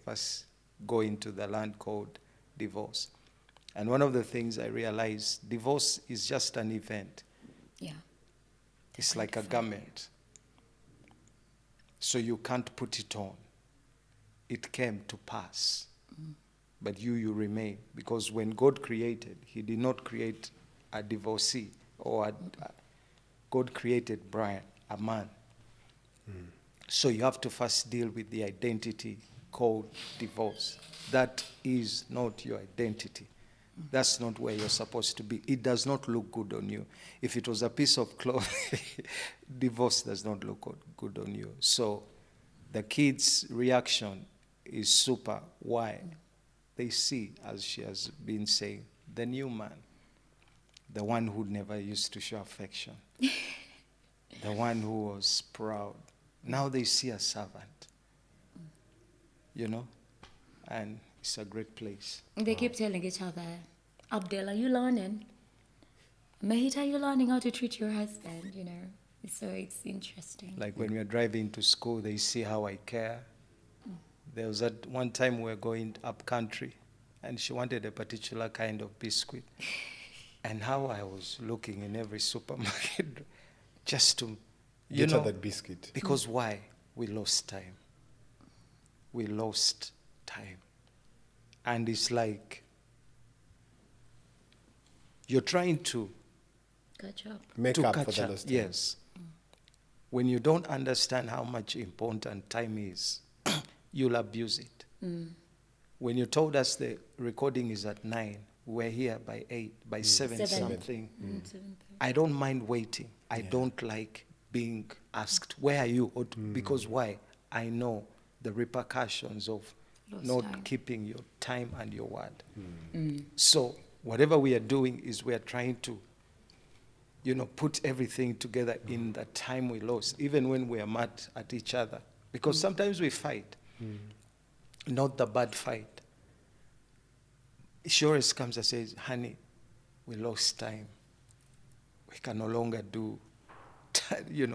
Speaker 3: First go into the land called divorce. And one of the things I realized, divorce is just an event.
Speaker 2: Yeah.
Speaker 3: It's like a garment. So you can't put it on. It came to pass. But you remain. Because when God created, he did not create a divorcee. God created Brian, a man. So you have to first deal with the identity called divorce. That is not your identity. That's not where you're supposed to be. It does not look good on you. If it was a piece of cloth, divorce does not look good on you. So the kids' reaction is super. Why? They see, as she has been saying, the new man, the one who never used to show affection, the one who was proud. Now they see a servant, you know, and it's a great place.
Speaker 2: They keep telling each other, Abdel, are you learning? Mahita, are you learning how to treat your husband, you know? So it's interesting.
Speaker 3: Like when we're driving to school, they see how I care. There was at one time we were going up country, and she wanted a particular kind of biscuit. And how I was looking in every supermarket just to,
Speaker 1: Get her that biscuit.
Speaker 3: Because why? We lost time. We lost time. And it's like you're trying to
Speaker 2: Catch up.
Speaker 1: Make
Speaker 3: to
Speaker 1: up
Speaker 3: catch
Speaker 1: for the
Speaker 3: up.
Speaker 1: lost time.
Speaker 3: Yes. When you don't understand how much important time is, you'll abuse it. When you told us the recording is at 9, we're here by 8, by 7 something.
Speaker 2: 7:30.
Speaker 3: I don't mind waiting. I don't like being asked, where are you? Or because why? I know the repercussions of
Speaker 2: Lost
Speaker 3: not
Speaker 2: time.
Speaker 3: keeping your time and your word. So whatever we are doing is we are trying to, put everything together in the time we lost, even when we are mad at each other. Because sometimes we fight, not the bad fight. She always comes and says, honey, we lost time. We can no longer do,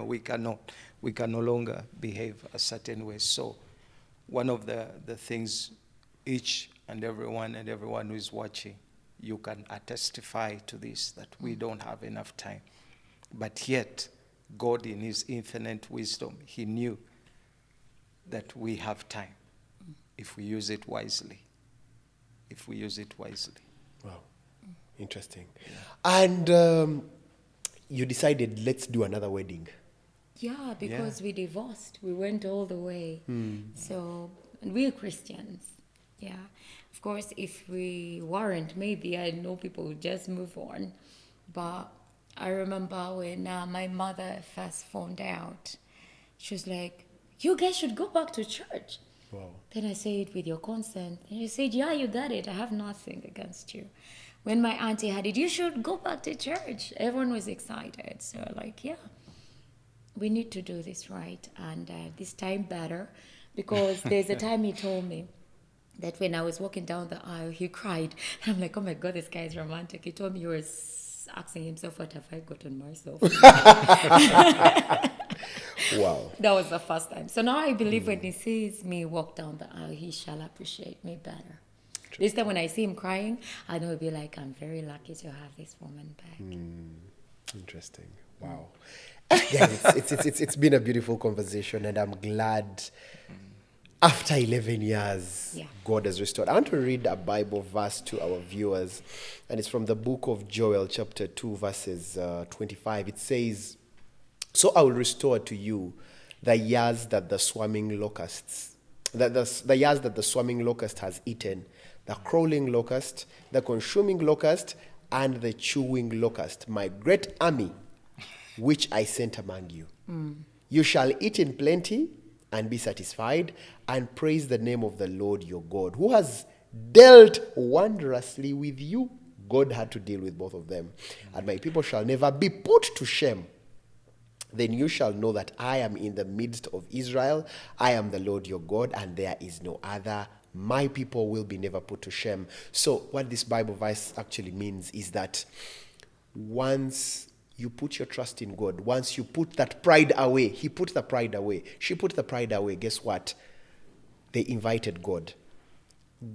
Speaker 3: we can no longer behave a certain way. So one of the things each and everyone who is watching, you can testify to this, that we don't have enough time. But yet, God in his infinite wisdom, he knew that we have time if we use it wisely. If we use it wisely.
Speaker 1: Wow. Interesting. And you decided, let's do another wedding.
Speaker 2: Yeah, because we divorced. We went all the way. So, and we're Christians. Yeah. Of course, if we weren't, maybe I know people would just move on. But I remember when my mother first found out, she was like, you guys should go back to church.
Speaker 1: Wow.
Speaker 2: Then I said, with your consent. And she said, yeah, you got it. I have nothing against you. When my auntie had it, you should go back to church. Everyone was excited. So like, yeah, we need to do this right. And this time better. Because there's a time he told me that when I was walking down the aisle, he cried. And I'm like, oh my God, this guy is romantic. He told me he was asking himself, what have I gotten myself?
Speaker 1: Wow.
Speaker 2: That was the first time. So now I believe when he sees me walk down the aisle, he shall appreciate me better. This time when I see him crying, I know he'll be like, I'm very lucky to have this woman back.
Speaker 1: Interesting. Wow. Guys, it's been a beautiful conversation, and I'm glad after 11 years, God has restored. I want to read a Bible verse to our viewers, and it's from the book of Joel, chapter 2, verses 25. It says, so I will restore to you the years that the swarming locusts, the years that the swarming locust has eaten, the crawling locust, the consuming locust, and the chewing locust, my great army, which I sent among you. You shall eat in plenty and be satisfied, and praise the name of the Lord your God, who has dealt wondrously with you. God had to deal with both of them. And my people shall never be put to shame. Then you shall know that I am in the midst of Israel. I am the Lord your God, and there is no other. My people will be never put to shame. So what this Bible verse actually means is that once you put your trust in God, once you put that pride away, he put the pride away, she put the pride away, guess what? They invited God.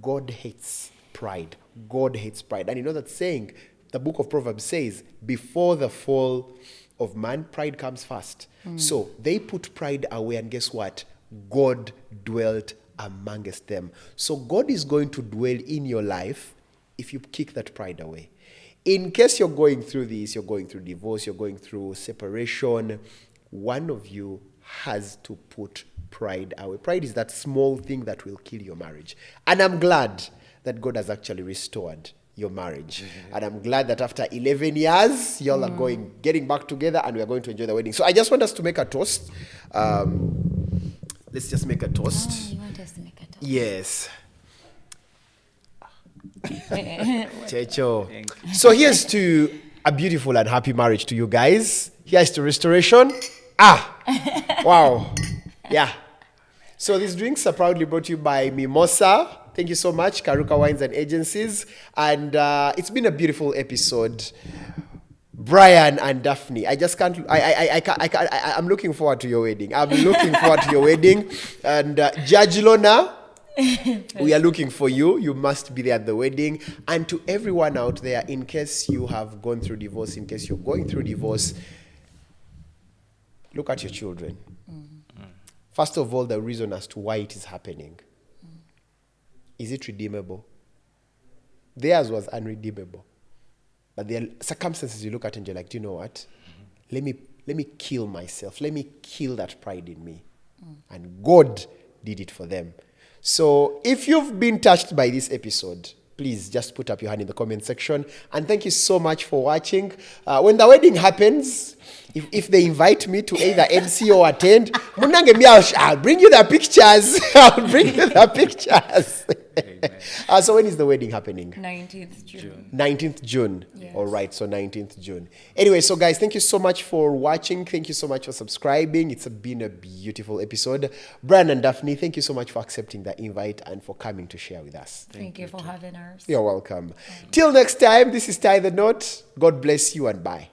Speaker 1: God hates pride. God hates pride. And you know that saying, the book of Proverbs says, before the fall of man, pride comes first. So they put pride away, and guess what? God dwelt amongst them. So God is going to dwell in your life if you kick that pride away. In case you're going through this, you're going through divorce, you're going through separation, one of you has to put pride away. Pride is that small thing that will kill your marriage. And I'm glad that God has actually restored your marriage. And I'm glad that after 11 years, y'all are getting back together, and we are going to enjoy the wedding. So I just want us to make a toast. Let's just make a toast.
Speaker 2: Oh, you want us to make a toast?
Speaker 1: Yes. Checho. So here's to a beautiful and happy marriage to you guys. Here's to restoration. Wow. Yeah. So these drinks are proudly brought to you by Mimosa. Thank you so much, Karuka Wines and Agencies. And it's been a beautiful episode. Brian and Daphne, I just can't. I'm looking forward to your wedding. I'm looking forward to your wedding. And Judge Lona, we are looking for you. You must be there at the wedding. And to everyone out there, in case you have gone through divorce, in case you're going through divorce, look at your children. First of all, the reason as to why it is happening. Is it redeemable? Theirs was unredeemable. But there are circumstances you look at and you're like, do you know what? Let me kill myself. Let me kill that pride in me. And God did it for them. So if you've been touched by this episode, please just put up your hand in the comment section. And thank you so much for watching. When the wedding happens, if they invite me to either MC or attend, I'll bring you the pictures. I'll bring you the pictures. So when is the wedding happening?
Speaker 2: 19th June.
Speaker 1: 19th June.
Speaker 2: Yes.
Speaker 1: All right, so 19th June. Anyway, so guys, thank you so much for watching. Thank you so much for subscribing. It's been a beautiful episode. Brian and Daphne, thank you so much for accepting the invite and for coming to share with us.
Speaker 2: Thank you for having us.
Speaker 1: You're welcome. Till next time, this is Tie the Knot. God bless you and bye.